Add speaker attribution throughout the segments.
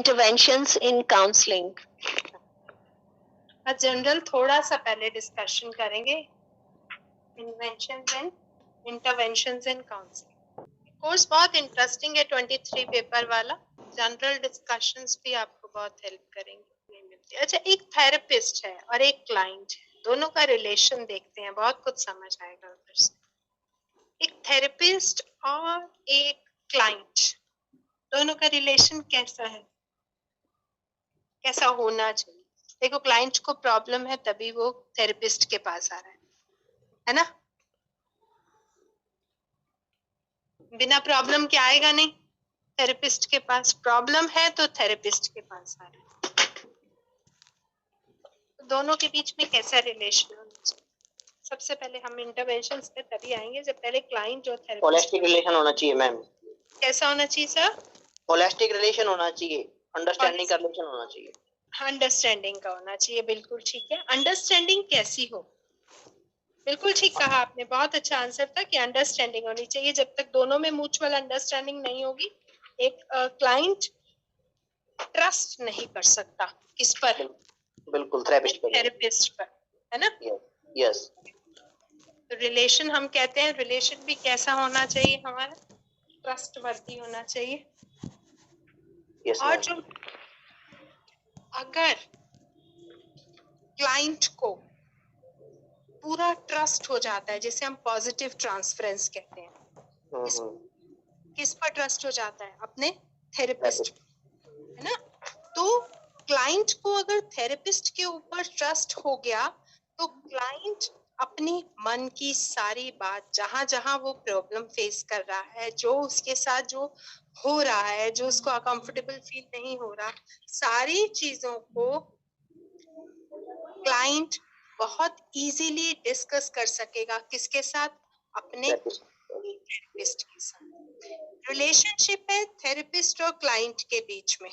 Speaker 1: interventions in counseling.
Speaker 2: General थोड़ा सा पहले डिस्कशन करेंगे inventions and interventions in counselling. Course बहुत इंटरेस्टिंग है 23 पेपर वाला। जनरल डिस्कशंस भी आपको बहुत हेल्प करेंगे। अच्छा, एक थेरेपिस्ट है और एक क्लाइंट है, दोनों का रिलेशन देखते हैं, बहुत कुछ समझ आएगा उधर से। एक थेरेपिस्ट और एक क्लाइंट, दोनों का रिलेशन कैसा है, कैसा होना चाहिए। देखो, क्लाइंट को प्रॉब्लम है तभी वो थेरेपिस्ट के पास आ रहा है ना। बिना प्रॉब्लम के आएगा नहीं थेरेपिस्ट के पास। प्रॉब्लम है तो थेरेपिस्ट के पास आ रहा है। तो दोनों के बीच में कैसा रिलेशन होना चाहिए। सबसे पहले हम इंटरवेंशंस पे तभी आएंगे जब पहले क्लाइंट और थेरेपिस्ट। होलिस्टिक रिलेशन होना चाहिए मैम। कैसा होना चाहिए सर? होलिस्टिक रिलेशन होना चाहिए, अंडरस्टैंडिंग का रिलेशन होना चाहिए। अंडरस्टैंडिंग का होना चाहिए, बिल्कुल ठीक है। अंडरस्टैंडिंग कैसी हो? बिल्कुल ठीक कहा आपने, बहुत अच्छा आंसर था कि अंडरस्टैंडिंग होनी चाहिए। जब तक दोनों में म्यूचुअल अंडरस्टैंडिंग नहीं होगी, एक क्लाइंट ट्रस्ट नहीं कर सकता। किस पर? बिल्कुल, थेरेपिस्ट पर, है ना। यस। तो रिलेशन हम कहते हैं, रिलेशन भी कैसा होना चाहिए हमारा? ट्रस्टवर्दी होना चाहिए। yes, और जो अगर क्लाइंट को पूरा ट्रस्ट हो जाता है, जैसे हम पॉजिटिव ट्रांसफरेंस कहते हैं, किस पर ट्रस्ट हो जाता है? अपने थेरेपिस्ट, है ना। तो क्लाइंट को अगर थेरेपिस्ट के ऊपर ट्रस्ट हो गया तो क्लाइंट अपनी मन की सारी बात, जहां जहां वो प्रॉब्लम फेस कर रहा है, जो उसके साथ जो हो रहा है, जो उसको अकंफर्टेबल फील नहीं हो रहा, सारी चीजों को क्लाइंट बहुत इजीली डिस्कस कर सकेगा। किसके साथ? अपने थेरेपिस्ट के साथ। रिलेशनशिप है थेरेपिस्ट और क्लाइंट के बीच में,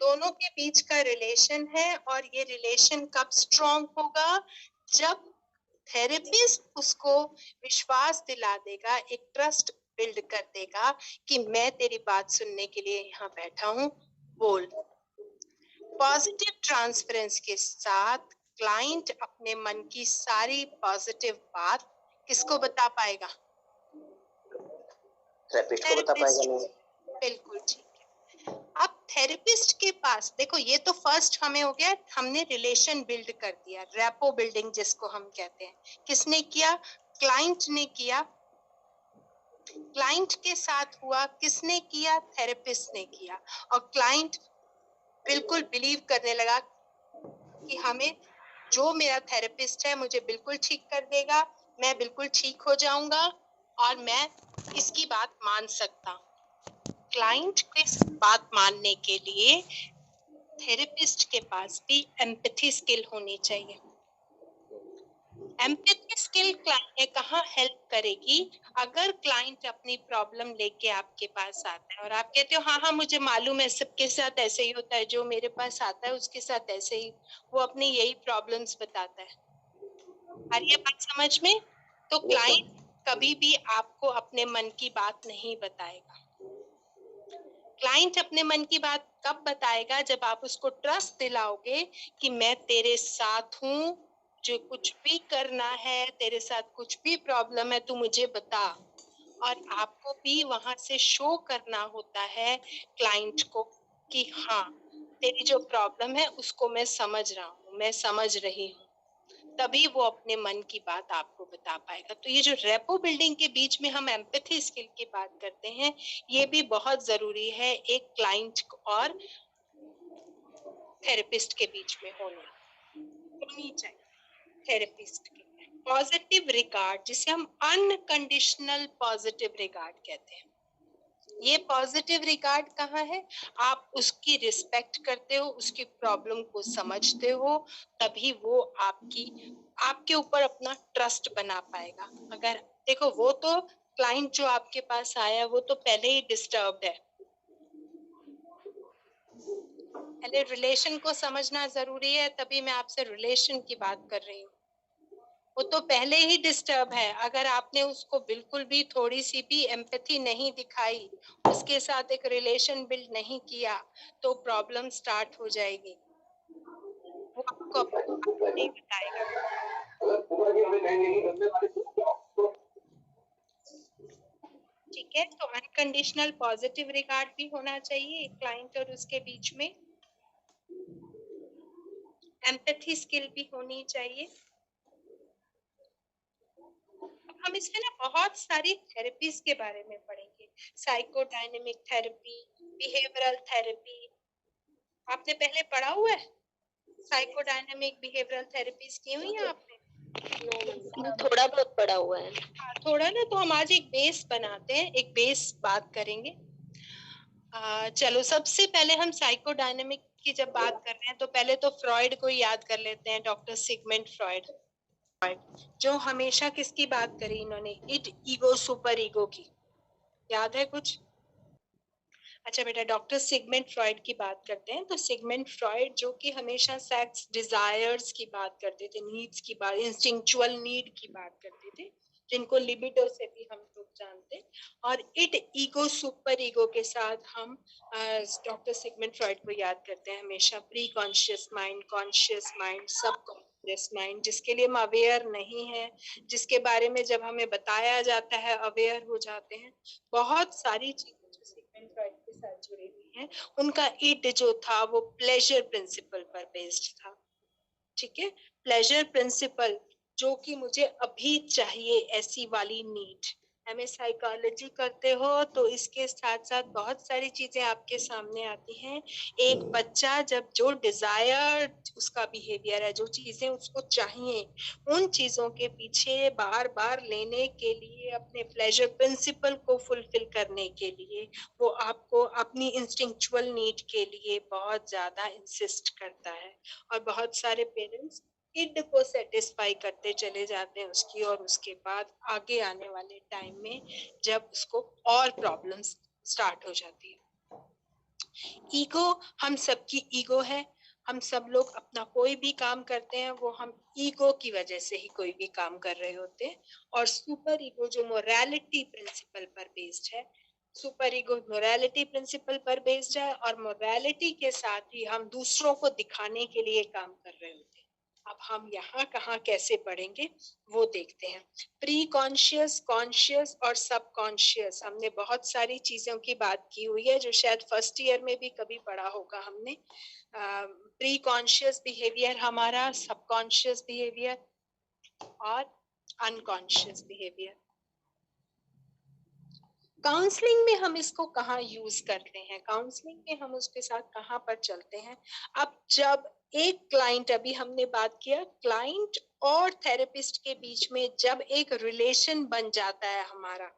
Speaker 2: दोनों के बीच का रिलेशन है। और ये रिलेशन कब स्ट्रॉन्ग होगा? जब थेरेपिस्ट उसको विश्वास दिला देगा, एक ट्रस्ट बिल्ड कर देगा कि मैं तेरी बात सुनने के लिए यहाँ बैठा हूँ, बोल। पॉजिटिव ट्रांसफरेंस के साथ क्लाइंट अपने मन की सारी पॉजिटिव बात किसको बता पाएगा? थेरेपिस्ट को बता पाएगा। बिल्कुल ठीक है। अब थेरेपिस्ट के पास देखो, ये तो फर्स्ट हमें हो गया, हमने रिलेशन बिल्ड कर दिया, रैपो बिल्डिंग जिसको हम कहते हैं। किसने किया? क्लाइंट ने किया। क्लाइंट के साथ हुआ, किसने किया? थेरेपिस्ट ने किया। और क्लाइंट बिल्कुल बिलीव करने लगा कि हमें जो मेरा थेरेपिस्ट है मुझे बिल्कुल ठीक कर देगा, मैं बिल्कुल ठीक हो जाऊंगा और मैं इसकी बात मान सकता हूँ। क्लाइंट की बात मानने के लिए थेरेपिस्ट के पास भी एम्पैथी स्किल होनी चाहिए। एम्पैथी स्किल क्लाइंट में कहाँ हेल्प करेगी? अगर क्लाइंट अपनी प्रॉब्लम लेके आपके पास आता है और आप कहते हो हाँ हाँ मुझे मालूम है, सबके साथ ऐसे ही होता है, जो मेरे पास आता है उसके साथ ऐसे ही, वो अपनी यही प्रॉब्लम्स बताता है। आ रही है बात समझ में? तो क्लाइंट कभी भी आपको अपने मन की बात नहीं बताएगा। क्लाइंट अपने मन की बात कब बताएगा? जब आप उसको ट्रस्ट दिलाओगे कि मैं तेरे साथ हूँ, जो कुछ भी करना है, तेरे साथ कुछ भी प्रॉब्लम है तू मुझे बता। और आपको भी वहां से शो करना होता है क्लाइंट को कि हाँ तेरी जो प्रॉब्लम है उसको मैं समझ रहा हूँ, मैं समझ रही हूँ, तभी वो अपने मन की बात आपको बता पाएगा। तो ये जो रेपो बिल्डिंग के बीच में हम एम्पैथी स्किल की बात करते हैं, ये भी बहुत जरूरी है एक क्लाइंट और थेरेपिस्ट के बीच में होनी चाहिए। थेरेपिस्ट के पॉजिटिव रिगार्ड, जिसे हम अनकंडीशनल पॉजिटिव रिगार्ड कहते हैं। ये पॉजिटिव रिगार्ड कहाँ है? आप उसकी रिस्पेक्ट करते हो, उसकी प्रॉब्लम को समझते हो, तभी वो आपके ऊपर अपना ट्रस्ट बना पाएगा। अगर देखो, वो तो क्लाइंट जो आपके पास आया वो तो पहले ही डिस्टर्ब्ड है। पहले रिलेशन को समझना जरूरी है, तभी मैं आपसे रिलेशन की बात कर रही हूँ। वो तो पहले ही डिस्टर्ब है। अगर आपने उसको बिल्कुल भी थोड़ी सी भी एम्पैथी नहीं दिखाई, उसके साथ एक रिलेशन बिल्ड नहीं किया, तो प्रॉब्लम स्टार्ट हो जाएगी। वो आपको अपनी बात नहीं बताएगा। ठीक है, तो अनकंडीशनल पॉजिटिव रिगार्ड भी होना चाहिए क्लाइंट और उसके बीच में। एम्पैथी स्किल भी होनी चाहिए। हम इसमें ना बहुत सारी थेरेपीज के बारे में पढ़ेंगे। साइकोडायनेमिक थेरेपी, बिहेवियरल थेरेपी, आपने पहले पढ़ा हुआ है? साइकोडायनेमिक बिहेवियरल थेरेपीज की हुई है आपने?
Speaker 1: थोड़ा बहुत पढ़ा हुआ है।
Speaker 2: हाँ, थोड़ा ना, तो हम आज एक बेस बनाते हैं, एक बेस बात करेंगे। चलो, सबसे पहले हम साइकोडायनेमिक की जब बात कर रहे हैं तो पहले तो फ्रॉइड को याद कर लेते हैं, डॉक्टर सिगमंड फ्रॉइड, जो हमेशा किसकी बात करी इन्होंने? इट, ईगो, सुपर ईगो की। याद है कुछ? अच्छा बेटा, डॉक्टर सिगमंड फ्रॉइड की बात करते हैं। तो सिगमंड फ्रॉइड जो कि हमेशा सेक्स डिजायर्स की बात करते थे, नीड्स की बात, इंस्टिंक्चुअल नीड की बात करते थे, जिनको लिबिडो से भी हम लोग जानते। और इट, ईगो, सुपर ईगो के साथ हम डॉक्टर सिगमंड फ्रॉइड को याद करते हैं हमेशा। Pre conscious mind, conscious mind, सब कॉन्शियस माइंड, जिसके लिए हम अवेयर नहीं है, जिसके बारे में जब हमें बताया जाता है अवेयर हो जाते हैं। बहुत सारी चीजें जो सिगमंड फ्रॉइड के साथ जुड़ी हुई हैं। उनका इट जो था वो प्लेजर प्रिंसिपल पर बेस्ड था। ठीक है, प्लेजर प्रिंसिपल, जो कि मुझे अभी चाहिए, ऐसी वाली नीड। एमए साइकोलॉजी करते हो तो इसके साथ साथ बहुत सारी चीजें आपके सामने आती हैं। एक बच्चा जब जो डिजायर, उसका बिहेवियर है, जो चीजें उसको चाहिए, उन चीजों के पीछे बार बार लेने के लिए, अपने प्लेजर प्रिंसिपल को फुलफिल करने के लिए, वो आपको अपनी इंस्टिंक्चुअल नीड के लिए बहुत ज्यादा इंसिस्ट करता है। और बहुत सारे पेरेंट्स किड को सेटिस्फाई करते चले जाते हैं उसकी, और उसके बाद आगे आने वाले टाइम में जब उसको और प्रॉब्लम्स स्टार्ट हो जाती है। ईगो, हम सबकी ईगो है। हम सब लोग अपना कोई भी काम करते हैं वो हम ईगो की वजह से ही कोई भी काम कर रहे होते हैं। और सुपर ईगो जो मोरालिटी प्रिंसिपल पर बेस्ड है, सुपर ईगो मोरालिटी प्रिंसिपल पर बेस्ड है, और मोरालिटी के साथ ही हम दूसरों को दिखाने के लिए काम कर रहे होते हैं। अब हम यहाँ कहाँ कैसे पढ़ेंगे वो देखते हैं। प्री कॉन्शियस, कॉन्शियस और सब कॉन्शियस, हमने बहुत सारी चीजों की बात की हुई है जो शायद फर्स्ट ईयर में भी कभी पढ़ा होगा हमने। प्री कॉन्शियस बिहेवियर हमारा, सब कॉन्शियस बिहेवियर और अनकॉन्शियस बिहेवियर। काउंसलिंग में हम इसको कहाँ यूज करते हैं, काउंसलिंग में हम उसके साथ कहाँ पर चलते हैं? अब जब एक क्लाइंट, अभी हमने बात किया क्लाइंट और थेरेपिस्ट के बीच में जब एक रिलेशन बन जाता है हमारा,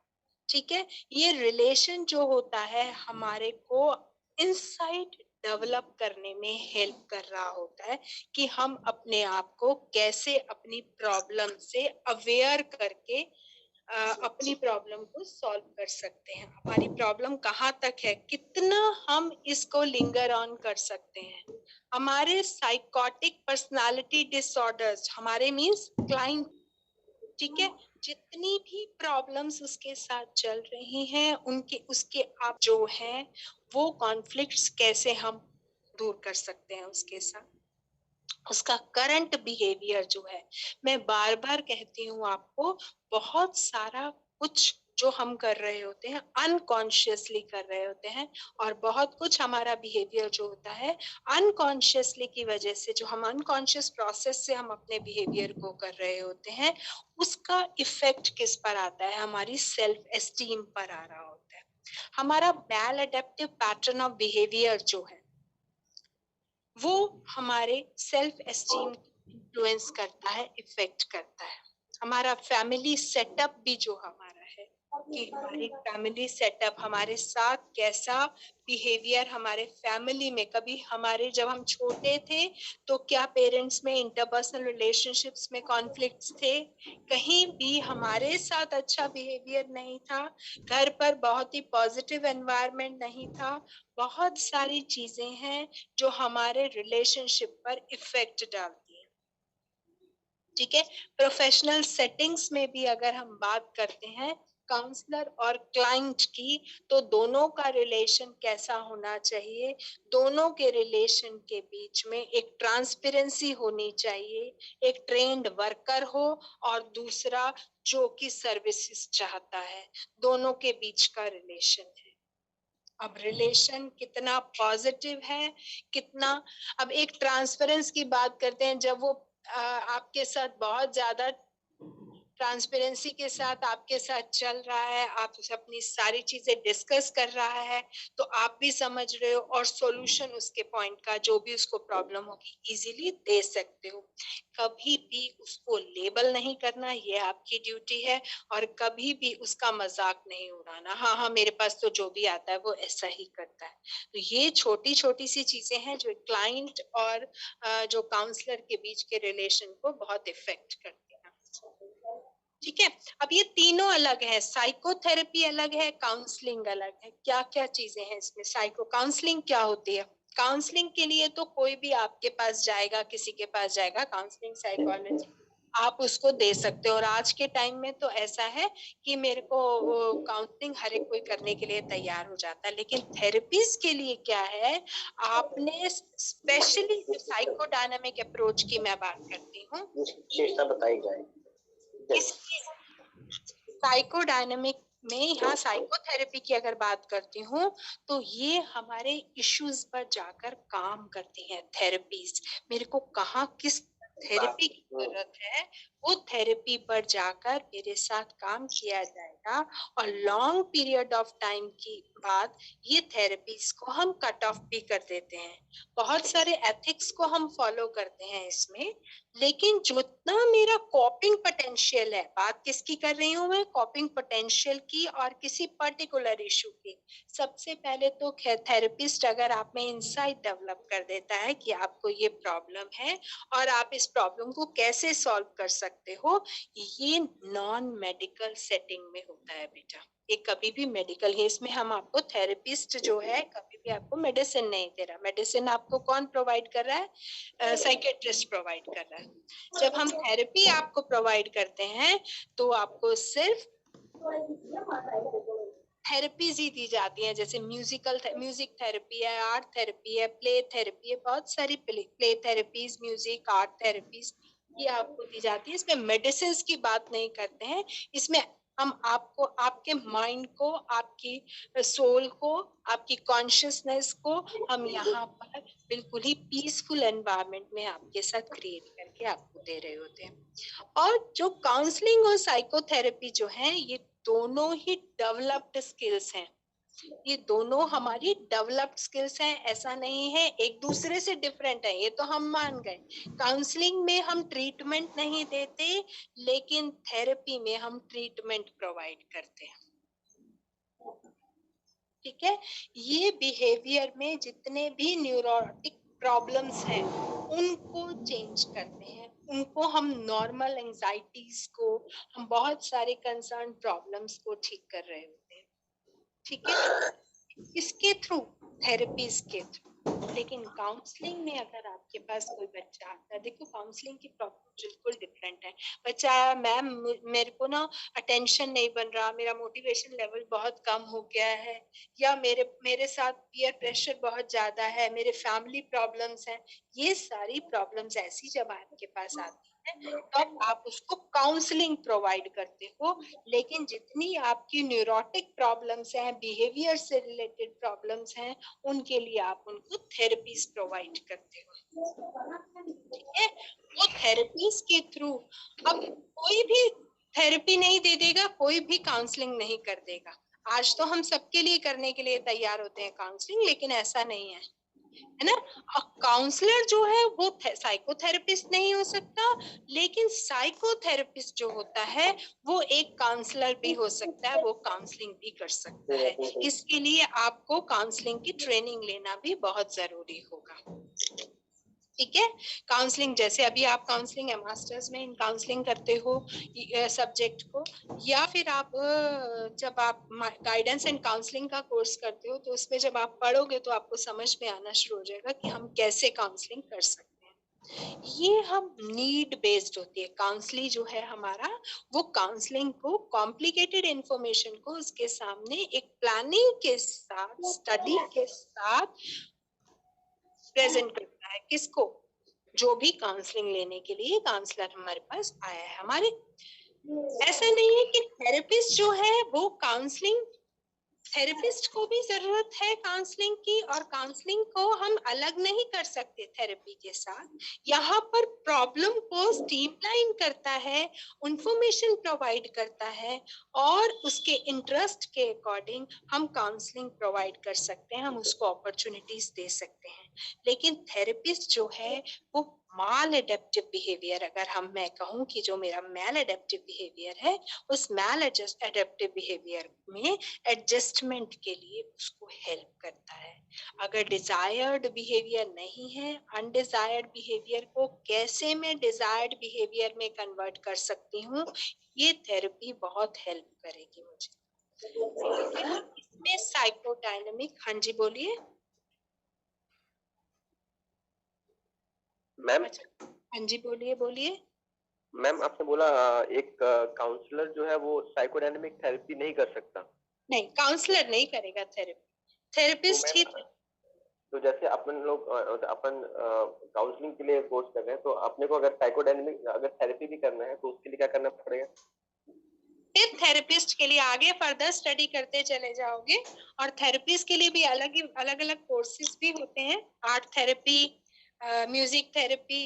Speaker 2: ठीक है, ये रिलेशन जो होता है हमारे को इनसाइट डेवलप करने में हेल्प कर रहा होता है कि हम अपने आप को कैसे अपनी प्रॉब्लम से अवेयर करके अपनी प्रॉब्लम को सॉल्व कर सकते हैं। हमारी प्रॉब्लम कहाँ तक है, कितना हम इसको लिंगर ऑन कर सकते हैं। हमारे साइकोटिक पर्सनालिटी डिसऑर्डर्स, हमारे मींस क्लाइंट, ठीक है, जितनी भी प्रॉब्लम्स उसके साथ चल रही हैं, उनके उसके आप जो हैं वो कॉन्फ्लिक्ट्स कैसे हम दूर कर सकते हैं उसके साथ। उसका करंट बिहेवियर जो है, मैं बार बार कहती हूँ आपको, बहुत सारा कुछ जो हम कर रहे होते हैं अनकॉन्शियसली कर रहे होते हैं, और बहुत कुछ हमारा बिहेवियर जो होता है अनकॉन्शियसली की वजह से, जो हम अनकॉन्शियस प्रोसेस से हम अपने बिहेवियर को कर रहे होते हैं, उसका इफेक्ट किस पर आता है? हमारी सेल्फ एस्टीम पर आ रहा होता है। हमारा मैल एडेप्टिव पैटर्न ऑफ बिहेवियर जो है वो हमारे सेल्फ एस्टीम इन्फ्लुएंस करता है, इफेक्ट करता है। हमारा फैमिली सेटअप भी जो हमारा है, कि हमारी फैमिली सेटअप हमारे साथ कैसा बिहेवियर, हमारे फैमिली में कभी हमारे, जब हम छोटे थे तो क्या पेरेंट्स में इंटरपर्सनल रिलेशनशिप्स में कॉन्फ्लिक्ट्स थे? कहीं भी हमारे साथ अच्छा बिहेवियर नहीं था, घर पर बहुत ही पॉजिटिव एनवायरनमेंट नहीं था। बहुत सारी चीजें हैं जो हमारे रिलेशनशिप पर इफेक्ट डालती है। ठीक है। प्रोफेशनल सेटिंग्स में भी अगर हम बात करते हैं काउंसलर और क्लाइंट की, तो दोनों का रिलेशन कैसा होना चाहिए, दोनों के रिलेशन के बीच में एक ट्रांसपेरेंसी होनी चाहिए, एक ट्रेन्ड वर्कर हो और दूसरा जो कि सर्विसेज चाहता है, दोनों के बीच का रिलेशन है। अब रिलेशन कितना पॉजिटिव है, कितना, अब एक ट्रांसपेरेंस की बात करते हैं, जब वो आपके साथ बहुत ज्यादा ट्रांसपेरेंसी के साथ आपके साथ चल रहा है, आप अपनी सारी चीजें डिस्कस कर रहा है, तो आप भी समझ रहे हो और सॉल्यूशन उसके पॉइंट का जो भी उसको प्रॉब्लम होगी इजीली दे सकते हो। कभी भी उसको लेबल नहीं करना, ये आपकी ड्यूटी है, और कभी भी उसका मजाक नहीं उड़ाना, हाँ हाँ मेरे पास तो जो भी आता है वो ऐसा ही करता है। तो ये छोटी छोटी सी चीजें हैं जो क्लाइंट और जो काउंसलर के बीच के रिलेशन को बहुत इफेक्ट करती हैं। ठीक है। अब ये तीनों अलग है, साइकोथेरेपी अलग है, काउंसलिंग अलग है। क्या क्या चीजें हैं इसमें? साइको काउंसलिंग क्या होती है? काउंसलिंग के लिए तो कोई भी आपके पास जाएगा, किसी के पास जाएगा, काउंसलिंग साइकोलॉजी आप उसको दे सकते हो। और आज के टाइम में तो ऐसा है कि मेरे को काउंसलिंग हर एक कोई करने के लिए तैयार हो जाता है। लेकिन थेरेपीज के लिए क्या है, आपने स्पेशली साइकोडायनामिक अप्रोच की मैं बात करती हूँ,
Speaker 3: विशेषता बताई जाए।
Speaker 2: इसकी साइकोडायनामिक में, यहाँ साइकोथेरेपी की अगर बात करती हूँ, तो ये हमारे इश्यूज पर जाकर काम करती हैं थेरेपीज। मेरे को कहाँ किस थेरेपी की जरूरत है, वो थेरेपी पर जाकर मेरे साथ काम किया जाएगा, और लॉन्ग पीरियड ऑफ टाइम की बाद ये थेरेपीज को हम कट ऑफ भी कर देते हैं। बहुत सारे एथिक्स को हम फॉलो करते हैं इसमें, लेकिन जितना मेरा कॉपिंग पोटेंशियल है, बात किसकी कर रही हूँ मैं, कॉपिंग पोटेंशियल की और किसी पर्टिकुलर इशू की। सबसे पहले तो थेरेपिस्ट अगर आप में इंसाइट डेवलप कर देता है कि आपको ये प्रॉब्लम है और आप इस प्रॉब्लम को कैसे सॉल्व कर सकते हो, ये नॉन मेडिकल सेटिंग में होता है बेटा। ये कभी भी मेडिकल है, इसमें हम आपको थेरेपिस्ट जो है कभी भी आपको मेडिसिन नहीं दे रहा। मेडिसिन आपको कौन प्रोवाइड कर रहा है? साइकेट्रिस्ट प्रोवाइड कर रहा है। जब हम थेरेपी आपको प्रोवाइड करते हैं तो आपको सिर्फ थेरेपीज ही दी जाती हैं, जैसे म्यूजिक थेरेपी है, आर्ट थेरेपी है, प्ले थेरेपी है, बहुत सारी play therapies, music art therapies ये आपको दी जाती है। इसमें मेडिसिन की बात नहीं करते हैं, इसमें हम आपको, आपके माइंड को, आपकी सोल को, आपकी कॉन्शियसनेस को हम यहाँ पर बिल्कुल ही पीसफुल एनवायरनमेंट में आपके साथ क्रिएट करके आपको दे रहे होते हैं। और जो काउंसलिंग और साइकोथेरेपी जो है, ये दोनों ही डेवलप्ड स्किल्स हैं। ये दोनों हमारी डेवलप्ड स्किल्स हैं, ऐसा नहीं है एक दूसरे से डिफरेंट है, ये तो हम मान गए। काउंसलिंग में हम ट्रीटमेंट नहीं देते, लेकिन थेरेपी में हम ट्रीटमेंट प्रोवाइड करते हैं। ठीक है। ये बिहेवियर में जितने भी न्यूरोटिक प्रॉब्लम्स हैं उनको चेंज करते हैं, उनको हम नॉर्मल एंजाइटीज को, हम बहुत सारे कंसर्न प्रॉब्लम्स को ठीक कर रहे होते हैं। ठीक है, इसके थ्रू, थेरेपीज के थ्रू। लेकिन काउंसलिंग में अगर आपके पास कोई बच्चा आता है, देखो काउंसलिंग की प्रॉब्लम बिल्कुल डिफरेंट है। बच्चा, मैम मेरे को ना अटेंशन नहीं बन रहा, मेरा मोटिवेशन लेवल बहुत कम हो गया है, या मेरे साथ पीयर प्रेशर बहुत ज्यादा है, मेरे फैमिली प्रॉब्लम्स हैं। ये सारी प्रॉब्लम्स ऐसी जब आपके पास आती है तब आप उसको काउंसलिंग प्रोवाइड करते हो। लेकिन जितनी आपकी न्यूरोटिक प्रॉब्लम्स हैं, बिहेवियर से रिलेटेड प्रॉब्लम्स हैं, उनके लिए आप उनको थेरेपीज प्रोवाइड करते हो। ठीक है, वो थेरेपीज के थ्रू, अब कोई भी थेरेपी नहीं दे देगा, कोई भी काउंसलिंग नहीं कर देगा। आज तो हम सबके लिए करने के लिए तैयार होते हैं काउंसलिंग, लेकिन ऐसा नहीं है, है ना। काउंसलर जो है वो साइकोथेरेपिस्ट नहीं हो सकता, लेकिन साइकोथेरेपिस्ट जो होता है वो एक काउंसलर भी हो सकता है, वो काउंसलिंग भी कर सकता है। इसके लिए आपको काउंसलिंग की ट्रेनिंग लेना भी बहुत जरूरी होगा। ठीक है, काउंसलिंग जैसे अभी आप काउंसलिंग या मास्टर्स में इन काउंसलिंग करते हो सब्जेक्ट को, या फिर आप जब आप गाइडेंस एंड काउंसलिंग का कोर्स करते हो, तो उसमें जब आप पढ़ोगे तो आपको समझ में आना शुरू हो जाएगा कि हम कैसे काउंसलिंग कर सकते हैं। ये हम नीड बेस्ड होती है काउंसलिंग जो है हमारा, वो काउंसलिंग को कॉम्प्लिकेटेड इंफॉर्मेशन को उसके सामने एक प्लानिंग के साथ, स्टडी के साथ प्रेजेंट करता है। किसको? जो भी काउंसलिंग लेने के लिए काउंसलर हमारे पास आया है। हमारे ऐसा नहीं है कि थेरेपिस्ट जो है वो काउंसलिंग, थेरेपिस्ट को भी जरूरत है काउंसलिंग की, और काउंसलिंग को हम अलग नहीं कर सकते थेरेपी के साथ। यहाँ पर प्रॉब्लम को स्ट्रीमलाइन करता है, इंफॉर्मेशन प्रोवाइड करता है, और उसके इंटरेस्ट के अकॉर्डिंग हम काउंसलिंग प्रोवाइड कर सकते हैं, हम उसको अपॉर्चुनिटीज दे सकते हैं। लेकिन थेरेपिस्ट जो है वो माल एडेप्टिव बिहेवियर, अगर मैं कहूँ कि जो मेरा मैल एडेप्टिव बिहेवियर है, उस मैल एडेप्टिव बिहेवियर में एडजस्टमेंट के लिए उसको हेल्प करता है। अगर डिजायर्ड बिहेवियर नहीं है, अनडिजायर्ड बिहेवियर को कैसे मैं डिजायर्ड बिहेवियर में कन्वर्ट कर सकती हूँ, ये थेरेपी बहुत हेल्प करेगी मुझे। इसमें साइकोडायनेमिक, हाँ जी बोलिए
Speaker 3: मैम।
Speaker 2: हाँ जी बोलिए बोलिए।
Speaker 3: मैम आपने बोला एक काउंसलर जो है वो साइकोडायनेमिक थेरेपी नहीं कर सकता।
Speaker 2: नहीं, काउंसलर नहीं करेगा थेरेपी, थेरेपिस्ट ही।
Speaker 3: तो जैसे अपन लोग अपन काउंसलिंग के लिए कोर्स कर रहे हैं, तो अपने को अगर साइकोडायनेमिक अगर थेरेपी भी करना है तो उसके लिए क्या करना पड़ेगा?
Speaker 2: फिर थेरेपिस्ट के लिए आगे फर्दर स्टडी करते चले जाओगे, और थेरेपिस्ट के लिए भी अलग अलग कोर्सेज भी होते हैं। Art therapy, music therapy,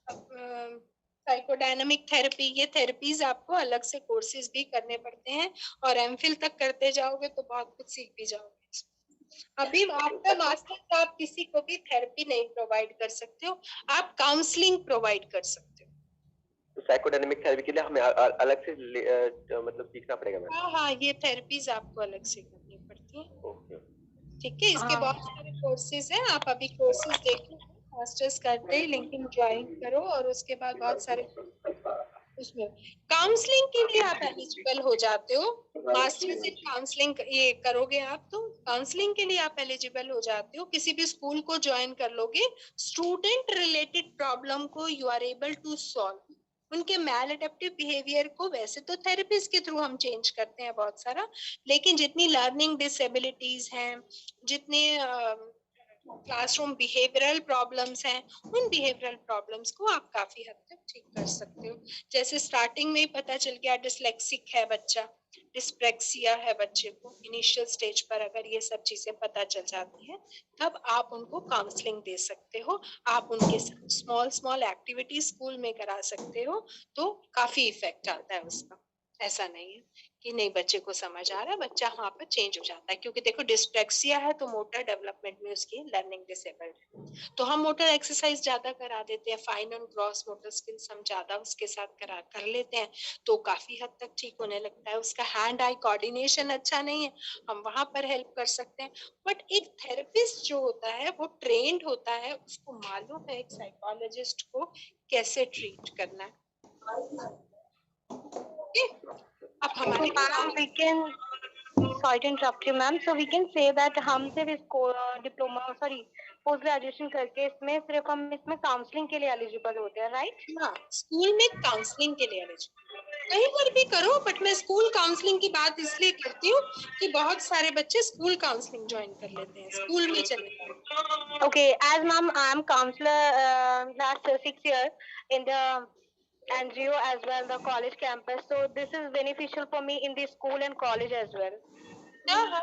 Speaker 2: psychodynamic therapy, ये थेरेपीज आपको अलग से कोर्सेज भी करने पड़ते हैं, और एमफिल तक करते जाओगे तो बहुत कुछ सीख भी जाओगे। अभी आफ्टर मास्टर्स आप किसी को भी थेरेपी नहीं प्रोवाइड कर सकते हो, आप काउंसलिंग प्रोवाइड कर सकते हो।
Speaker 3: तो साइकोडायनेमिक थेरेपी के लिए हमें अलग से मतलब सीखना पड़ेगा मैम?
Speaker 2: हाँ हाँ, ये थेरेपीज आपको अलग से करनी पड़ती है।
Speaker 3: ओके,
Speaker 2: ठीक है, इसके बहुत सारे कोर्सेज हैं, आप अभी कोर्सेज देखो, मास्टर्स करते ही लिंक्डइन ज्वाइन करो, और उसके बाद बहुत सारे उसमें काउंसलिंग के लिए आप एलिजिबल हो जाते हो। मास्टर्स इन काउंसलिंग ये करोगे आप तो काउंसलिंग के लिए आप एलिजिबल हो जाते हो। किसी भी स्कूल को ज्वाइन कर लोगे, स्टूडेंट रिलेटेड प्रॉब्लम को you are able to solve. उनके मैल एडेप्टिव बिहेवियर को वैसे तो थेरेपिस्ट के थ्रू हम चेंज करते हैं बहुत सारा, लेकिन जितनी लर्निंग डिसेबिलिटीज हैं, जितने क्लासरूम बिहेवियरल प्रॉब्लम्स हैं, उन बिहेवियरल प्रॉब्लम्स को आप काफी हद तक ठीक कर सकते हो। जैसे स्टार्टिंग में ही पता चल गया डिसलेक्सिक है बच्चा, डिस्प्रेक्सिया है बच्चे को, इनिशियल स्टेज पर अगर ये सब चीजें पता चल जाती है, तब आप उनको काउंसलिंग दे सकते हो। आप उनके साथ स्मॉल स्मॉल एक्टिविटी स्कूल में करा सकते हो, तो काफी इफेक्ट आता है उसका। ऐसा नहीं है कि नहीं बच्चे को समझ आ रहा है, बच्चा वहां पर चेंज हो जाता है, क्योंकि देखो डिस्प्रेक्सिया है तो मोटर डेवलपमेंट में उसकी लर्निंग डिसेबल्ड है, तो हम मोटर एक्सरसाइज ज्यादा करा देते हैं, fine and gross motor skills हम ज्यादा उसके साथ कर लेते हैं, तो काफी हद तक ठीक होने लगता है। उसका हैंड आई कोऑर्डिनेशन अच्छा नहीं है, हम वहां पर हेल्प कर सकते हैं। बट एक थेरेपिस्ट जो होता है वो ट्रेंड होता है, उसको मालूम है एक साइकोलॉजिस्ट को कैसे ट्रीट करना है। अब हमारे
Speaker 1: we can, sorry to interrupt you ma'am, so we can say that हम सिर्फ इसको डिप्लोमा सॉरी पोस्ट ग्रेजुएशन करके इसमें सिर्फ हम इसमें काउंसलिंग के लिए एलिजिबल होते हैं, राइट?
Speaker 2: हाँ, स्कूल में काउंसलिंग के लिए एलिजिबल कहीं पर भी करो, बट मैं स्कूल काउंसलिंग की बात इसलिए करती हूँ कि बहुत सारे बच्चे स्कूल काउंसलिंग ज्वाइन कर लेते हैं, स्कूल में चले जाते।
Speaker 1: Okay, as ma'am, I am counselor last 6 years in the NGO as well, the college campus. So this is beneficial for me in the school and college as well.
Speaker 2: Yeah,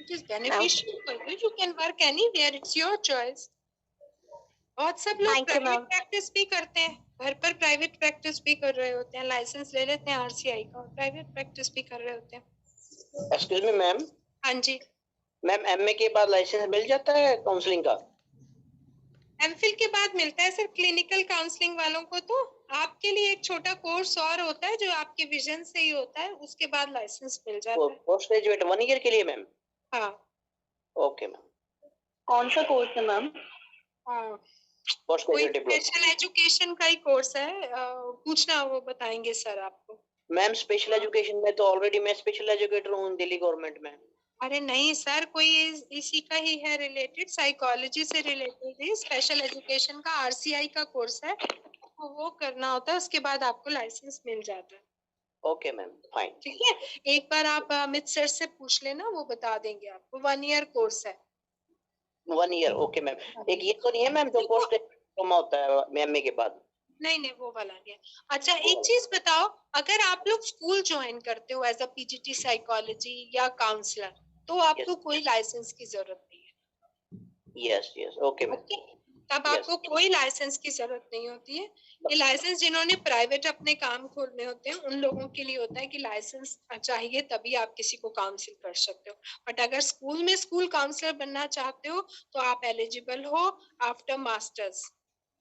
Speaker 2: it is beneficial for you. You can work anywhere. It's your choice. बहुत सब लोग private practice भी करते हैं, घर पर private practice भी कर रहे होते हैं, लाइसेंस ले लेते हैं आरसीआई का, प्राइवेट प्रैक्टिस भी कर रहे होते हैं।
Speaker 4: Excuse me ma'am.
Speaker 2: हाँ जी
Speaker 4: मैम, एमए के बाद लाइसेंस मिल जाता है काउंसलिंग का?
Speaker 2: एमफिल के बाद मिलता है सर क्लिनिकल काउंसलिंग वालों को। तो आपके लिए एक छोटा कोर्स और होता है जो आपके विजन से ही होता है, उसके बाद लाइसेंस मिल जाता है।
Speaker 4: पोस्ट ग्रेजुएट 1 ईयर के लिए मैम?
Speaker 2: हाँ।
Speaker 4: Okay ma'am.
Speaker 1: कौन सा कोर्स है ma'am?
Speaker 4: Post graduate diploma.
Speaker 2: Special education का ही कोर्स है, पूछना वो बताएंगे सर आपको।
Speaker 4: मैम स्पेशल एजुकेशन में तो ऑलरेडी मैं स्पेशल एजुकेटर हूँ दिल्ली गवर्नमेंट में।
Speaker 2: अरे नहीं सर, कोई इसी का ही है रिलेटेड, साइकोलॉजी से रिलेटेड है, स्पेशल एजुकेशन का आरसीआई का कोर्स है, तो वो करना होता है, उसके बाद आपको लाइसेंस मिल जाता है।
Speaker 4: Okay ma'am, fine.
Speaker 2: ठीक है, एक बार आप अमित सर से पूछ लेना, वो बता देंगे आपको। 1 ईयर कोर्स है।
Speaker 4: 1 ईयर, ओके मैम। एक ये तो नहीं है मैम जो पोस्ट डिप्लोमा होता है एमए के बाद?
Speaker 2: नहीं नहीं, वो वाला नहीं है। अच्छा एक चीज बताओ, अगर आप लोग स्कूल ज्वाइन करते हो एज अ पीजीटी साइकोलॉजी या काउंसलर, तो आपको कोई लाइसेंस की जरूरत नहीं है।
Speaker 4: Yes yes, okay ma'am.
Speaker 2: Okay, तब आपको कोई लाइसेंस की जरूरत नहीं होती है। ये लाइसेंस जिन्होंने प्राइवेट अपने काम खोलने होते हैं, उन लोगों के लिए होता है कि लाइसेंस चाहिए, तभी आप किसी को काउंसिल कर सकते हो। बट अगर स्कूल में स्कूल काउंसलर बनना चाहते हो, तो आप एलिजिबल हो after masters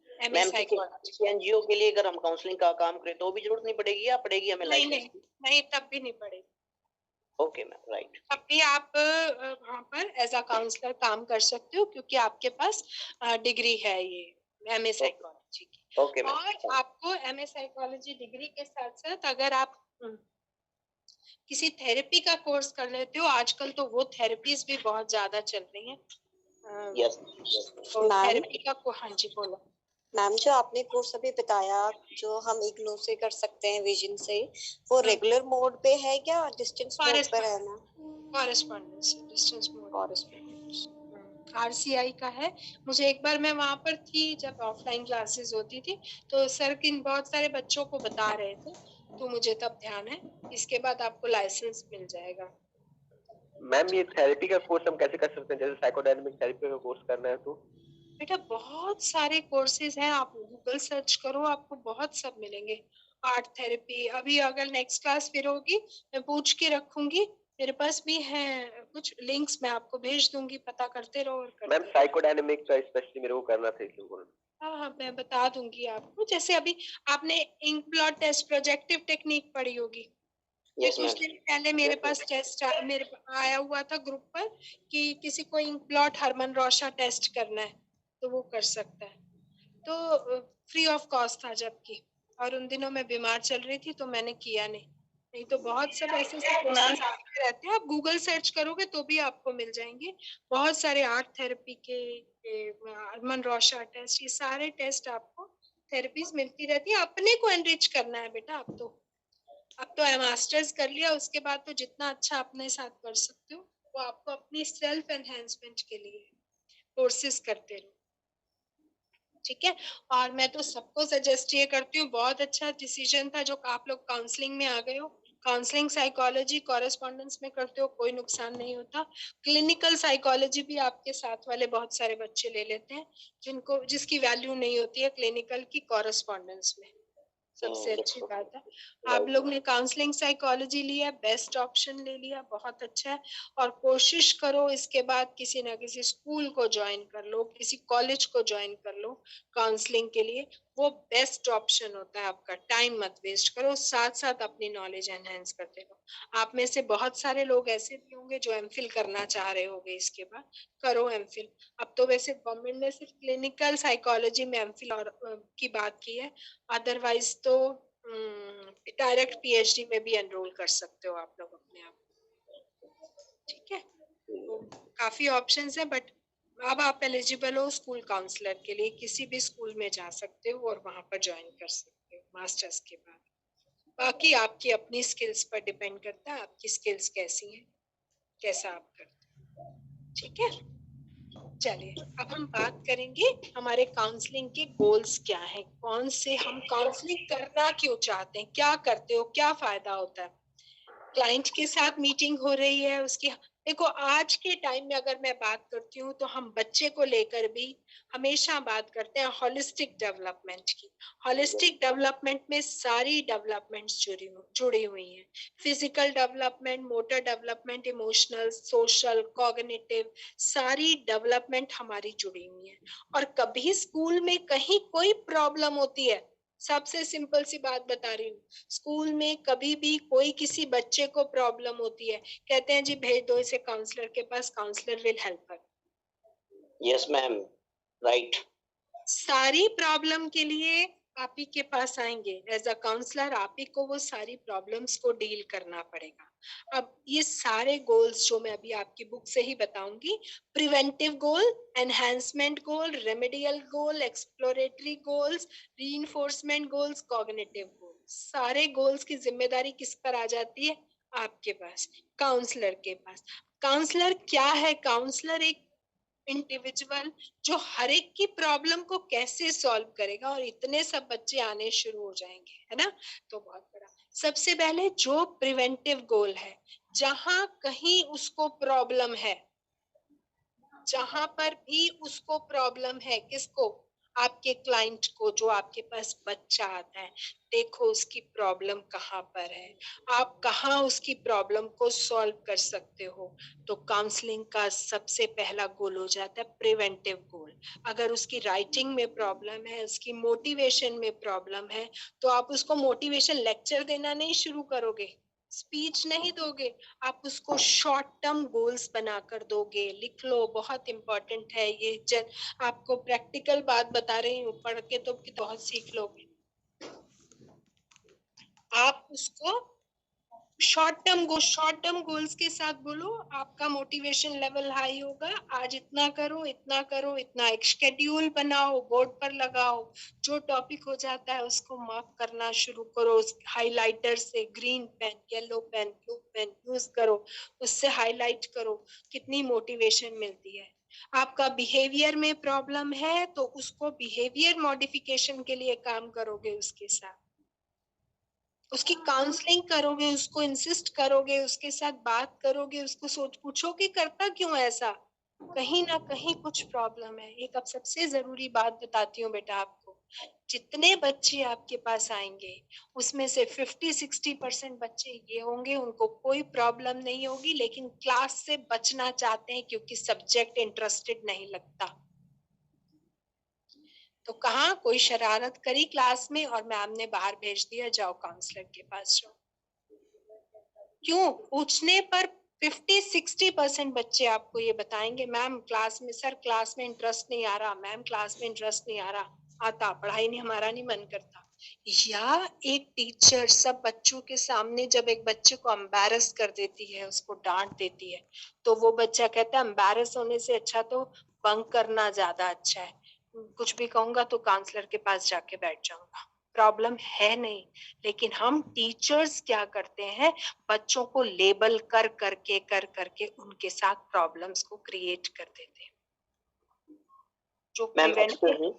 Speaker 2: MA
Speaker 4: ma'am
Speaker 2: psychology.
Speaker 4: NGO के लिए अगर हम काउंसलिंग का काम करें तो भी जरूरत नहीं पड़ेगी या पड़ेगी हमें
Speaker 2: नहीं
Speaker 4: लाइसेंस?
Speaker 2: नहीं, तब भी नहीं पड़ेगी।
Speaker 4: Okay ma'am, right.
Speaker 2: तब भी आप वहाँ पर एज अ काउंसलर काम कर सकते हो, क्योंकि आपके पास डिग्री है ये एमए साइकोलॉजी की।
Speaker 4: Okay ma'am.
Speaker 2: और आपको एमए साइकोलॉजी डिग्री के साथ साथ अगर आप किसी थेरेपी का कोर्स कर लेते हो, आजकल तो वो थेरेपीज भी बहुत ज्यादा चल रही हैं।
Speaker 4: यस
Speaker 2: तो
Speaker 5: मैम,
Speaker 2: थेरेपी का हाँ जी बोलो
Speaker 5: मैम जो आपने कोर्स अभी बताया जो हम इग्नू से कर सकते हैं, विजन से, वो रेगुलर मोड पे है या डिस्टेंस मोड पे रहना?
Speaker 2: Correspondence, distance mode,
Speaker 5: correspondence.
Speaker 2: RCI का है। मुझे एक बार मैं वहां पर थी जब ऑफलाइन क्लासेस होती थी, तो सर किन बहुत सारे बच्चों को बता रहे थे, तो मुझे तब ध्यान है। इसके बाद आपको लाइसेंस मिल जाएगा।
Speaker 3: मैम ये थेरेपी का कोर्स हम कैसे कर सकते हैं, जैसे साइकोडायनामिक थेरेपी का कोर्स करना है तो?
Speaker 2: बेटा बहुत सारे कोर्सेज हैं, आप गूगल सर्च करो, आपको बहुत सब मिलेंगे। आर्ट थेरेपी, अभी अगर नेक्स्ट क्लास फिर होगी मैं पूछ के रखूंगी, मेरे पास भी है कुछ लिंक्स, मैं आपको भेज दूंगी, पता करते रहो और करते
Speaker 3: मैम साइकोडायनामिक का स्पेशली मेरे को करना था इसलिए बोल रहा हूँ।
Speaker 2: हाँ हाँ, मैं बता दूंगी आपको। जैसे अभी आपने ink blot test projective technique पढ़ी होगी, ये
Speaker 4: यस
Speaker 2: कुछ
Speaker 4: मैम।
Speaker 2: दिन पहले मेरे पास टेस्ट मेरे आया हुआ था ग्रुप पर कि किसी को ink blot Hermann Rorschach test करना है, तो वो कर सकता है। तो फ्री ऑफ कॉस्ट था जबकि, और उन दिनों मैं बीमार चल रही थी तो मैंने किया नहीं तो बहुत सब ऐसे कोर्सेज आते रहते हैं, आप गूगल सर्च करोगे तो भी आपको मिल जाएंगे। बहुत सारे आर्ट थेरेपी के, हरमन रोशा टेस्ट, ये सारे टेस्ट आपको थेरेपीज मिलती रहती है। अपने को एनरिच करना है बेटा। अब तो मास्टर्स कर लिया, उसके बाद तो जितना अच्छा अपने साथ कर सकते हो, वो आपको अपनी सेल्फ एनहेंसमेंट के लिए कोर्सेज करते रहो। ठीक है, और मैं तो सबको सजेस्ट ये करती हूँ, बहुत अच्छा डिसीजन था जो आप लोग काउंसलिंग में आ गए हो। काउंसलिंग साइकोलॉजी कॉरेस्पॉन्डेंस में करते हो, कोई नुकसान नहीं होता। क्लिनिकल साइकोलॉजी भी आपके साथ वाले बहुत सारे बच्चे ले लेते हैं, जिसकी वैल्यू नहीं होती है क्लिनिकल की कॉरेस्पॉन्डेंस में। सबसे अच्छी बात है आप लोग ने काउंसलिंग साइकोलॉजी लिया, बेस्ट ऑप्शन ले लिया, बहुत अच्छा है। और कोशिश करो इसके बाद किसी ना किसी स्कूल को ज्वाइन कर लो, किसी कॉलेज को ज्वाइन कर लो काउंसलिंग के लिए, वो बेस्ट ऑप्शन होता है आपका। टाइम मत वेस्ट करो, साथ साथ अपनी नॉलेज एनहेंस करते रहो। आप में से बहुत सारे लोग ऐसे भी होंगे जो एमफिल करना चाह रहे होंगे, इसके बाद करो एमफिल। अब तो वैसे गवर्नमेंट ने सिर्फ क्लिनिकल साइकोलॉजी में एमफिल और की बात की है, अदरवाइज तो डायरेक्ट पीएचडी में भी एनरोल कर सकते हो आप लोग अपने आप। ठीक है, तो काफी ऑप्शंस है, बट अब आप एलिजिबल हो स्कूल काउंसलर के लिए, किसी भी स्कूल में जा सकते हो और वहां पर ज्वाइन कर सकते हो मास्टर्स के बाद। बाकी आपकी अपनी स्किल्स पर डिपेंड करता है, आपकी स्किल्स कैसी हैं, कैसा आप करते हैं। ठीक है, चलिए अब हम बात करेंगे हमारे काउंसलिंग के गोल्स क्या हैं, कौन से हम काउंसलिंग करना क्यों चाहते हैं, क्या करते हो, क्या फायदा होता है। क्लाइंट के साथ मीटिंग हो रही है उसकी, देखो आज के टाइम में अगर मैं बात करती हूँ तो हम बच्चे को लेकर भी हमेशा बात करते हैं होलिस्टिक डेवलपमेंट की। होलिस्टिक डेवलपमेंट में सारी डेवलपमेंट्स जुड़ी हुई हैं, physical development, motor development, emotional, social, cognitive, सारी डेवलपमेंट हमारी जुड़ी हुई है। और कभी स्कूल में कहीं कोई प्रॉब्लम होती है, सबसे सिंपल सी बात बता रही हूँ, स्कूल में कभी भी कोई किसी बच्चे को प्रॉब्लम होती है, कहते हैं जी भेज दो इसे काउंसलर के पास, counsellor will help her.
Speaker 4: Yes ma'am, right.
Speaker 2: सारी प्रॉब्लम के लिए आप ही के पास आएंगे एज अ काउंसलर, आप ही को वो सारी प्रॉब्लम्स को डील करना पड़ेगा। अब ये सारे गोल्स जो मैं अभी आपकी बुक से ही बताऊंगी, preventive goal, enhancement goal, remedial goal, exploratory goals, reinforcement goals, cognitive goals, सारे गोल्स की जिम्मेदारी किस पर आ जाती है? आपके पास, काउंसलर के पास। काउंसलर क्या है? काउंसलर एक इंडिविजुअल जो हर एक की प्रॉब्लम को कैसे सॉल्व करेगा, और इतने सब बच्चे आने शुरू हो जाएंगे, है ना? तो बहुत बड़ा। सबसे पहले जो प्रिवेंटिव गोल है, जहां कहीं उसको प्रॉब्लम है, जहां पर भी उसको प्रॉब्लम है, किसको? आपके क्लाइंट को, जो आपके पास बच्चा आता है, देखो उसकी प्रॉब्लम कहाँ पर है, आप कहाँ उसकी प्रॉब्लम को सॉल्व कर सकते हो। तो काउंसलिंग का सबसे पहला गोल हो जाता है प्रिवेंटिव गोल। अगर उसकी राइटिंग में प्रॉब्लम है, उसकी मोटिवेशन में प्रॉब्लम है, तो आप उसको मोटिवेशन लेक्चर देना नहीं शुरू करोगे, स्पीच नहीं दोगे, आप उसको शॉर्ट टर्म गोल्स बनाकर दोगे। लिख लो, बहुत इंपॉर्टेंट है ये। आपको प्रैक्टिकल बात बता रही हूँ, पढ़ के तो बहुत सीख लोगे। आप उसको शॉर्ट टर्म गोल्स के साथ बोलो, आपका मोटिवेशन लेवल हाई होगा, आज इतना करो, इतना करो, इतना। एक शेड्यूल बनाओ, बोर्ड पर लगाओ, जो टॉपिक हो जाता है उसको मार्क करना शुरू करो, हाइलाइटर से, green pen, yellow pen, blue pen use करो, उससे हाईलाइट करो, कितनी मोटिवेशन मिलती है। आपका बिहेवियर में प्रॉब्लम है तो उसको बिहेवियर मॉडिफिकेशन के लिए काम करोगे, उसके साथ उसकी काउंसलिंग करोगे, उसको इंसिस्ट करोगे, उसके साथ बात करोगे, उसको सोच पूछोगे करता क्यों ऐसा, कहीं ना कहीं कुछ प्रॉब्लम है। एक अब सबसे जरूरी बात बताती हूँ बेटा आपको, जितने बच्चे आपके पास आएंगे उसमें से 50-60% बच्चे ये होंगे उनको कोई प्रॉब्लम नहीं होगी, लेकिन क्लास से बचना चाहते हैं क्योंकि सब्जेक्ट इंटरेस्टेड नहीं लगता। तो कहाँ कोई शरारत करी क्लास में और मैम ने बाहर भेज दिया, जाओ काउंसलर के पास जाओ। क्यों? पूछने पर 50-60% बच्चे आपको ये बताएंगे, मैम क्लास में, सर क्लास में इंटरेस्ट नहीं आ रहा, मैम क्लास में इंटरेस्ट नहीं आ रहा, आता पढ़ाई नहीं, हमारा नहीं मन करता। या एक टीचर सब बच्चों के सामने जब एक बच्चे को एम्बैरस कर देती है, उसको डांट देती है, तो वो बच्चा कहता है एम्बैरस होने से अच्छा तो बंक करना ज्यादा अच्छा है, कुछ भी कहूंगा तो काउंसलर के पास जाके बैठ जाऊंगा। प्रॉब्लम है नहीं, लेकिन हम टीचर्स क्या करते हैं, बच्चों को लेबल कर करके उनके साथ प्रॉब्लम्स को क्रिएट कर देते हैं। जो प्रिवेंटिव।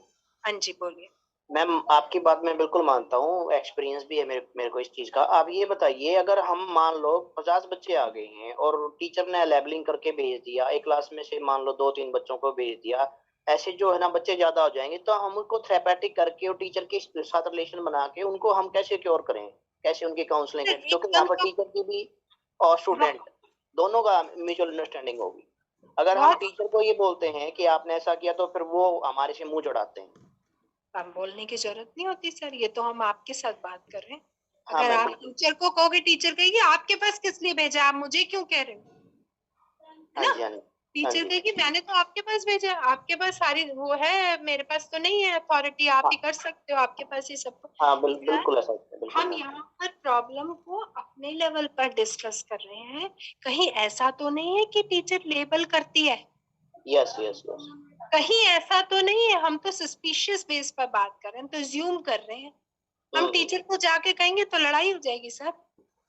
Speaker 2: हाँ जी बोलिए।
Speaker 4: मैम आपकी बात मैं बिल्कुल मानता हूँ, एक्सपीरियंस भी है मेरे को इस चीज का। आप ये बताइए, अगर हम मान लो 50 बच्चे आ गए हैं और टीचर ने लेबलिंग करके भेज दिया, एक क्लास में से मान लो 2-3 बच्चों को भेज दिया, ऐसे जो है ना बच्चे ज्यादा हो जाएंगे, तो हम उनको थेरेपेटिक करके और टीचर के साथ रिलेशन बना के उनको हम कैसे क्योर करें, कैसे उनकी काउंसलिंग करें, क्योंकि यहाँ पर टीचर की भी और स्टूडेंट दोनों का म्यूचुअल अंडरस्टैंडिंग होगी। अगर हम टीचर को ये बोलते हैं कि आपने ऐसा किया, तो फिर वो हमारे से मुंह चढ़ाते हैं।
Speaker 2: हम बोलने की जरूरत नहीं होती सर, ये तो हम आपके साथ बात कर रहे हैं।
Speaker 4: हाँ,
Speaker 2: अगर आप टीचर को कहोगे, टीचर कहेगी आपके पास किस लिए भेजा, आप मुझे क्यों कह रहे हो, है ना? टीचर कहेगी मैंने तो आपके पास भेजा, आपके पास सारी वो है, मेरे पास तो नहीं है अथॉरिटी, आप ही कर सकते हो, आपके पास ही सब।
Speaker 4: हाँ, बिल्कुल ऐसा है।
Speaker 2: हम यहाँ पर प्रॉब्लम को अपने लेवल पर डिस्कस कर रहे हैं, कहीं ऐसा तो नहीं है कि टीचर लेबल करती है।
Speaker 4: यस।
Speaker 2: कहीं ऐसा तो नहीं है, हम तो सस्पिशियस बेस पर बात कर रहे हैं, तो ज्यूम कर रहे हैं। हम टीचर को जाके कहेंगे तो लड़ाई हो जाएगी सर।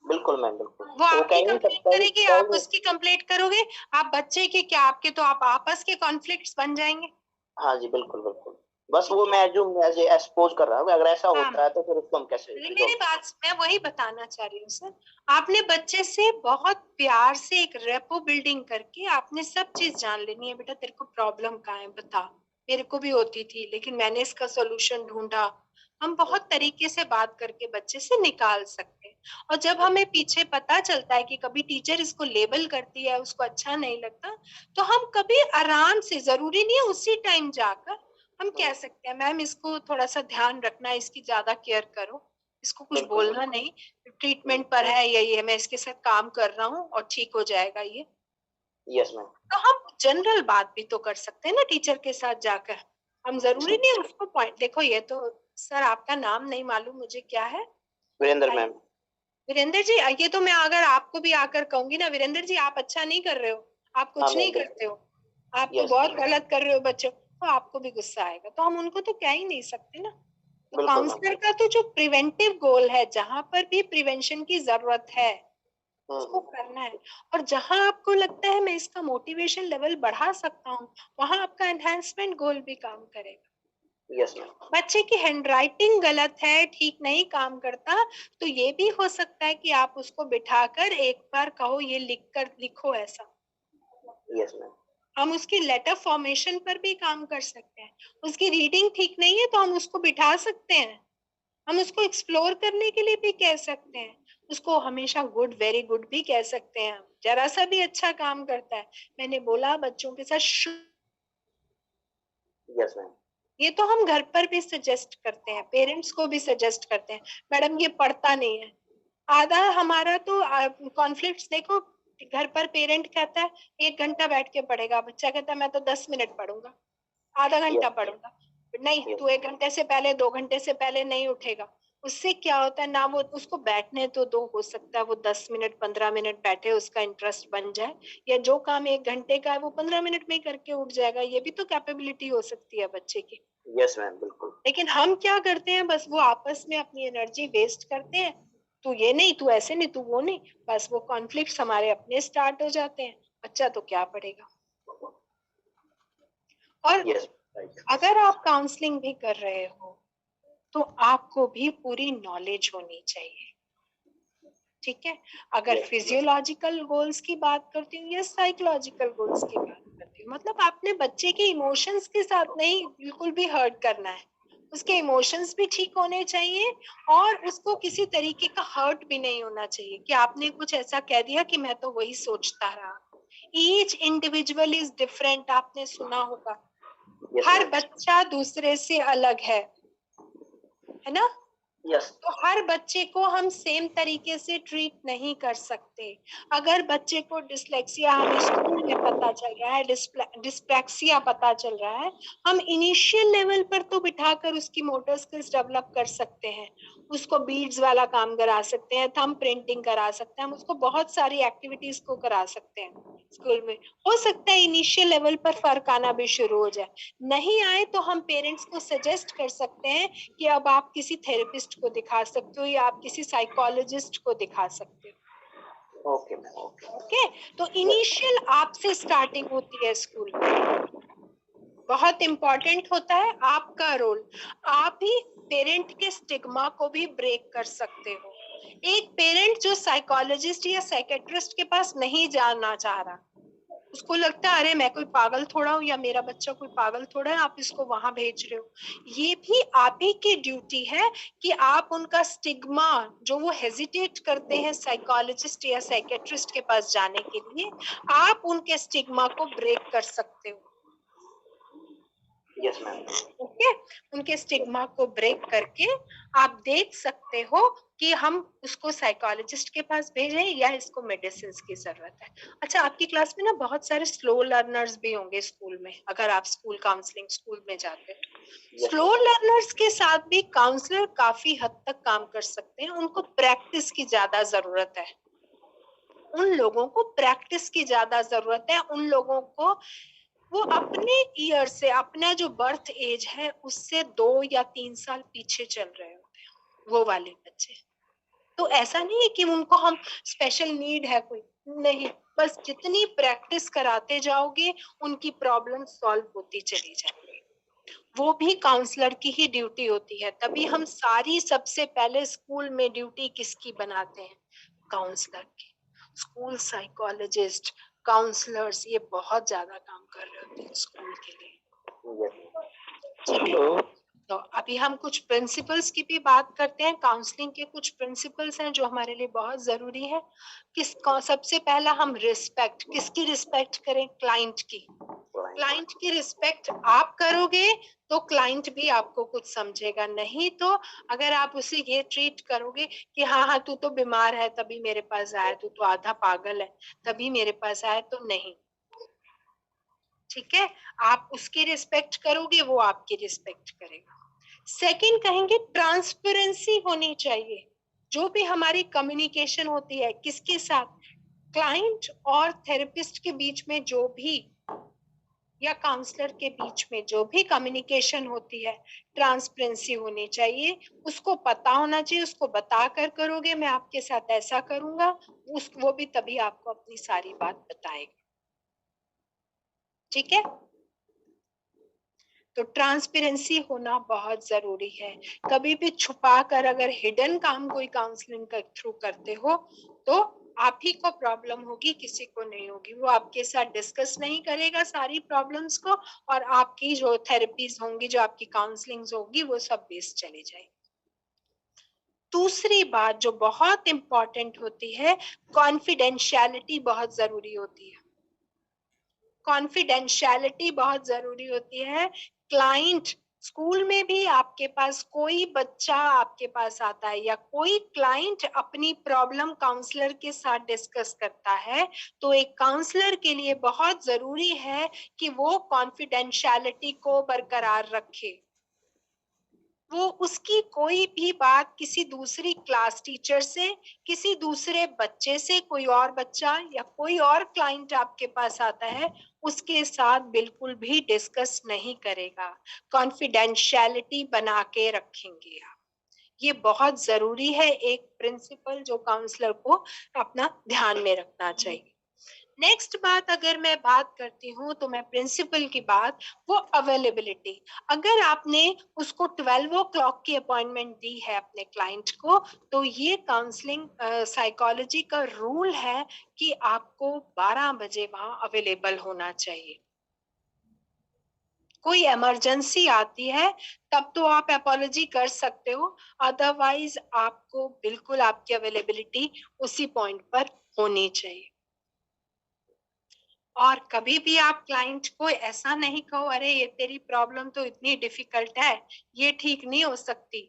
Speaker 4: बिल्कुल मैम, बिल्कुल।
Speaker 2: वो आपकी कंप्लेंट करेगी, आप उसकी कंप्लेंट करोगे, आप बच्चे के क्या, आपके तो आप आपस के कॉन्फ्लिक्ट्स बन जाएंगे।
Speaker 4: हाँ जी, बिल्कुल। बस वो मैं जो एक्सपोज कर रहा हूँ, अगर ऐसा होता है तो फिर उसको हम कैसे।
Speaker 2: मेरी बात मैं वही बताना चाह रही हूँ सर, आपने बच्चे से बहुत प्यार से एक रेपो बिल्डिंग करके आपने सब चीज जान लेनी है, बेटा तेरे को प्रॉब्लम कहाँ है बता, मेरे को भी होती थी लेकिन मैंने इसका सोल्यूशन ढूंढा। हम बहुत तरीके से बात करके बच्चे से निकाल सकते हैं। और जब हमें पीछे पता चलता है कि कभी टीचर इसको लेबल करती है, उसको अच्छा नहीं लगता, तो हम कभी आराम से, जरूरी नहीं है उसी टाइम जाकर, हम कह सकते हैं मैम इसको थोड़ा सा ध्यान रखना, इसकी ज्यादा केयर करो, इसको कुछ बोलना नहीं, ट्रीटमेंट पर है ये मैं इसके साथ काम कर रहा हूँ और ठीक हो जाएगा ये।
Speaker 4: Yes ma'am.
Speaker 2: तो हम जनरल बात भी तो कर सकते हैं ना टीचर के साथ जाकर, हम जरूरी नहीं उसको पॉइंट, देखो ये तो सर आपका नाम नहीं मालूम मुझे, क्या है?
Speaker 4: वीरेंद्र मैम।
Speaker 2: वीरेंद्र जी, ये तो मैं अगर आपको भी आकर कहूंगी ना, वीरेंद्र जी आप अच्छा नहीं कर रहे हो, आप कुछ
Speaker 4: हाँ,
Speaker 2: नहीं
Speaker 4: मैम।
Speaker 2: करते हो, आप तो
Speaker 4: यस
Speaker 2: बहुत
Speaker 4: मैम।
Speaker 2: गलत कर रहे हो बच्चों, तो आपको भी गुस्सा आएगा, तो हम उनको तो कह ही नहीं सकते ना। तो
Speaker 4: बिल्कुल मैम।
Speaker 2: काउंसलर का तो जो प्रिवेंटिव गोल है, जहां पर भी प्रिवेंशन की जरूरत है उसको करना है, और जहां आपको लगता है मैं इसका मोटिवेशन लेवल बढ़ा सकता हूँ, वहां आपका एनहांसमेंट गोल भी काम करेगा।
Speaker 4: Yes ma'am.
Speaker 2: बच्चे की हैंडराइटिंग गलत है, ठीक नहीं काम करता, तो ये भी हो सकता है कि आप उसको बिठाकर एक बार कहो ये लिखो ऐसा।
Speaker 4: Yes ma'am.
Speaker 2: हम उसकी लेटर फॉर्मेशन पर भी काम कर सकते हैं। उसकी रीडिंग ठीक नहीं है तो हम उसको बिठा सकते हैं, हम उसको एक्सप्लोर करने के लिए भी कह सकते हैं, उसको हमेशा गुड वेरी गुड भी कह सकते हैं। जरा सा भी अच्छा काम करता है, मैंने बोला बच्चों के साथ
Speaker 4: यस मैम।
Speaker 2: ये तो हम घर पर भी सजेस्ट करते हैं, पेरेंट्स को भी सजेस्ट करते हैं, मैडम ये पढ़ता नहीं है। आधा हमारा तो कॉन्फ्लिक्ट्स देखो, घर पर पेरेंट कहता है 1 घंटा बैठ के पढ़ेगा, बच्चा कहता है मैं तो 10 मिनट पढ़ूंगा, आधा घंटा पढ़ूंगा। नहीं, तू 1 घंटे से पहले 2 घंटे से पहले नहीं उठेगा। उससे क्या होता है ना, वो उसको बैठने तो दो, हो सकता है वो 10 मिनट 15 मिनट बैठे, उसका इंटरेस्ट बन जाए, या जो काम 1 घंटे का है वो 15 मिनट में ही करके उठ जाएगा, ये भी तो कैपेबिलिटी हो सकती है बच्चे की।
Speaker 4: Yes ma'am. बिल्कुल।
Speaker 2: लेकिन हम क्या करते हैं, बस वो आपस में अपनी एनर्जी वेस्ट करते हैं, तू ये नहीं, तू ऐसे नहीं, तू वो नहीं, बस वो कॉन्फ्लिक्ट्स हमारे अपने स्टार्ट हो जाते हैं, बच्चा तो क्या पढ़ेगा। और
Speaker 4: यस राइट।
Speaker 2: अगर आप काउंसलिंग भी कर रहे हो तो आपको भी पूरी नॉलेज होनी चाहिए, ठीक है? अगर
Speaker 4: Yes.
Speaker 2: फिजियोलॉजिकल गोल्स की बात करती हूँ या साइकोलॉजिकल गोल्स की बात करती हूँ, मतलब आपने बच्चे के इमोशंस के साथ नहीं बिल्कुल भी हर्ट करना है, उसके इमोशंस भी ठीक होने चाहिए, और उसको किसी तरीके का हर्ट भी नहीं होना चाहिए कि आपने कुछ ऐसा कह दिया कि मैं तो वही सोचता रहा। ईच इंडिविजुअल इज डिफरेंट, आपने सुना होगा,
Speaker 4: Yes,
Speaker 2: हर
Speaker 4: ma'am.
Speaker 2: बच्चा दूसरे से अलग है ना?
Speaker 4: यस।
Speaker 2: तो हर बच्चे को हम सेम तरीके से ट्रीट नहीं कर सकते। अगर बच्चे को डिसलेक्सिया हमें स्कूल में पता चल रहा है, डिस्प्रैक्सिया पता चल रहा है, हम इनिशियल लेवल पर तो बिठाकर उसकी मोटर स्किल्स डेवलप कर सकते हैं, उसको बीड्स वाला काम करा सकते हैं, थंब प्रिंटिंग करा सकते हैं, हम उसको बहुत सारी एक्टिविटीज को करा सकते हैं स्कूल में। हो सकता है इनिशियल लेवल पर फर्क आना भी शुरू हो जाए, नहीं आए तो हम पेरेंट्स को सजेस्ट कर सकते हैं कि अब आप किसी थेरेपिस्ट को दिखा सकते हो या आप किसी साइकोलॉजिस्ट को दिखा सकते हो।
Speaker 4: Okay ma'am. ओके।
Speaker 2: ओके, तो इनिशियल आपसे स्टार्टिंग होती है स्कूल में, बहुत इंपॉर्टेंट होता है आपका रोल। आप ही पेरेंट के स्टिग्मा को भी ब्रेक कर सकते हो। एक पेरेंट जो साइकोलॉजिस्ट या साइकेट्रिस्ट के पास नहीं जाना चाह रहा, उसको लगता है अरे मैं कोई पागल थोड़ा हूँ या मेरा बच्चा कोई पागल थोड़ा है, आप इसको वहां भेज रहे हो, ये भी आप ही की ड्यूटी है कि आप उनका स्टिग्मा, जो वो हेजिटेट करते हैं साइकोलॉजिस्ट या साइकेट्रिस्ट के पास जाने के लिए, आप उनके स्टिग्मा को ब्रेक कर सकते हो।
Speaker 4: Yes ma'am.
Speaker 2: ओके, उनके स्टिग्मा को ब्रेक करके आप देख सकते हो कि हम उसको साइकोलॉजिस्ट के पास भेजें या इसको मेडिसिन की जरूरत है। अच्छा, आपकी क्लास में ना बहुत सारे स्लो लर्नर्स भी होंगे स्कूल में, अगर आप स्कूल काउंसलिंग स्कूल में जाते हो, स्लो लर्नर्स के साथ भी काउंसलर काफी हद तक काम कर सकते हैं, उनको प्रैक्टिस की ज्यादा जरूरत है, उन लोगों को प्रैक्टिस की ज्यादा जरूरत है, उन लोगों को वो अपने ईयर से, अपना जो बर्थ एज है उससे 2 या 3 साल पीछे चल रहे होते हैं वो वाले बच्चे। तो ऐसा नहीं है कि उनको हम स्पेशल नीड है कोई, नहीं, बस जितनी प्रैक्टिस कराते जाओगे उनकी प्रॉब्लम सॉल्व होती चली जाएगी। वो भी काउंसलर की ही ड्यूटी होती है, तभी हम सारी सबसे पहले स्कूल में ड्यूटी किसकी बनाते हैं? काउंसलर की। स्कूल साइकोलॉजिस्ट, काउंसलर्स ये बहुत ज्यादा काम कर रहे होते हैं स्कूल के लिए। ठीक है, तो अभी हम कुछ प्रिंसिपल्स की भी बात करते हैं। काउंसलिंग के कुछ प्रिंसिपल्स हैं जो हमारे लिए बहुत जरूरी है। सबसे पहला हम रिस्पेक्ट, किसकी रिस्पेक्ट करें? क्लाइंट की। क्लाइंट की रिस्पेक्ट आप करोगे तो क्लाइंट भी आपको कुछ समझेगा, नहीं तो अगर आप उसे ये ट्रीट करोगे कि हाँ हाँ तू तो बीमार है तभी मेरे पास आया, तू तो आधा पागल है तभी मेरे पास आया, तो नहीं, ठीक है? आप उसकी रिस्पेक्ट करोगे, वो आपकी रिस्पेक्ट करेगा। सेकंड कहेंगे ट्रांसपेरेंसी होनी चाहिए। जो भी हमारी कम्युनिकेशन होती है किसके साथ, क्लाइंट और थेरेपिस्ट के बीच में जो भी, या काउंसलर के बीच में जो भी कम्युनिकेशन होती है, ट्रांसपेरेंसी होनी चाहिए। उसको पता होना चाहिए, उसको बता कर करोगे मैं आपके साथ ऐसा करूंगा, वो भी तभी आपको अपनी सारी बात बताएगा। ठीक है, तो ट्रांसपेरेंसी होना बहुत जरूरी है। कभी भी छुपा कर अगर हिडन काम कोई काउंसलिंग के थ्रू करते हो तो आप ही को प्रॉब्लम होगी, किसी को नहीं होगी। वो आपके साथ डिस्कस नहीं करेगा सारी प्रॉब्लम्स को, और आपकी जो थेरेपीज होंगी, जो आपकी काउंसलिंग होगी, वो सब वेस्ट चली जाएगी। दूसरी बात जो बहुत इंपॉर्टेंट होती है, कॉन्फिडेंशियलिटी बहुत जरूरी होती है। कॉन्फिडेंशियलिटी बहुत जरूरी होती है। क्लाइंट, स्कूल में भी आपके पास कोई बच्चा आपके पास आता है या कोई क्लाइंट अपनी प्रॉब्लम काउंसलर के साथ डिस्कस करता है, तो एक काउंसलर के लिए बहुत जरूरी है कि वो कॉन्फिडेंशियलिटी को बरकरार रखे। वो उसकी कोई भी बात किसी दूसरी क्लास टीचर से, किसी दूसरे बच्चे से, कोई और बच्चा या कोई और क्लाइंट आपके पास आता है, उसके साथ बिल्कुल भी डिस्कस नहीं करेगा। कॉन्फिडेंशियलिटी बना के रखेंगे आप। ये बहुत जरूरी है, एक प्रिंसिपल जो काउंसलर को अपना ध्यान में रखना चाहिए। नेक्स्ट बात अगर मैं बात करती हूँ तो मैं प्रिंसिपल की बात, वो अवेलेबिलिटी। अगर आपने उसको 12 o'clock की अपॉइंटमेंट दी है अपने क्लाइंट को, तो ये काउंसलिंग साइकोलॉजी का रूल है कि आपको 12 बजे वहां अवेलेबल होना चाहिए। कोई इमरजेंसी आती है तब तो आप अपॉलॉजी कर सकते हो, अदरवाइज आपको बिल्कुल आपकी अवेलेबिलिटी उसी पॉइंट पर होनी चाहिए। और कभी भी आप क्लाइंट को ऐसा नहीं कहो, अरे ये तेरी प्रॉब्लम तो इतनी डिफिकल्ट है, ये ठीक नहीं हो सकती,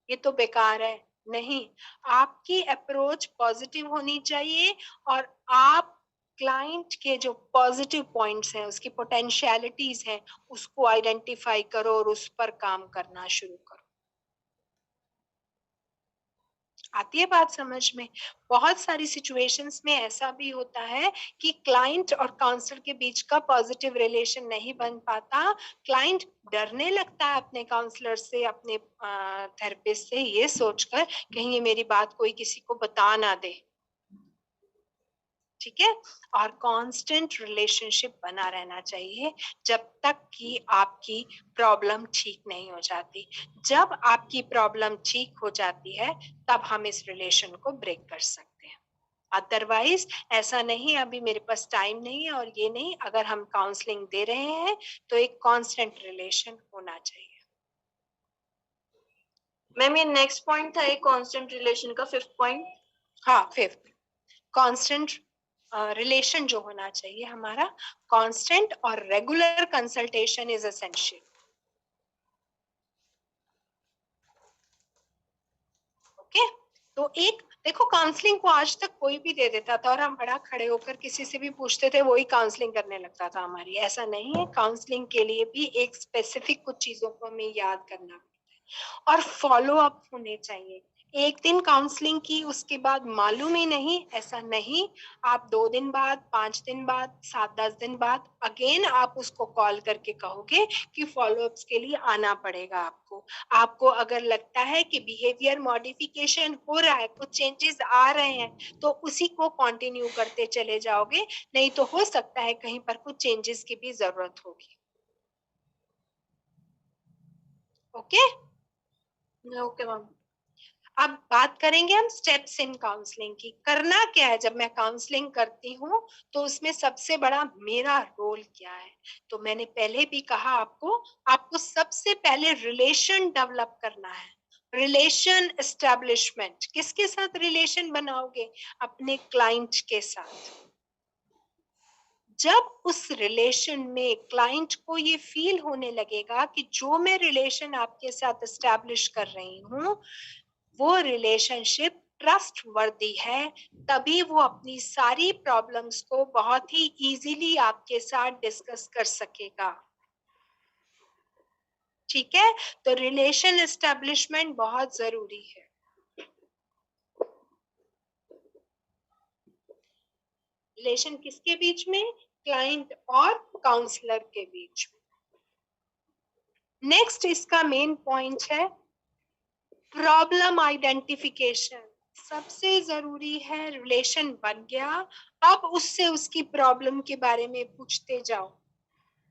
Speaker 2: ये तो बेकार है। नहीं, आपकी अप्रोच पॉजिटिव होनी चाहिए और आप क्लाइंट के जो पॉजिटिव पॉइंट्स हैं, उसकी पोटेंशियलिटीज हैं, उसको आइडेंटिफाई करो और उस पर काम करना शुरू करो। आती है बात समझ में? बहुत सारी सिचुएशंस में ऐसा भी होता है कि क्लाइंट और काउंसलर के बीच का पॉजिटिव रिलेशन नहीं बन पाता। क्लाइंट डरने लगता है अपने काउंसलर से, अपने थेरेपिस्ट से, ये सोचकर कहीं ये मेरी बात कोई किसी को बता ना दे। ठीक है, और कांस्टेंट रिलेशनशिप बना रहना चाहिए जब तक कि आपकी प्रॉब्लम ठीक नहीं हो जाती। जब आपकी प्रॉब्लम ठीक हो जाती है तब हम इस रिलेशन को ब्रेक कर सकते हैं। अदरवाइज ऐसा नहीं, अभी मेरे पास टाइम नहीं है और ये नहीं, अगर हम काउंसलिंग दे रहे हैं तो एक कांस्टेंट रिलेशन होना चाहिए।
Speaker 6: मैम ये नेक्स्ट पॉइंट था एक कांस्टेंट रिलेशन का, 5th पॉइंट।
Speaker 2: हाँ, 5th कांस्टेंट रिलेशन जो होना चाहिए हमारा, कांस्टेंट और regular consultation is essential. Okay, तो एक देखो, काउंसलिंग को आज तक कोई भी दे देता था और हम बड़ा खड़े होकर किसी से भी पूछते थे, वही काउंसलिंग करने लगता था हमारी। ऐसा नहीं है, काउंसलिंग के लिए भी एक स्पेसिफिक कुछ चीजों को हमें याद करना पड़ता है और फॉलो अप होने चाहिए। एक दिन काउंसलिंग की, उसके बाद मालूम ही नहीं, ऐसा नहीं। आप 2 दिन बाद, 5 दिन बाद, 7-10 दिन बाद अगेन आप उसको कॉल करके कहोगे कि फॉलोअप्स के लिए आना पड़ेगा आपको। आपको अगर लगता है कि बिहेवियर मॉडिफिकेशन हो रहा है, कुछ चेंजेस आ रहे हैं, तो उसी को कंटिन्यू करते चले जाओगे। नहीं तो हो सकता है कहीं पर कुछ चेंजेस की भी जरूरत होगी। Okay
Speaker 6: okay ma'am.
Speaker 2: अब बात करेंगे हम स्टेप्स इन काउंसलिंग की। करना क्या है जब मैं काउंसलिंग करती हूँ, तो उसमें सबसे बड़ा मेरा रोल क्या है? तो मैंने पहले भी कहा आपको सबसे पहले रिलेशन डेवलप करना है। रिलेशन एस्टेब्लिशमेंट, किसके साथ रिलेशन बनाओगे? अपने क्लाइंट के साथ। जब उस रिलेशन में क्लाइंट को ये फील होने लगेगा कि जो मैं रिलेशन आपके साथ एस्टैब्लिश कर रही हूँ वो रिलेशनशिप ट्रस्ट वर्दी है, तभी वो अपनी सारी प्रॉब्लम्स को बहुत ही इजीली आपके साथ डिस्कस कर सकेगा। ठीक है, तो रिलेशन एस्टेब्लिशमेंट बहुत जरूरी है। रिलेशन किसके बीच में? क्लाइंट और काउंसलर के बीच में। नेक्स्ट इसका मेन पॉइंट है प्रॉब्लम आइडेंटिफिकेशन। सबसे जरूरी है, रिलेशन बन गया, अब उससे उसकी प्रॉब्लम के बारे में पूछते जाओ।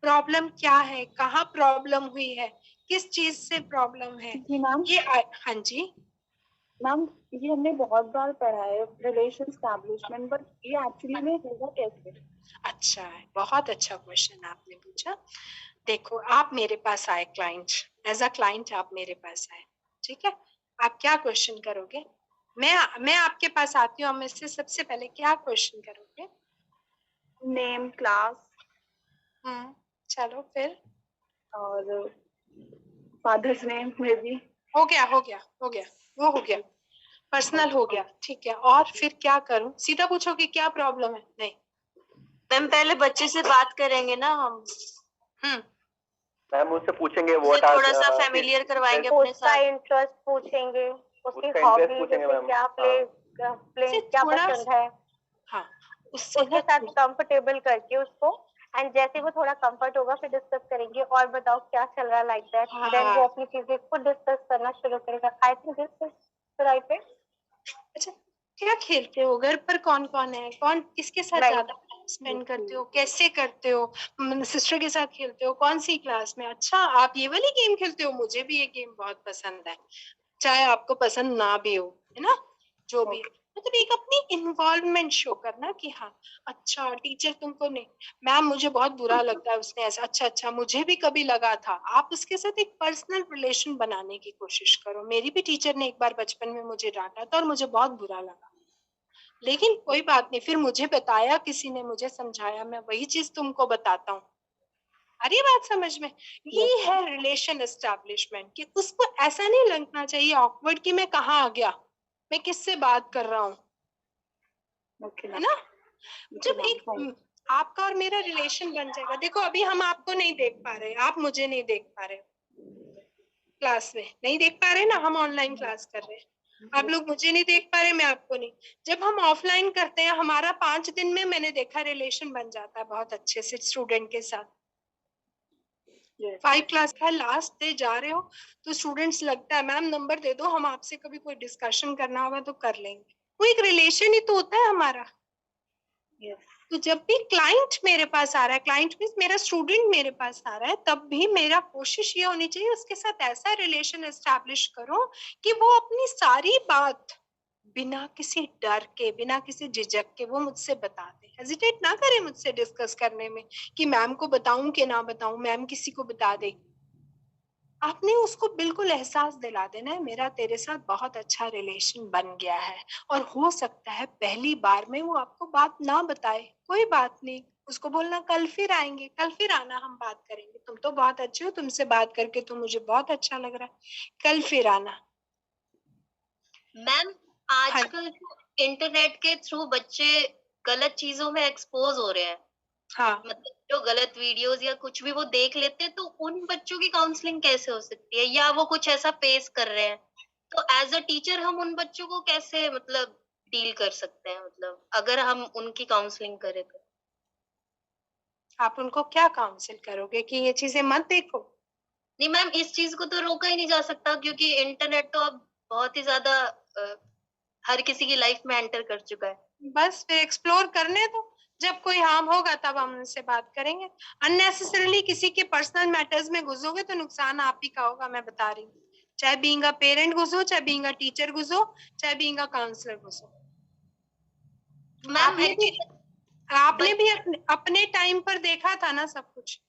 Speaker 2: प्रॉब्लम क्या है, कहाँ प्रॉब्लम हुई है, किस चीज से प्रॉब्लम है
Speaker 7: जी मैम।
Speaker 2: ये हाँ जी
Speaker 7: मैम, ये हमने बहुत बार पढ़ा है रिलेशन एस्टैब्लिशमेंट, बट ये एक्चुअली में होगा कैसे?
Speaker 2: अच्छा है, बहुत अच्छा क्वेश्चन आपने पूछा। देखो, आप मेरे पास आए क्लाइंट, एज अ क्लाइंट आप मेरे पास आए, ठीक है, आप क्या क्वेश्चन करोगे? मैं आपके पास आती हूँ, हम इससे सबसे पहले क्या क्वेश्चन करोगे?
Speaker 7: नेम, क्लास,
Speaker 2: चलो फिर,
Speaker 7: और फादर्स नेम में भी
Speaker 2: हो गया वो हो गया, पर्सनल हो गया, ठीक है। और फिर क्या करूं? सीधा पूछोगे क्या प्रॉब्लम है? नहीं
Speaker 6: मैम, पहले बच्चे से बात करेंगे ना हम।
Speaker 3: मैम उससे पूछेंगे
Speaker 6: उसे थोड़ा सा फेमिलियर करवाएंगे अपने
Speaker 1: उसका
Speaker 6: साथ।
Speaker 1: इंटरेस्ट पूछेंगे, उसकी
Speaker 3: उसका
Speaker 1: हॉबी,
Speaker 3: interest पूछेंगे मैम।
Speaker 1: क्या क्या
Speaker 2: थोड़ा
Speaker 1: पसंद है,
Speaker 2: हाँ, उससे
Speaker 1: उसके साथ कंफर्टेबल करके उसको, एंड जैसे वो थोड़ा कंफर्ट होगा फिर डिस्कस करेंगे, और बताओ क्या चल रहा है, लाइक दैट। देन वो अपनी चीजें खुद डिस्कस करना शुरू करेगा। I think this is right way.
Speaker 2: अच्छा, क्या खेलते हो घर पर? कौन कौन है? कौन किसके साथ ज्यादा स्पेंड करते हो? कैसे करते हो? सिस्टर के साथ खेलते हो? कौन सी क्लास में? अच्छा, आप ये वाली गेम खेलते हो? मुझे भी ये गेम बहुत पसंद है, चाहे आपको पसंद ना भी हो, है ना, जो भी। मतलब एक अपनी इन्वॉल्वमेंट शो करना कि हाँ, अच्छा टीचर तुमको नहीं, मैम मुझे बहुत बुरा लगता है उसने ऐसा, अच्छा मुझे भी कभी लगा था। आप उसके साथ एक पर्सनल रिलेशन बनाने की कोशिश करो। मेरी भी टीचर ने एक बार बचपन में मुझे डांटा था और मुझे बहुत बुरा लगा, लेकिन कोई बात नहीं, फिर मुझे बताया किसी ने, मुझे समझाया, मैं वही चीज तुमको बताता हूँ। अरे बात समझ में? ये है रिलेशन एस्टैब्लिशमेंट, कि उसको ऐसा नहीं लगना चाहिए ऑकवर्ड कि मैं कहाँ आ गया, मैं किससे बात कर रहा हूँ, है ना। जब एक आपका और मेरा रिलेशन बन जाएगा, देखो अभी हम आपको नहीं देख पा रहे, आप मुझे नहीं देख पा रहे, क्लास में नहीं देख पा रहे ना, हम ऑनलाइन क्लास कर रहे हैं, आप लोग मुझे नहीं देख पा रहे, मैं आपको नहीं। जब हम ऑफलाइन करते हैं, हमारा 5 दिन में, मैंने देखा, रिलेशन बन जाता है बहुत अच्छे से स्टूडेंट के साथ। 5 क्लास का लास्ट डे जा रहे हो तो स्टूडेंट्स लगता है मैम नंबर दे दो, हम आपसे कभी कोई डिस्कशन करना होगा तो कर लेंगे, वो एक रिलेशन ही तो होता है हमारा। तो जब भी क्लाइंट मेरे पास आ रहा है, क्लाइंट मींस मेरा स्टूडेंट मेरे पास आ रहा है, तब भी मेरा कोशिश ये होनी चाहिए उसके साथ ऐसा रिलेशन एस्टैब्लिश करो कि वो अपनी सारी बात बिना किसी डर के, बिना किसी झिझक के वो मुझसे बता दे, हेजिटेट ना करे मुझसे डिस्कस करने में कि मैम को बताऊं कि ना बताऊं, मैम किसी को बता दे। आपने उसको बिल्कुल एहसास दिला देना है मेरा तेरे साथ बहुत अच्छा रिलेशन बन गया है, और हो सकता है पहली बार में वो आपको बात ना बताए, कोई बात नहीं, उसको बोलना कल फिर आएंगे, कल फिर आना, हम बात करेंगे, तुम तो बहुत अच्छे हो, तुमसे बात करके तो मुझे बहुत अच्छा लग रहा है, कल फिर आना।
Speaker 6: मैम, आजकल इंटरनेट के थ्रू बच्चे गलत चीजों में एक्सपोज हो रहे हैं,
Speaker 2: हाँ,
Speaker 6: मतलब जो गलत वीडियोस या कुछ भी वो देख लेते हैं, तो उन बच्चों की काउंसलिंग कैसे हो सकती है, या वो कुछ ऐसा फेस कर रहे हैं, तो एज अ टीचर हम उन बच्चों को कैसे मतलब डील कर सकते हैं, मतलब अगर हम उनकी काउंसलिंग करें तो?
Speaker 2: आप उनको क्या काउंसिल करोगे कि ये चीजें मत देखो?
Speaker 6: नहीं मैम, इस चीज को तो रोका ही नहीं जा सकता, क्योंकि इंटरनेट तो अब बहुत ही ज्यादा हर किसी की लाइफ में एंटर कर चुका है।
Speaker 2: बस फिर एक्सप्लोर करने दो, जब कोई हार्म होगा तब हम उनसे बात करेंगे। अननेसेसरली किसी के पर्सनल मैटर्स में घुसोगे तो नुकसान आप ही का होगा, मैं बता रही हूँ, चाहे बीइंग अ पेरेंट घुसो, चाहे बीइंग अ टीचर घुसो, चाहे बीइंग अ काउंसलर घुसो। आपने भी अपने टाइम पर देखा था ना सब कुछ,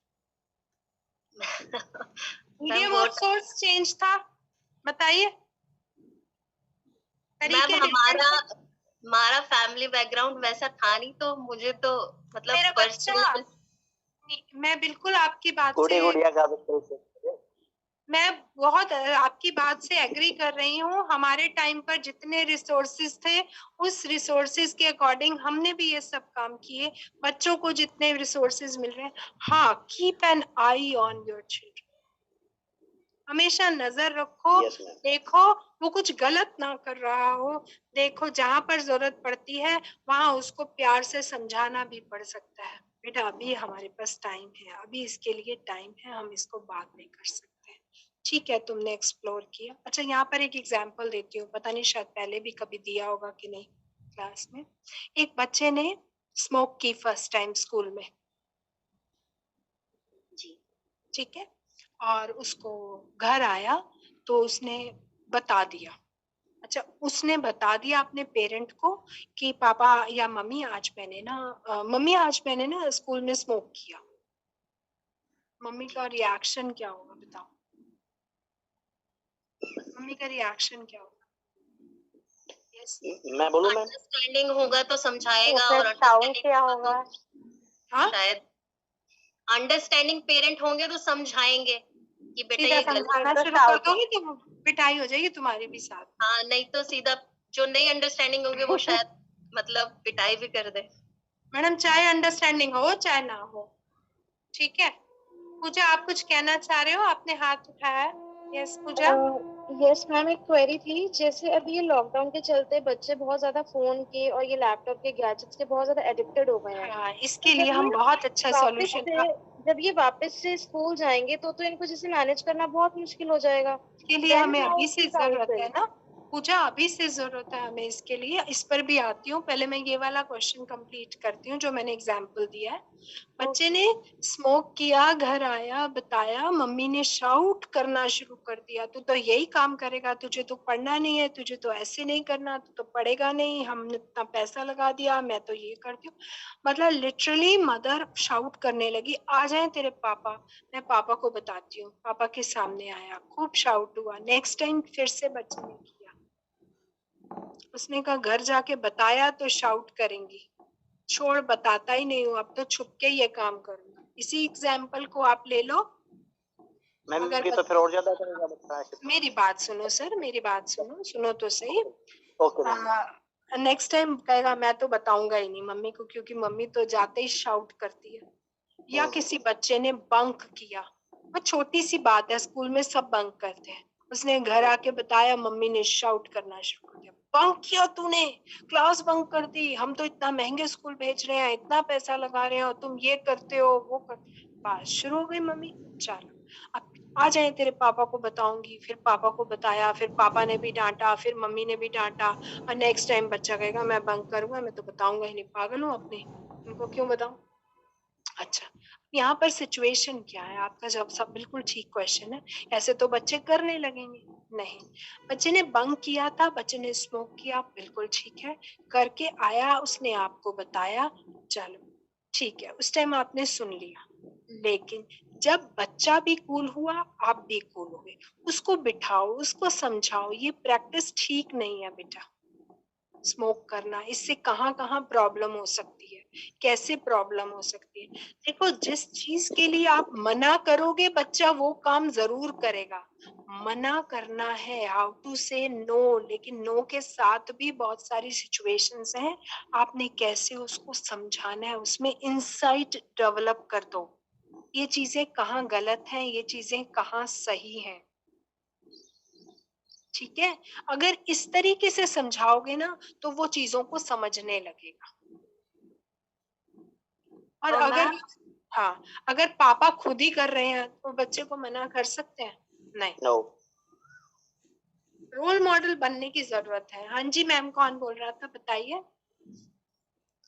Speaker 2: मीडियम ऑफ सोर्स चेंज था, बताइए।
Speaker 6: मैम, हमारा फैमिली बैकग्राउंड वैसा था नहीं, तो मुझे तो मतलब
Speaker 2: मेरा बच्चा, मैं बिल्कुल आपकी बात से, मैं बहुत आपकी बात से एग्री कर रही हूँ। हमारे टाइम पर जितने रिसोर्सेज थे, उस रिसोर्सेज के अकॉर्डिंग हमने भी ये सब काम किए। बच्चों को जितने रिसोर्सेज मिल रहे हैं, हाँ, keep an I on your children, हमेशा नजर रखो,
Speaker 4: यस मैम।
Speaker 2: देखो वो कुछ गलत ना कर रहा हो, देखो जहां पर जरूरत पड़ती है वहां उसको प्यार से समझाना भी पड़ सकता है। बेटा अभी हमारे पास टाइम है, अभी इसके लिए टाइम है, हम इसको बाद में कर सकते हैं। ठीक है, तुमने एक्सप्लोर किया। अच्छा यहाँ पर एक एग्जांपल देती हूँ, पता नहीं शायद पहले भी कभी दिया होगा कि नहीं क्लास में। एक बच्चे ने स्मोक की फर्स्ट टाइम स्कूल में,
Speaker 6: जी
Speaker 2: ठीक है, और उसको घर आया तो उसने बता दिया। अच्छा, उसने बता दिया अपने पेरेंट को कि पापा या मम्मी आज मैंने ना स्कूल में स्मोक किया। मम्मी का रिएक्शन क्या होगा बताओ? मम्मी का रिएक्शन क्या होगा? यस,
Speaker 4: मैं बोलूँ मैम?
Speaker 6: अंडरस्टैंडिंग होगा तो
Speaker 1: तो
Speaker 6: समझाएगा,
Speaker 1: फिर
Speaker 6: और
Speaker 1: साउंड
Speaker 6: understanding
Speaker 1: क्या
Speaker 6: होगा
Speaker 1: होगा?
Speaker 6: तो
Speaker 2: हाँ
Speaker 6: शायद अंडरस्टैंडिंग पेरेंट होंगे तो समझाएंगे कि बेटा
Speaker 2: सीधा
Speaker 6: ये गलत।
Speaker 2: समझाना
Speaker 1: तो
Speaker 2: शुरू कर
Speaker 1: shout-
Speaker 2: दोगे तो पिटाई हो जाएगी तुम्हारी भी साथ।
Speaker 6: हाँ, नहीं तो सीधा जो नहीं अंडरस्टैंडिंग होंगे वो शायद मतलब पिटाई भी कर दे।
Speaker 2: मैडम चाहे अंडरस्टैंडिंग हो चाहे ना हो, ठीक है। पूजा आप कुछ कहना चाह रहे हो, आपने हाथ उठाया है। यस पूजा।
Speaker 8: यस मैम, एक क्वेरी थी। जैसे अभी ये लॉकडाउन के चलते बच्चे बहुत ज्यादा फोन के और ये लैपटॉप के गैजेट्स के बहुत ज्यादा एडिक्टेड हो गए हैं।
Speaker 2: हाँ,
Speaker 8: तो
Speaker 2: इसके लिए हम बहुत अच्छा सॉल्यूशन
Speaker 8: जब ये वापस से स्कूल जाएंगे तो इनको जैसे मैनेज करना बहुत मुश्किल हो जाएगा।
Speaker 2: के लिए
Speaker 8: Then
Speaker 2: हमें
Speaker 8: how
Speaker 2: अभी से
Speaker 8: to
Speaker 2: जरूरत
Speaker 8: counsel?
Speaker 2: है ना पूजा, अभी से जरूरत है हमें इसके लिए। इस पर भी आती हूँ, पहले मैं ये वाला क्वेश्चन कंप्लीट करती हूँ जो मैंने एग्जाम्पल दिया है। बच्चे ने स्मोक किया, घर आया, बताया, मम्मी ने शाउट करना शुरू कर दिया, तू तो यही काम करेगा, तुझे तो पढ़ना नहीं है, तुझे तो ऐसे नहीं करना, तू तो पढ़ेगा नहीं, हमने इतना पैसा लगा दिया, मैं तो ये करती हूँ। मतलब लिटरली मदर शाउट करने लगी, आ जाए तेरे पापा। मैं पापा को बताती हूँ, पापा के सामने आया, खूब शाउट हुआ। नेक्स्ट टाइम फिर से बच्चे ने किया, उसने कहा घर जाके बताया तो शाउट करेंगी, छोड़ बताता ही नहीं हूँ, अब तो छुप के ये काम करूंगा। इसी एग्जाम्पल को आप ले लो।
Speaker 4: मैम
Speaker 2: अगर
Speaker 4: ये तो फिर और ज्यादा करेगा बच्चा ऐसे।
Speaker 2: मेरी बात सुनो सर, मेरी बात सुनो तो सही।
Speaker 4: ओके।
Speaker 2: नेक्स्ट टाइम कहेगा मैं तो बताऊंगा ही नहीं मम्मी को, क्योंकि मम्मी तो जाते ही शाउट करती है। या किसी बच्चे ने बंक किया, वो छोटी सी बात है, स्कूल में सब बंक करते हैं, उसने घर आके बताया, मम्मी ने शाउट करना शुरू कर दिया, बंक किया तूने, क्लास बंक कर दी, हम तो इतना महंगे स्कूल भेज रहे हैं, इतना पैसा लगा रहे हो, तुम ये करते हो वो कर। बात शुरू हो गई मम्मी, चलो अब आ जाए तेरे पापा को बताऊंगी। फिर पापा को बताया, फिर पापा ने भी डांटा, फिर मम्मी ने भी डांटा, और नेक्स्ट टाइम बच्चा कहेगा मैं बंक करूंगा, मैं तो बताऊंगा ही नहीं, पागल हूँ अपने, उनको क्यों बताऊं। अच्छा, यहाँ पर सिचुएशन क्या है? आपका जवाब सब बिल्कुल ठीक क्वेश्चन है। ऐसे तो बच्चे करने लगेंगे, नहीं, बच्चे ने बंक किया था, बच्चे ने स्मोक किया, बिल्कुल ठीक है, करके आया, उसने आपको बताया, चलो ठीक है, उस टाइम आपने सुन लिया। लेकिन जब बच्चा भी कूल हुआ, आप भी कूल हुए, उसको बिठाओ, उसको समझाओ, ये प्रैक्टिस ठीक नहीं है बेटा, स्मोक करना, इससे कहाँ कहाँ प्रॉब्लम हो सकती है, कैसे प्रॉब्लम हो सकती है। देखो, जिस चीज के लिए आप मना करोगे बच्चा वो काम जरूर करेगा। मना करना है, हाउ टू से नो, लेकिन नो के साथ भी बहुत सारी सिचुएशंस हैं, आपने कैसे उसको समझाना है, उसमें इंसाइट डेवलप कर दो, ये चीजें कहाँ गलत हैं, ये चीजें कहाँ सही हैं, ठीक है। अगर इस तरीके से समझाओगे ना तो वो चीजों को समझने लगेगा। और
Speaker 6: तो
Speaker 2: अगर
Speaker 6: मैम,
Speaker 2: हाँ, अगर पापा खुद ही कर रहे हैं तो बच्चे को मना कर सकते हैं? नहीं,
Speaker 4: नो।
Speaker 2: रोल मॉडल बनने की जरूरत है। हाँ जी मैम, कौन बोल रहा था बताइए।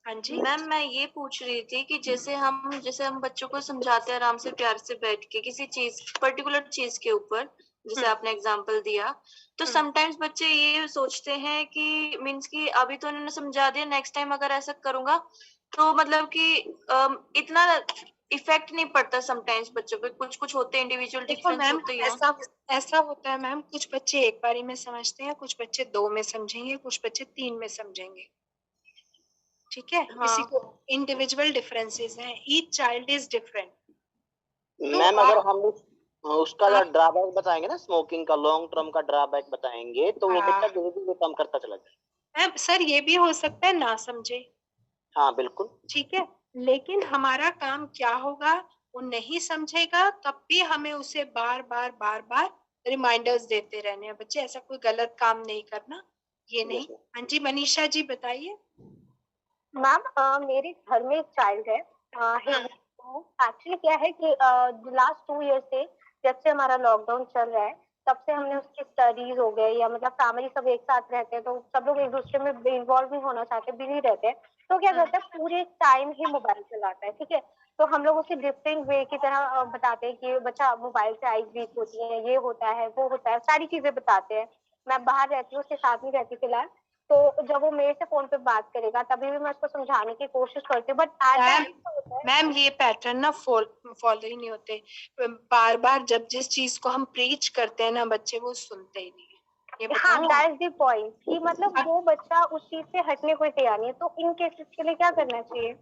Speaker 2: हाँ जी
Speaker 6: मैम मैं ये पूछ रही थी कि जैसे हम बच्चों को समझाते हैं आराम से प्यार से बैठ के किसी चीज पर्टिकुलर चीज के ऊपर, जैसे आपने एग्जांपल दिया, तो समटाइम्स बच्चे ये सोचते हैं कि मीन्स कि अभी तो उन्होंने समझा दिया, नेक्स्ट टाइम अगर ऐसा करूंगा तो मतलब कि इतना इफेक्ट नहीं पड़ता समटाइम्स बच्चों पे, कुछ कुछ होते हैं इंडिविजुअल
Speaker 2: देखो
Speaker 6: डिफरेंस
Speaker 2: मैम,
Speaker 6: होते हैं।
Speaker 2: ऐसा होता है मैम, कुछ बच्चे एक बारी में समझते हैं, कुछ बच्चे 2 में समझेंगे, कुछ बच्चे 3 में समझेंगे, ठीक है। किसी को इंडिविजुअल डिफरेंसेस हैं, each child is different.
Speaker 4: Ma'am अगर हम उसका ड्रॉबैक बताएंगे ना, स्मोकिंग का लॉन्ग टर्म का ड्रॉबैक बताएंगे तो वो बच्चा धीरे धीरे कम करता चला जाए।
Speaker 2: मैम सर ये भी हो सकता है ना समझे,
Speaker 4: हाँ बिल्कुल
Speaker 2: ठीक है, लेकिन हमारा काम क्या होगा, वो नहीं समझेगा तब भी हमें उसे बार बार रिमाइंडर्स देते रहने हैं। बच्चे ऐसा कोई गलत काम नहीं करना, ये नहीं। हाँ जी मनीषा जी बताइए।
Speaker 1: मैम मेरे घर में एक चाइल्ड है, एक्चुअली क्या है कि लास्ट 2 ईयर से, जब से हमारा लॉकडाउन चल रहा है, तब से हमने उसकी स्टडीज हो गए या मतलब फैमिली सब एक साथ रहते हैं, तो सब लोग एक दूसरे में इन्वॉल्व नहीं होना चाहते, बिजी रहते हैं, तो क्या करते हैं पूरे टाइम ही मोबाइल चलाता है, ठीक है। तो हम लोग उसे डिफरेंट वे की तरह बताते हैं कि बच्चा मोबाइल से आईज वीक होती है, ये होता है वो होता है, सारी चीजें बताते हैं। मैं बाहर रहती हूँ, उसके साथ ही रहती फिलहाल, तो जब वो मेरे से फोन पे बात करेगा तभी भी मैं उसको समझाने की कोशिश करती हूँ, बट
Speaker 2: मैम ये पैटर्न ना फॉलो ही नहीं होते। बार बार जब जिस चीज को हम प्रीच करते हैं ना, बच्चे वो सुनते ही नहीं है। ये
Speaker 1: हाँ,
Speaker 2: बताओ
Speaker 1: दैट्स द पॉइंट कि मतलब वो बच्चा उस चीज से हटने को तैयार नहीं है, तो इन केसेस के लिए क्या करना चाहिए?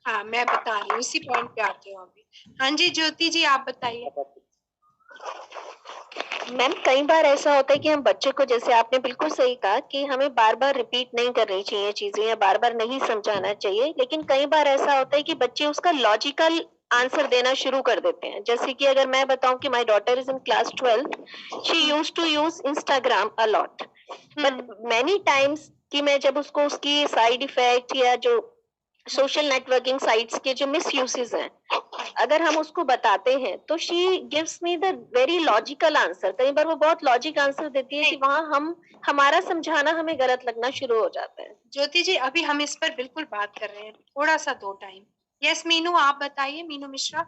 Speaker 2: हाँ मैं बता रही हूँ, इसी पॉइंट पे आते हो अभी। हाँ जी ज्योति जी आप बताइए।
Speaker 9: मैम कई बार ऐसा होता है कि हम बच्चे को, जैसे आपने बिल्कुल सही कहा कि हमें बार बार रिपीट नहीं करनी चाहिए चीजें या बार बार नहीं समझाना चाहिए, लेकिन कई बार ऐसा होता है कि बच्चे उसका लॉजिकल आंसर देना शुरू कर देते हैं। जैसे कि अगर मैं बताऊं कि my daughter is in class 12th, she used to use Instagram a lot, but many times कि मैं जब उसको उसकी साइड इफेक्ट या जो सोशल नेटवर्किंग साइट्स के जो मिस यूसेज हैं अगर हम उसको बताते हैं, तो she gives me the very logical answer. कई बार वो बहुत लॉजिक आंसर देती है कि वहां हमारा समझाना हमें गलत लगना शुरू हो जाता है।
Speaker 2: ज्योति जी अभी हम इस पर बिल्कुल बात कर रहे हैं, थोड़ा सा दो टाइम। यस मीनू आप बताइए, मीनू मिश्रा।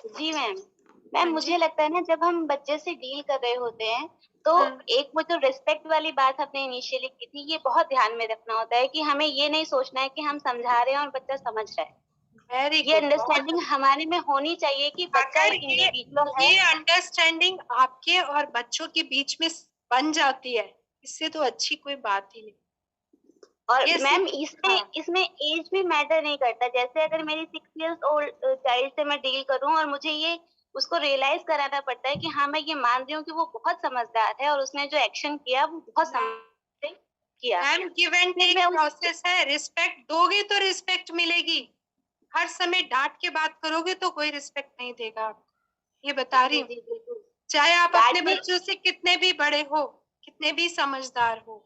Speaker 10: जी मैम मुझे लगता है ना, जब हम बच्चे से डील कर रहे होते हैं तो एक वो जो रिस्पेक्ट वाली बात हमने इनिशियली की थी, ये बहुत ध्यान में रखना होता है कि हमें ये नहीं सोचना है कि हम समझा रहे हैं और बच्चा समझ रहा है। ये अंडरस्टैंडिंग हमारे में होनी चाहिए कि बच्चा एक इंडिविजुअल है।
Speaker 2: ये अंडरस्टैंडिंग आपके और बच्चों के बीच में बन जाती है, इससे तो अच्छी कोई बात ही नहीं।
Speaker 10: और मैम इसमें एज भी मैटर नहीं करता। जैसे अगर मेरी 6 years ओल्ड चाइल्ड से मैं डील करूं और मुझे ये उसको रियलाइज कराना पड़ता है कि हाँ मैं ये मान रही हूँ कि वो बहुत समझदार है और उसने जो एक्शन किया वो बहुत समझ किया।
Speaker 2: Ma'am give and take process है, रिस्पेक्ट दोगे तो रिस्पेक्ट मिलेगी। हर समय डांट के बात करोगे तो कोई रिस्पेक्ट नहीं देगा आपको, ये बता रही हूँ। चाहे आप अपने बच्चों से कितने भी बड़े हो, कितने भी समझदार हो,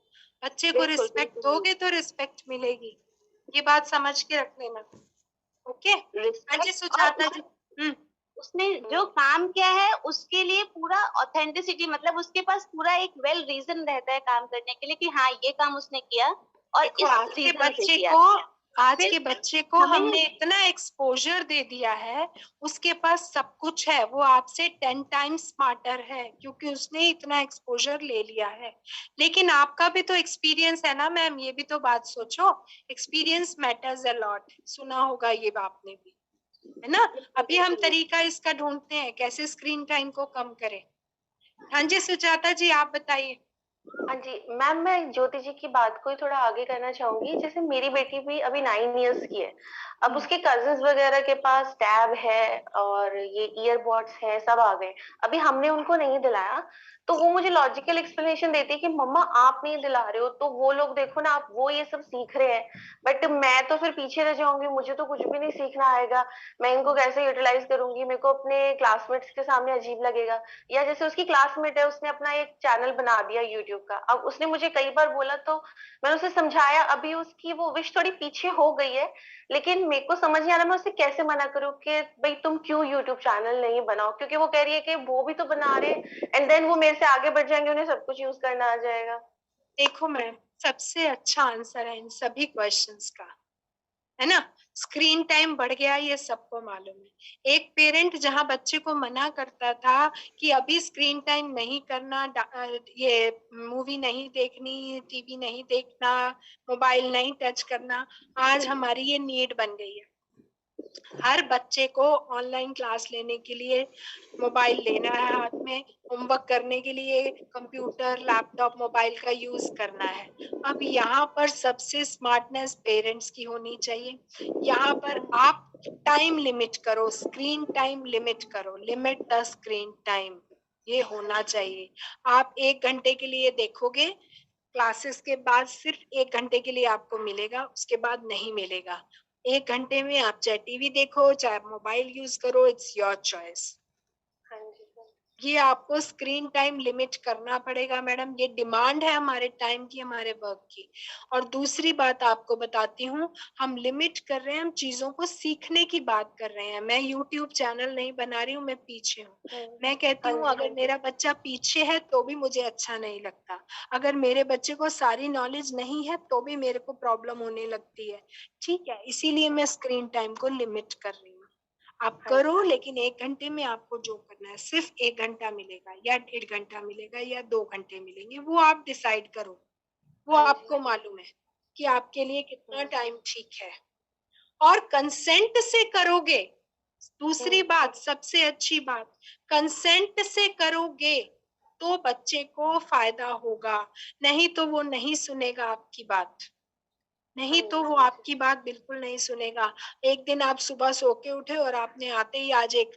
Speaker 2: बच्चे को रिस्पेक्ट दोगे तो रिस्पेक्ट मिलेगी। ये बात समझ के रख लेना। ओके अच्छा सुजाता जी।
Speaker 10: उसने जो काम किया है उसके लिए पूरा ऑथेंटिसिटी, मतलब उसके पास पूरा एक वेल रीजन रहता है काम करने के लिए कि हाँ ये काम उसने किया और इस रीजन से किया।
Speaker 2: आज के बच्चे को हमने इतना एक्सपोजर दे दिया है, उसके पास सब कुछ है, वो आपसे 10 टाइम्स स्मार्टर है क्योंकि उसने इतना एक्सपोजर ले लिया है। लेकिन आपका भी तो एक्सपीरियंस है ना मैम, ये भी तो बात सोचो, एक्सपीरियंस मैटर्स अ लॉट। सुना होगा ये आपने भी, है ना। अभी हम तरीका इसका ढूंढते हैं कैसे स्क्रीन टाइम को कम करें। हाँ जी सुजाता जी आप बताइए।
Speaker 11: हाँ जी मैम, मैं ज्योति जी की बात को ही थोड़ा आगे करना चाहूंगी। जैसे मेरी बेटी भी अभी 9 years की है, अब उसके कजिन्स वगैरह के पास टैब है और ये ईयरबड्स है, सब आ गए। अभी हमने उनको नहीं दिलाया, तो वो मुझे लॉजिकल एक्सप्लेनेशन देती है कि मम्मा आप नहीं दिला रहे हो तो वो लोग देखो ना, आप वो ये सब सीख रहे हैं, बट मैं तो फिर पीछे रह जाऊंगी, मुझे तो कुछ भी नहीं सीखना आएगा, मैं इनको कैसे यूटिलाइज करूंगी, मेरे को अपने क्लासमेट्स के सामने अजीब लगेगा। या जैसे उसकी क्लासमेट है, उसने अपना एक चैनल बना दिया यूट्यूब का, अब उसने मुझे कई बार बोला तो मैंने उसे समझाया, अभी उसकी वो विश थोड़ी पीछे हो गई है, लेकिन मेरे को समझ नहीं आ रहा मैं उसे कैसे मना करूं कि भाई तुम क्यों यूट्यूब चैनल नहीं बनाओ, क्योंकि वो कह रही है कि वो भी तो बना रहे हैं एंड देन वो मेरे से आगे बढ़ जाएंगे, उन्हें सब कुछ यूज करना आ जाएगा।
Speaker 2: देखो मैम सबसे अच्छा आंसर है इन सभी क्वेश्चंस का, है ना, स्क्रीन टाइम बढ़ गया ये सबको मालूम है। एक पेरेंट जहां बच्चे को मना करता था कि अभी स्क्रीन टाइम नहीं करना, ये मूवी नहीं देखनी, टीवी नहीं देखना, मोबाइल नहीं टच करना, आज हमारी ये नीड बन गई है। हर बच्चे को ऑनलाइन क्लास लेने के लिए मोबाइल लेना है हाथ में, होमवर्क करने के लिए कंप्यूटर लैपटॉप मोबाइल का यूज करना है। अब यहाँ पर सबसे स्मार्टनेस पेरेंट्स की होनी चाहिए। यहाँ पर आप टाइम लिमिट करो, स्क्रीन टाइम लिमिट करो, लिमिट द स्क्रीन टाइम, ये होना चाहिए। आप 1 घंटे के लिए देखोगे, क्लासेस के बाद सिर्फ 1 घंटे के लिए आपको मिलेगा, उसके बाद नहीं मिलेगा। 1 घंटे में आप चाहे टीवी देखो चाहे मोबाइल यूज करो, इट्स योर चॉइस। ये आपको स्क्रीन टाइम लिमिट करना पड़ेगा मैडम, ये डिमांड है हमारे टाइम की, हमारे वर्क की। और दूसरी बात आपको बताती हूँ, हम लिमिट कर रहे हैं, हम चीजों को सीखने की बात कर रहे हैं। मैं यूट्यूब चैनल नहीं बना रही हूँ, मैं पीछे हूँ। मैं कहती हूँ अगर मेरा बच्चा पीछे है तो भी मुझे अच्छा नहीं लगता, अगर मेरे बच्चे को सारी नॉलेज नहीं है तो भी मेरे को प्रॉब्लम होने लगती है। ठीक है, इसीलिए मैं स्क्रीन टाइम को लिमिट कर रही हूँ। आप करो, लेकिन 1 घंटे में आपको जो करना है, सिर्फ 1 घंटा मिलेगा या 1.5 घंटा मिलेगा या 2 घंटे मिलेंगे, वो आप डिसाइड करो, वो आपको मालूम है कि आपके लिए कितना टाइम ठीक है। और कंसेंट से करोगे, दूसरी बात, सबसे अच्छी बात, कंसेंट से करोगे तो बच्चे को फायदा होगा, नहीं तो वो नहीं सुनेगा आपकी बात, नहीं तो वो आपकी बात बिल्कुल नहीं सुनेगा। एक दिन आप सुबह सो के उठे और आपने आते ही आज एक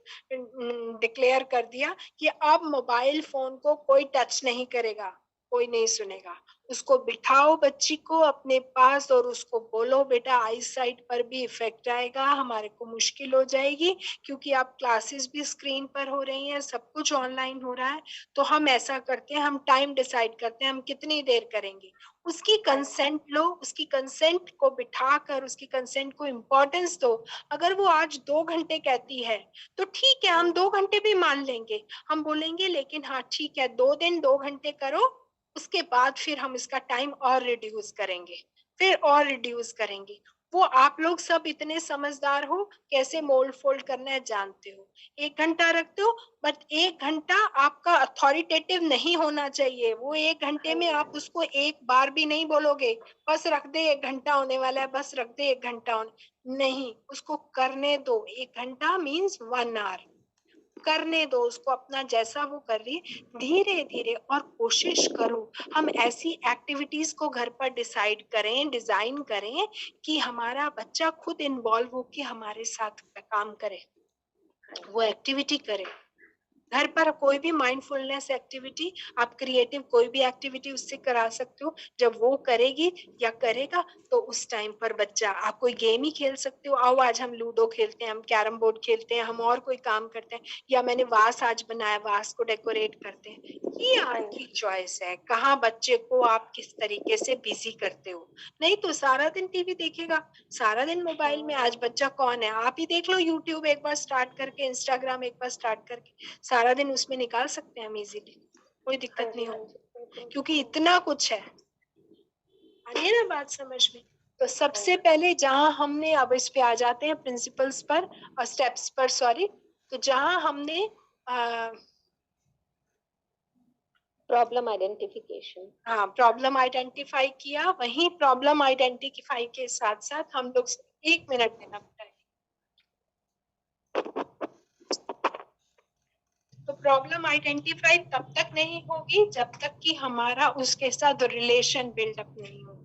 Speaker 2: डिक्लेयर कर दिया कि अब मोबाइल फोन को कोई टच नहीं करेगा, कोई नहीं सुनेगा। उसको बिठाओ बच्ची को अपने पास और उसको बोलो बेटा आई साइट पर भी इफेक्ट आएगा, हमारे को मुश्किल हो जाएगी, क्योंकि अब क्लासेस भी स्क्रीन पर हो रही हैं, सब कुछ ऑनलाइन हो रहा है। तो हम ऐसा करते हैं, हम टाइम डिसाइड करते हैं हम कितनी देर करेंगे, उसकी कंसेंट लो, उसकी कंसेंट को बिठा कर उसकी कंसेंट को इम्पोर्टेंस दो। अगर वो आज 2 घंटे कहती है तो ठीक है, हम 2 घंटे भी मान लेंगे, हम बोलेंगे लेकिन हाँ ठीक है 2 दिन 2 घंटे करो, उसके बाद फिर हम इसका टाइम और रिड्यूस करेंगे, फिर और रिड्यूस करेंगे। वो आप लोग सब इतने समझदार हो, कैसे मोल्ड फोल्ड करना है जानते हो। 1 घंटा रखते हो, बट 1 घंटा आपका अथॉरिटेटिव नहीं होना चाहिए। वो 1 घंटे में आप उसको एक बार भी नहीं बोलोगे बस रख दे 1 घंटा होने वाला है, बस रख दे 1 घंटा होने, नहीं, उसको करने दो। 1 घंटा मीन्स 1 आवर, करने दो उसको, अपना जैसा वो कर रही है धीरे धीरे। और कोशिश करो हम ऐसी एक्टिविटीज को घर पर डिसाइड करें, डिजाइन करें कि हमारा बच्चा खुद इन्वॉल्व होके हमारे साथ काम करे, वो एक्टिविटी करे। घर पर कोई भी माइंडफुलनेस एक्टिविटी, आप क्रिएटिव कोई भी एक्टिविटी उससे करा सकते हो। जब वो करेगी या करेगा तो उस टाइम पर बच्चा, आप कोई गेम ही खेल सकते हो, आओ आज हम लूडो खेलते हैं, हम कैरम बोर्ड खेलते हैं, हम और कोई काम करते हैं, या मैंने वास आज बनाया, वास को डेकोरेट करते हैं। ये आपकी चॉइस है, कहाँ बच्चे को आप किस तरीके से बिजी करते हो। नहीं तो सारा दिन टीवी देखेगा, सारा दिन मोबाइल में। आज बच्चा कौन है, आप ही देख लो, यूट्यूब एक बार स्टार्ट करके, इंस्टाग्राम एक बार स्टार्ट करके, सारा दिन उसमें निकाल सकते हैं हम इजीली, कोई दिक्कत नहीं होगी, क्योंकि इतना कुछ है। आ रही है ना बात समझ में? तो सबसे पहले जहां हमने, अब इस पे आ जाते हैं प्रिंसिपल्स पर और स्टेप्स पर, सॉरी। तो जहां हमने
Speaker 9: प्रॉब्लम आइडेंटिफिकेशन,
Speaker 2: हाँ, प्रॉब्लम आइडेंटिफाई किया, वहीं प्रॉब्लम आइडेंटिफाई के साथ साथ हम लोग 1 मिनट देना पड़ेगा। तो प्रॉब्लम आइडेंटिफाई तब तक नहीं होगी जब तक कि हमारा उसके साथ रिलेशन बिल्डअप नहीं होगा।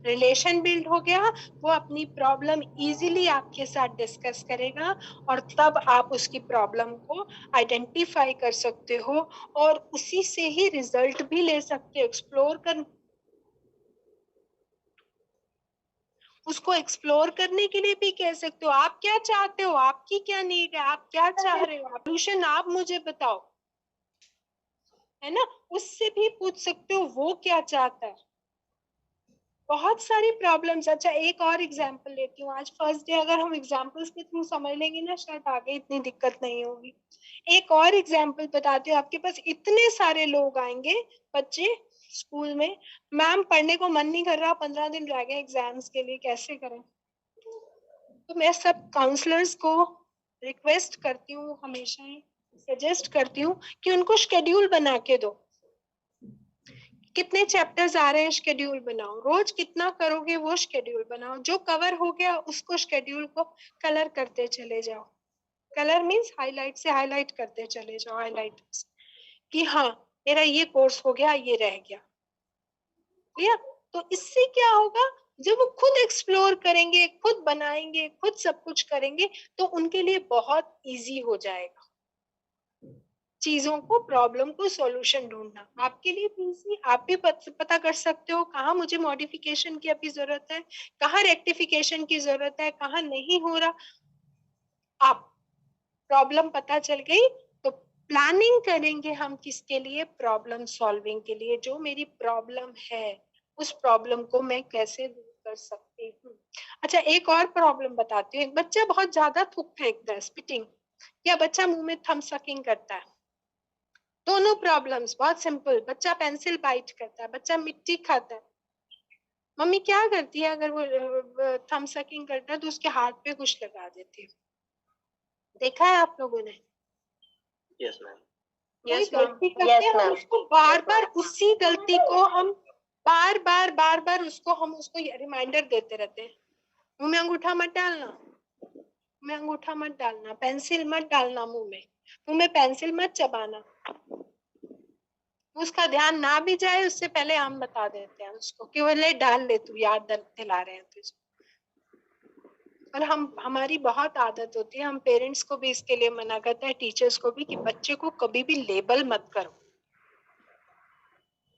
Speaker 2: रिलेशन बिल्ड हो गया, वो अपनी प्रॉब्लम इजीली आपके साथ डिस्कस करेगा, और तब आप उसकी प्रॉब्लम को आइडेंटिफाई कर सकते हो और उसी से ही रिजल्ट भी ले सकते हो। एक्सप्लोर कर, उसको एक्सप्लोर करने के लिए भी कह सकते हो, आप क्या चाहते हो, आपकी क्या नीड है, आप क्या चाह रहे हो, सॉल्यूशन आप मुझे बताओ, है ना। उससे भी पूछ सकते हो वो क्या चाहता है। बहुत सारी प्रॉब्लम्स। अच्छा, एक और एग्जांपल लेती हूँ। आज फर्स्ट डे, अगर हम एग्जांपल्स के थ्रू समझ लेंगे ना, शायद आगे इतनी दिक्कत नहीं होगी। एक और एग्जांपल बताती हूँ, आपके पास इतने सारे लोग आएंगे, बच्चे स्कूल में, मैम पढ़ने को मन नहीं कर रहा, 15 दिन रह गए एग्जाम्स के लिए, कैसे करें। तो मैं सब काउंसलर्स को रिक्वेस्ट करती हूँ, हमेशा ही सजेस्ट करती हूँ कि उनको शेड्यूल बना के दो। कितने चैप्टर्स आ रहे हैं, शेड्यूल बनाओ, रोज कितना करोगे वो शेड्यूल बनाओ, जो कवर हो गया उसको शेड्यूल को कलर करते चले जाओ। कलर मीन्स हाईलाइट से हाईलाइट करते चले जाओ, हाईलाइट कि हाँ मेरा ये कोर्स हो गया, ये रह गया, क्लियर। तो इससे क्या होगा, जब वो खुद एक्सप्लोर करेंगे, खुद बनाएंगे, खुद सब कुछ करेंगे, तो उनके लिए बहुत इजी हो जाएगा चीजों को, प्रॉब्लम को सॉल्यूशन ढूंढना। आपके लिए भी इजी, आप भी पता कर सकते हो कहाँ मुझे मॉडिफिकेशन की अभी जरूरत है, कहाँ रेक्टिफिकेशन की जरूरत है, कहाँ नहीं हो रहा। आप प्रॉब्लम पता चल गई तो प्लानिंग करेंगे हम किसके लिए? प्रॉब्लम सॉल्विंग के लिए। जो मेरी प्रॉब्लम है उस प्रॉब्लम को मैं कैसे दूर कर सकती हूँ। अच्छा, एक और प्रॉब्लम बताती हूँ। एक बच्चा बहुत ज्यादा थूक फेंकता है, स्पिटिंग, या बच्चा मुंह में थम सकिंग करता है। दोनों प्रॉब्लम्स बहुत सिंपल। बच्चा पेंसिल बाइट करता है, बच्चा मिट्टी खाता है। मम्मी क्या करती है? अगर वो थम सकिंग करता है तो उसके हाथ पे कुछ लगा देती है। देखा है आप लोगों ने?
Speaker 4: Yes ma'am.
Speaker 2: कोई गलती करते हैं, हम उसको बार बार उसी गलती को हम बार बार उसको रिमाइंडर देते रहते हैं। मुंह में अंगूठा मत डालना, मुंह में अंगूठा मत डालना, पेंसिल मत डालना मुंह में पेंसिल मत चबाना। उसका ध्यान ना भी जाए उससे पहले हम बता देते हैं उसको कि वो ले डाल ले, तू याद दिला रहे हैं तुझे। और हमारी बहुत आदत होती है, हम पेरेंट्स को भी इसके लिए मना करते हैं, टीचर्स को भी, कि बच्चे को कभी भी लेबल मत करो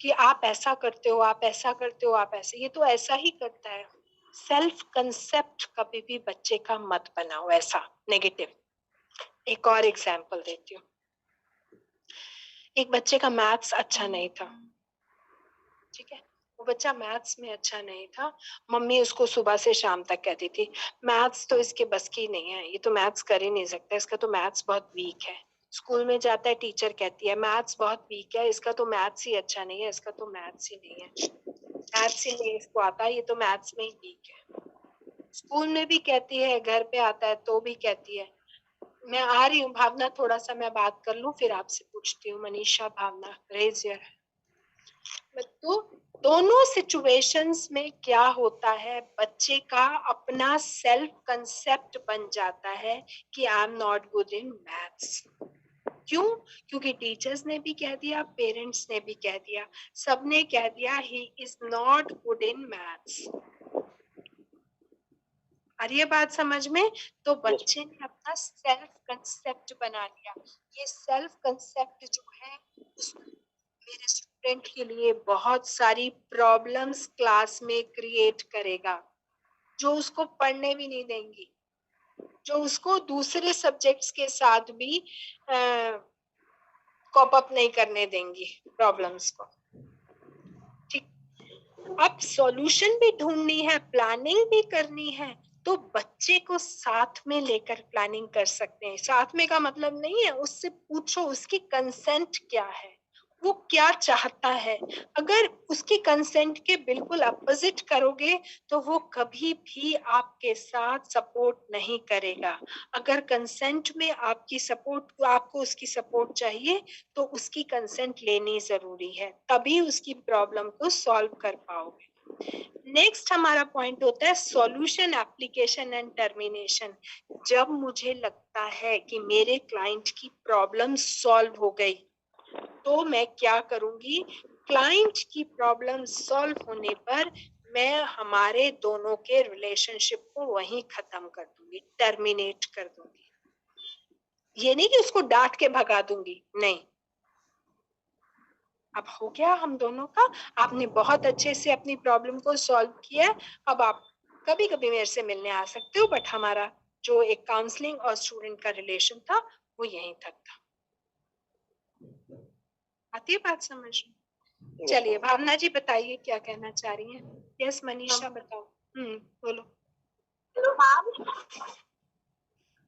Speaker 2: कि आप ऐसा करते हो, आप ऐसा करते हो, आप ऐसे। ये तो ऐसा ही करता है। सेल्फ कंसेप्ट कभी भी बच्चे का मत बनाओ ऐसा नेगेटिव। एक और एग्जांपल देती हूँ। एक बच्चे का मैथ्स अच्छा नहीं था, ठीक है? वो बच्चा मैथ्स में अच्छा नहीं था। मम्मी उसको सुबह से शाम तक कहती थी, मैथ्स तो इसके बस की नहीं है, ये तो मैथ्स कर ही नहीं सकता, इसका तो मैथ्स बहुत वीक है। स्कूल में जाता है, टीचर कहती है मैथ्स बहुत वीक है, इसका तो मैथ्स ही अच्छा नहीं है, इसका तो मैथ्स ही नहीं है, मैथ्स ही नहीं इसको आता, ये तो मैथ्स में ही वीक है। स्कूल में भी कहती है, घर पे आता है तो भी कहती है। मैं आ रही हूँ भावना, थोड़ा सा मैं बात कर लूं फिर आपसे पूछती हूँ। मनीषा, भावना, रेज योर। तो दोनों सिचुएशंस में क्या होता है, बच्चे का अपना सेल्फ कंसेप्ट बन जाता है कि I am not good in maths. क्यों? क्योंकि टीचर्स ने भी कह दिया, पेरेंट्स ने भी कह दिया, सबने कह दिया he is not good in maths. आ रही है बात समझ में? तो बच्चे ने अपना सेल्फ कंसेप्ट बना लिया। ये सेल्फ कंसेप्ट जो है मेरे स्टूडेंट के लिए बहुत सारी प्रॉब्लम्स क्लास में क्रिएट करेगा, जो उसको पढ़ने भी नहीं देंगी, जो उसको दूसरे सब्जेक्ट्स के साथ भी कॉप अप नहीं करने देंगी प्रॉब्लम्स को। ठीक, अब सॉल्यूशन भी ढूंढनी है, प्लानिंग भी करनी है, तो बच्चे को साथ में लेकर प्लानिंग कर सकते हैं। साथ में का मतलब नहीं है, उससे पूछो उसकी कंसेंट क्या है, वो क्या चाहता है। अगर उसकी कंसेंट के बिल्कुल अपोजिट करोगे तो वो कभी भी आपके साथ सपोर्ट नहीं करेगा। अगर कंसेंट में आपकी सपोर्ट, आपको उसकी सपोर्ट चाहिए तो उसकी कंसेंट लेनी जरूरी है, तभी उसकी प्रॉब्लम को सॉल्व कर पाओगे। नेक्स्ट हमारा पॉइंट होता है सॉल्यूशन, एप्लीकेशन एंड टर्मिनेशन। जब मुझे लगता है कि मेरे क्लाइंट की प्रॉब्लम सॉल्व हो गई तो मैं क्या करूंगी, क्लाइंट की प्रॉब्लम सॉल्व होने पर मैं हमारे दोनों के रिलेशनशिप को वहीं खत्म कर दूंगी, टर्मिनेट कर दूंगी। ये नहीं कि उसको डांट के भगा दूंगी, नहीं। अब हो गया हम दोनों का, आपने बहुत अच्छे से अपनी प्रॉब्लम को सॉल्व किया। अब आप कभी कभी मेरे से मिलने आ सकते हो, बट हमारा जो एक काउंसलिंग और स्टूडेंट का रिलेशन था वो यहीं तक था। आती है बात समझ में? चलिए भावना जी बताइए क्या कहना चाह रही हैं। यस मनीषा बताओ। बोलो।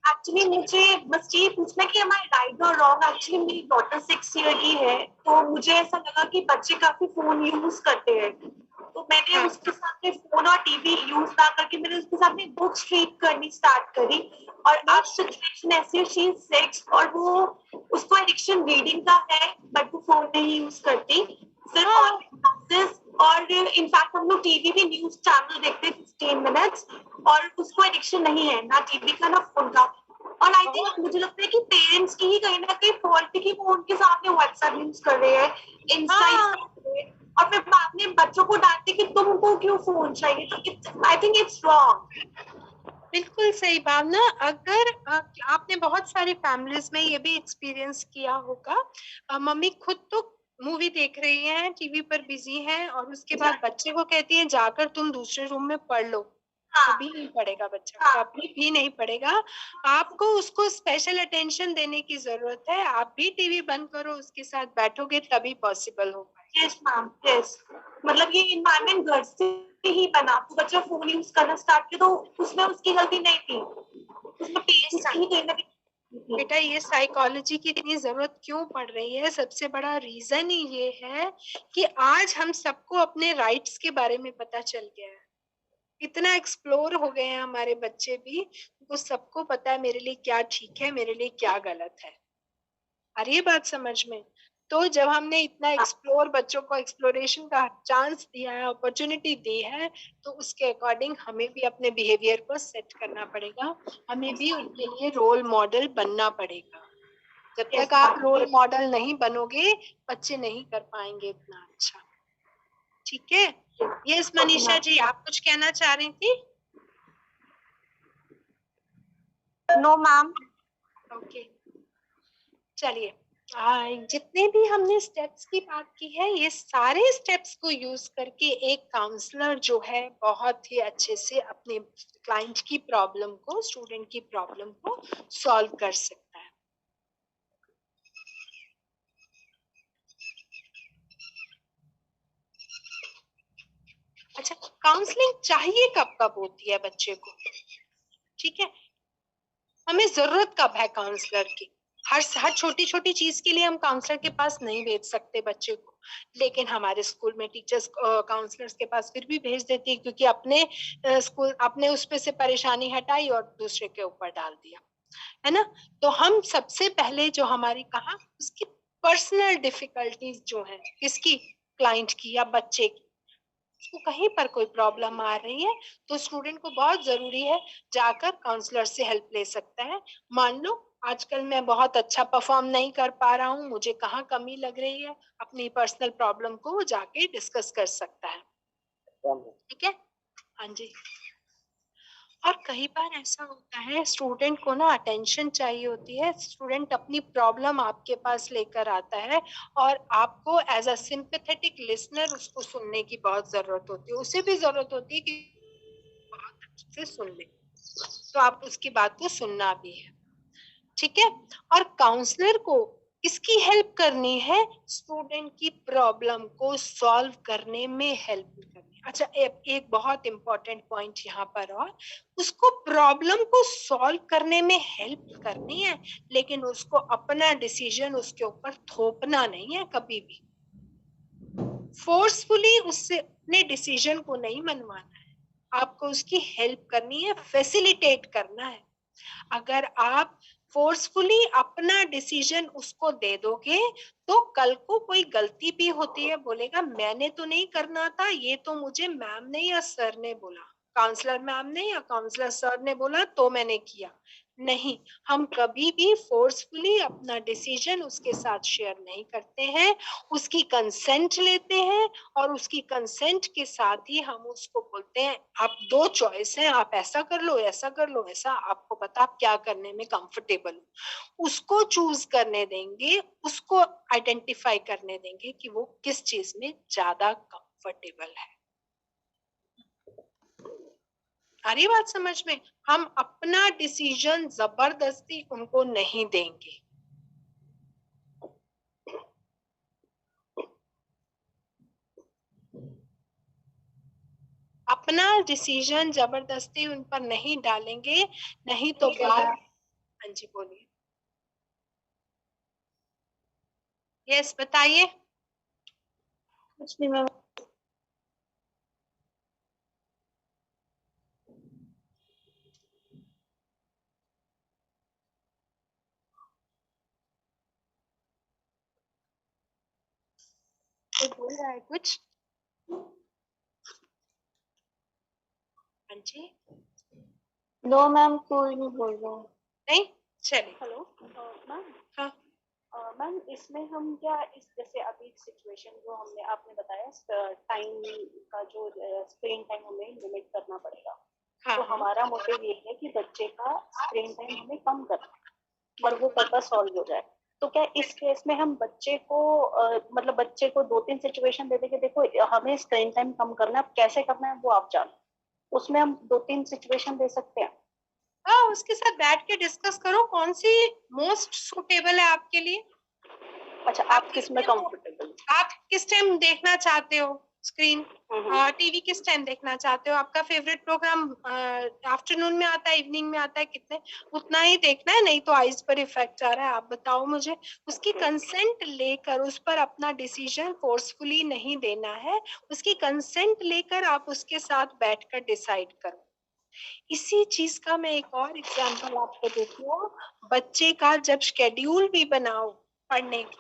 Speaker 12: एक्चुअली मुझे बस ये पूछना कि am I right or wrong? Actually मेरी डॉटर 6 ईयर की है, तो मुझे ऐसा लगा कि बच्चे काफी फोन यूज करते हैं, तो मैंने उसके सामने फोन और टीवी यूज ना करके मैंने उसके सामने बुक्स रीड करनी स्टार्ट करी। और अब सिचुएशन ऐसी है, शी इज 6 और वो उसको एडिक्शन रीडिंग का है, बट वो फोन नहीं यूज करती, सिर्फ ऑनलाइन क्लासेस। और इनफैक्ट हम लोग टीवी भी न्यूज चैनल देखते हैं 15 मिनट्स, और उसको एडिक्शन नहीं है ना टीवी का ना फोन का। और आई थिंक मुझे लगता है कि पेरेंट्स की ही कहीं ना कहीं फॉल्ट है कि वो उनके सामने व्हाट्सएप यूज कर रहे हैं, इंस्टा और फिर बाद में बच्चों को डांटते कि तुमको क्यों फोन चाहिए। तो आई थिंक इट्स रॉन्ग।
Speaker 2: बिल्कुल सही भावना। अगर आपने बहुत सारी फैमिलीज में ये भी एक्सपीरियंस किया होगा, मम्मी खुद तो मूवी देख रही हैं, टीवी पर बिजी हैं, और उसके बाद बच्चे को कहती है जाकर तुम दूसरे रूम में पढ़ लो, कभी नहीं पढ़ेगा बच्चा, कभी भी नहीं पढ़ेगा। आपको उसको स्पेशल अटेंशन देने की जरूरत है। आप भी टीवी बंद करो, उसके साथ बैठोगे तभी पॉसिबल हो पाएगा।
Speaker 12: Yes ma'am, yes. मतलब ये इन्वायरमेंट घर से ही बना, तो बच्चा फोन यूज करना स्टार्ट किया तो उसमें उसकी गलती नहीं थी, उसमें पेरेंट्स की कहीं ना कहीं।
Speaker 2: बेटा ये साइकोलॉजी की इतनी जरूरत क्यों पड़ रही है? सबसे बड़ा रीजन ही ये है कि आज हम सबको अपने राइट्स के बारे में पता चल गया है। इतना एक्सप्लोर हो गए हैं हमारे बच्चे भी, उनको सबको पता है मेरे लिए क्या ठीक है, मेरे लिए क्या गलत है। और ये बात समझ में, तो जब हमने इतना एक्सप्लोर, बच्चों को एक्सप्लोरेशन का चांस दिया है, अपॉर्चुनिटी दी है, तो उसके अकॉर्डिंग हमें भी अपने बिहेवियर को सेट करना पड़ेगा। हमें भी उनके लिए रोल मॉडल बनना पड़ेगा। जब तक आप रोल मॉडल नहीं बनोगे, बच्चे नहीं कर पाएंगे इतना अच्छा। ठीक है? यस मनीषा जी, आप कुछ कहना चाह रही थी?
Speaker 1: No ma'am.
Speaker 2: ओके, चलिए, जितने भी हमने स्टेप्स की बात की है, ये सारे स्टेप्स को यूज करके एक काउंसलर जो है बहुत ही अच्छे से अपने क्लाइंट की प्रॉब्लम को, स्टूडेंट की प्रॉब्लम को सॉल्व कर सकता है। अच्छा, काउंसलिंग चाहिए कब कब होती है बच्चे को? ठीक है, हमें जरूरत कब है काउंसलर की? हर छोटी छोटी चीज के लिए हम काउंसलर के पास नहीं भेज सकते बच्चे को, लेकिन हमारे स्कूल में टीचर्स काउंसलर्स के पास फिर भी भेज देती है, क्योंकि अपने स्कूल अपने उस पे से परेशानी हटाई और दूसरे के ऊपर डाल दिया, है ना? तो हम सबसे पहले जो हमारी कहा, उसकी पर्सनल डिफिकल्टीज जो है, किसकी? क्लाइंट की या बच्चे की। उसको कहीं पर कोई प्रॉब्लम आ रही है तो स्टूडेंट को बहुत जरूरी है जाकर काउंसलर से हेल्प ले सकता है। मान लो आजकल मैं बहुत अच्छा परफॉर्म नहीं कर पा रहा हूँ, मुझे कहाँ कमी लग रही है, अपनी पर्सनल प्रॉब्लम को वो जाके डिस्कस कर सकता है। ठीक है? हाँ जी। और कई बार ऐसा होता है, स्टूडेंट को ना अटेंशन चाहिए होती है, स्टूडेंट अपनी प्रॉब्लम आपके पास लेकर आता है और आपको एज अ सिंपैथेटिक लिसनर उसको सुनने की बहुत जरूरत होती है। उसे भी जरूरत होती है कि बहुत अच्छे से सुन ले, तो आप उसकी बात को सुनना भी है। ठीक है? और काउंसलर को इसकी हेल्प करनी है, स्टूडेंट की प्रॉब्लम को सॉल्व करने में हेल्प करनी। अच्छा, एक बहुत इंपॉर्टेंट पॉइंट यहाँ पर, और उसको प्रॉब्लम को सॉल्व करने में हेल्प करनी है, लेकिन उसको अपना डिसीजन उसके ऊपर थोपना नहीं है कभी भी। फोर्सफुली उससे अपने डिसीजन को नहीं मनवाना है, आपको उसकी हेल्प करनी है, फैसिलिटेट करना है। अगर आप फोर्सफुली अपना डिसीजन उसको दे दोगे तो कल को कोई गलती भी होती है, बोलेगा मैंने तो नहीं करना था, ये तो मुझे मैम ने या सर ने बोला, काउंसलर मैम ने या काउंसलर सर ने बोला तो मैंने किया। नहीं, हम कभी भी फोर्सफुली अपना डिसीजन उसके साथ शेयर नहीं करते हैं, उसकी कंसेंट लेते हैं और उसकी कंसेंट के साथ ही हम उसको बोलते हैं आप दो चॉइस है, आप ऐसा कर लो, ऐसा कर लो, ऐसा आपको पता आप क्या करने में कंफर्टेबल हो, उसको चूज करने देंगे, उसको आइडेंटिफाई करने देंगे कि वो किस चीज में ज्यादा कंफर्टेबल है। आ रही बात समझ में? हम अपना डिसीजन जबरदस्ती उनको नहीं देंगे। अपना डिसीजन जबरदस्ती उन पर नहीं डालेंगे, नहीं तो बात। हाँ जी बोलिए। यस बताइए।
Speaker 12: कुछ नहीं मैम।
Speaker 2: कोई बोल रहा है कुछ? हाँ जी।
Speaker 12: नो मैम, कोई नहीं बोल रहा है।
Speaker 2: नहीं, चलिए।
Speaker 7: Hello ma'am.
Speaker 2: हाँ
Speaker 7: मैम, इसमें हम क्या, इस जैसे अभी सिचुएशन जो हमने आपने बताया, टाइम का जो स्क्रीन टाइम हमें लिमिट करना पड़ेगा।
Speaker 2: हाँ,
Speaker 7: तो हमारा मोटिव ये है कि बच्चे का स्क्रीन टाइम हमें कम करना और वो पर्पस सॉल्व हो जाए। तो क्या इस केस में हम बच्चे को मतलब बच्चे को 2-3 सिचुएशन दे देंगे, देखो हमें स्क्रीन टाइम कम करना है, अब कैसे करना है वो आप जानो। उसमें हम 2-3 सिचुएशन दे सकते हैं।
Speaker 2: हाँ, उसके साथ बैठ के डिस्कस करो कौन सी मोस्ट सुटेबल है आपके लिए।
Speaker 7: अच्छा, आप किस में कंफर्टेबल?
Speaker 2: आप किस टाइम देखना चाहते हो स्क्रीन, टीवी किस टाइम देखना चाहते हो, आपका फेवरेट प्रोग्राम आफ्टरनून में आता है, इवनिंग में आता है, कितने उतना ही देखना है, नहीं तो आईज पर इफेक्ट आ रहा है। आप बताओ मुझे, उसकी कंसेंट लेकर उस पर अपना डिसीजन फोर्सफुली नहीं देना है, उसकी कंसेंट लेकर आप उसके साथ बैठकर डिसाइड करो। इसी चीज का मैं एक और एग्जांपल आपको देती हूँ। बच्चे का जब शेड्यूल भी बनाओ पढ़ने की,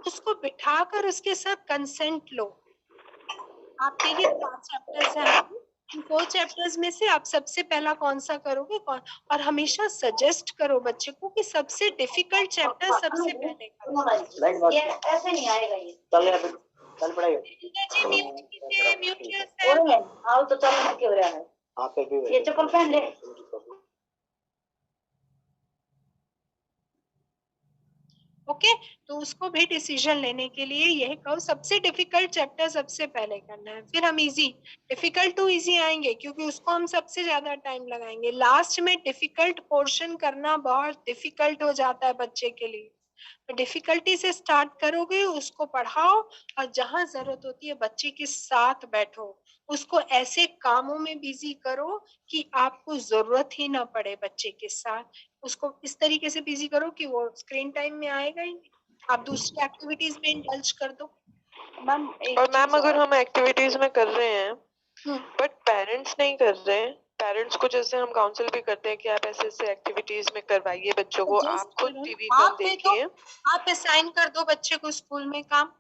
Speaker 2: उसको बिठाकर उसके साथ कंसेंट लो। आपके लिए 4 चैप्टर्स हैं, इन 4 चैप्टर्स में से आप सबसे पहला कौन सा करोगे, कौन, और हमेशा सजेस्ट करो बच्चे को कि सबसे डिफिकल्ट चैप्टर सबसे पहले करो।
Speaker 4: ये ऐसे नहीं आएगा, ये चल पड़ेगा
Speaker 2: जी म्यूट
Speaker 4: आओ तो चल के हो रहा है। हां पे भी ये चप्पल पहन ले।
Speaker 2: ओके, तो उसको भी डिसीजन लेने के लिए यही कहो सबसे डिफिकल्ट चैप्टर सबसे पहले करना है, फिर हम इजी, डिफिकल्ट टू इजी आएंगे क्योंकि उसको हम सबसे ज्यादा टाइम लगाएंगे। लास्ट में डिफिकल्ट पोर्शन करना बहुत डिफिकल्ट हो जाता है बच्चे के लिए, तो डिफिकल्टी से स्टार्ट करोगे, उसको पढ़ाओ और जहां जरूरत होती है बच्चे के साथ बैठो, उसको ऐसे कामों में बिजी करो कि आपको जरूरत ही ना पड़े बच्चे के साथ, उसको इस तरीके से बिजी करो कि वो स्क्रीन टाइम में आएगा ही नहीं, आप दूसरी एक्टिविटीज में इंडल्ज कर दो।
Speaker 7: मैम
Speaker 13: और मैम अगर हम एक्टिविटीज में कर रहे हैं बट पेरेंट्स नहीं कर रहे हैं, पेरेंट्स को जैसे हम काउंसिल भी करते हैं कि आप ऐसे ऐसे एक्टिविटीज में करवाइए बच्चों को, आप खुद टीवी कम देखिए,
Speaker 2: आप असाइन कर दो बच्चे को स्कूल में काम,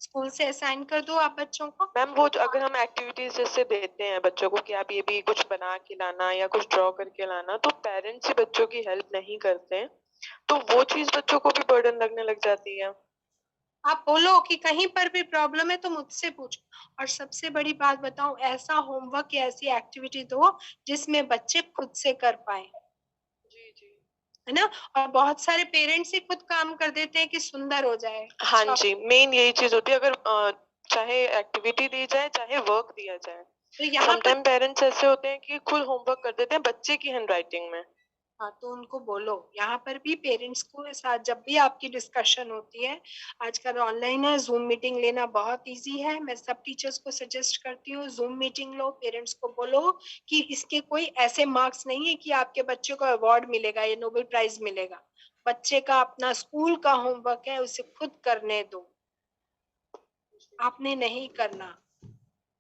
Speaker 2: स्कूल से असाइन कर दो आप बच्चों को।
Speaker 13: मैम वो अगर हम एक्टिविटीज जैसे देते हैं बच्चों को कि आप ये भी कुछ बना के लाना या कुछ ड्रॉ करके लाना, तो पेरेंट्स ही बच्चों की हेल्प नहीं करते हैं, तो वो चीज बच्चों को भी बर्डन लगने लग जाती है।
Speaker 2: आप बोलो कि कहीं पर भी प्रॉब्लम है तो मुझसे पूछो, और सबसे बड़ी बात बताऊं, ऐसा होमवर्क या ऐसी एक्टिविटी दो जिसमें बच्चे खुद से कर पाए, है ना, और बहुत सारे पेरेंट्स ही खुद काम कर देते हैं कि सुंदर हो जाए।
Speaker 13: हाँ जी, मेन यही चीज होती है, अगर चाहे एक्टिविटी दी जाए चाहे वर्क दिया जाए, तो समटाइम पेरेंट्स ऐसे होते हैं कि खुद होमवर्क कर देते हैं बच्चे की हैंडराइटिंग में।
Speaker 2: हाँ, तो उनको बोलो, यहाँ पर भी पेरेंट्स को साथ जब भी आपकी डिस्कशन होती है, आजकल ऑनलाइन है, जूम मीटिंग लेना बहुत इजी है, मैं सब टीचर्स को सजेस्ट करती हूँ जूम मीटिंग लो, पेरेंट्स को बोलो कि इसके कोई ऐसे मार्क्स नहीं है कि आपके बच्चे को अवार्ड मिलेगा या नोबेल प्राइज मिलेगा, बच्चे का अपना स्कूल का होमवर्क है, उसे खुद करने दो, आपने नहीं करना,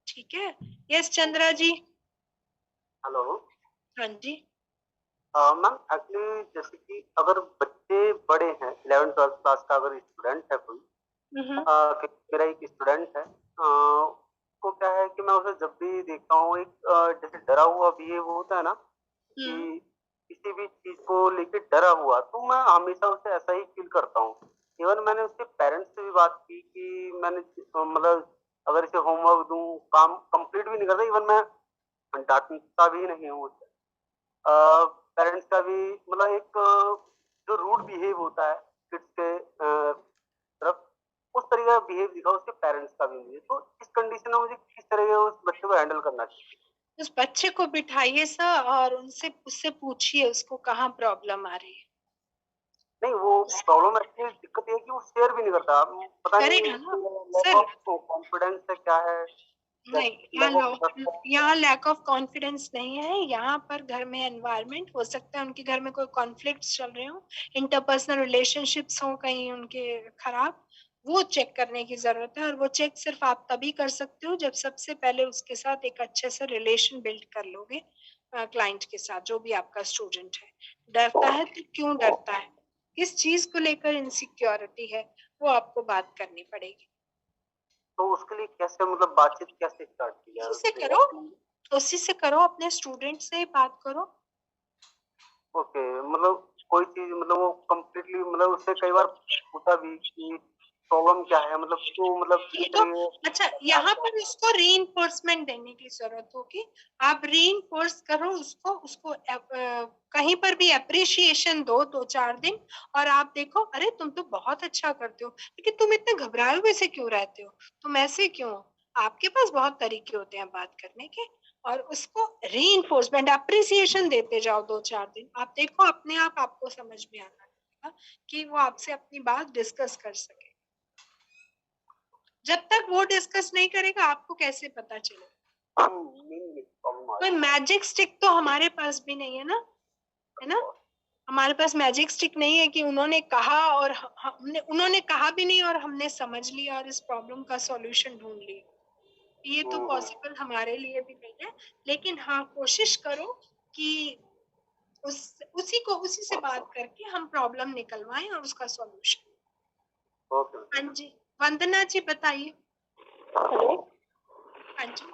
Speaker 2: ठीक है। यस चंद्रा जी।
Speaker 14: हेलो।
Speaker 2: हाँ जी।
Speaker 14: मैम एक्चुअली जैसे कि अगर बच्चे बड़े हैं 11th 12th क्लास का अगर स्टूडेंट है कोई, मेरा एक स्टूडेंट है, तो क्या है कि मैं उसे जब भी देखता हूँ एक जैसे डरा हुआ बिहेव होता है ना, कि किसी भी चीज को लेके डरा हुआ, तो मैं हमेशा उसे ऐसा ही फील करता हूँ। इवन मैंने उसके पेरेंट्स से भी बात की कि मैंने मतलब अगर इसे होमवर्क दूं, काम कंप्लीट भी नहीं करता, इवन मैं डांटता भी नहीं हूँ उसे। पेरेंट्स का भी मतलब एक जो रूड बिहेव होता है किड्स के तरफ, उस तरीके का बिहेव दिखा उसके पेरेंट्स का भी मुझे, तो इस कंडीशन में मुझे किस तरह से उस बच्चे को हैंडल करना चाहिए?
Speaker 2: उस बच्चे को बिठाइए सर और उससे पूछिए उसको कहाँ प्रॉब्लम आ रही है।
Speaker 14: नहीं, वो प्रॉब्लम एक्चुअली दिक्कत ये है कि वो शेयर भी नहीं करता, पता नहीं कॉन्फिडेंस है क्या है।
Speaker 2: नहीं, यहाँ लैक ऑफ कॉन्फिडेंस नहीं है, यहाँ पर घर में एनवायरनमेंट हो सकता है उनके घर में कोई कॉन्फ्लिक्ट्स चल रहे हो, इंटरपर्सनल रिलेशनशिप्स हो कहीं उनके खराब, वो चेक करने की जरूरत है, और वो चेक सिर्फ आप तभी कर सकते हो जब सबसे पहले उसके साथ एक अच्छे से रिलेशन बिल्ड कर लोगे क्लाइंट के साथ, जो भी आपका स्टूडेंट है। डरता है तो क्यों डरता है, किस चीज को लेकर इनसिक्योरिटी है, वो आपको बात करनी पड़ेगी।
Speaker 14: तो उसके लिए कैसे मतलब बातचीत कैसे स्टार्ट की जाए?
Speaker 2: उसी से करो, अपने स्टूडेंट से ही बात करो।
Speaker 14: ओके, मतलब कोई चीज मतलब वो कंप्लीटली मतलब उससे कई बार पूछा भी कि प्रॉब्लम क्या है, मतलब क्यों, मतलब
Speaker 2: तो अच्छा, यहाँ पर उसको रीइंफोर्समेंट देने की जरूरत होगी, आप रीइंफोर्स करो उसको कहीं पर भी अप्रिशिएशन दो 2-4 दिन, और आप देखो अरे तुम तो बहुत अच्छा करते हो, लेकिन तुम इतने घबराए हुए से क्यों रहते हो, तुम ऐसे क्यों हो, आपके पास बहुत तरीके होते हैं बात करने के,
Speaker 15: और उसको रीइंफोर्समेंट अप्रिसिएशन देते जाओ 2-4 दिन। आप देखो अपने आप आपको समझ में आना लगेगा कि वो आपसे अपनी बात डिस्कस कर सके। जब तक वो डिस्कस नहीं करेगा आपको कैसे पता चलेगा? कोई मैजिक स्टिक तो हमारे पास भी नहीं है ना, है ना? हमारे पास मैजिक स्टिक नहीं है कि उन्होंने कहा और हमने, उन्होंने कहा भी नहीं और हमने समझ लिया और इस प्रॉब्लम का सॉल्यूशन ढूंढ लिया। ये तो पॉसिबल हमारे लिए भी नहीं है, लेकिन हाँ कोशिश करो कि उसी से बात करके हम प्रॉब्लम निकलवाएं और उसका सॉल्यूशन। हाँ जी, वंदना जी बताइए।
Speaker 7: हेलो।
Speaker 15: हाँ जी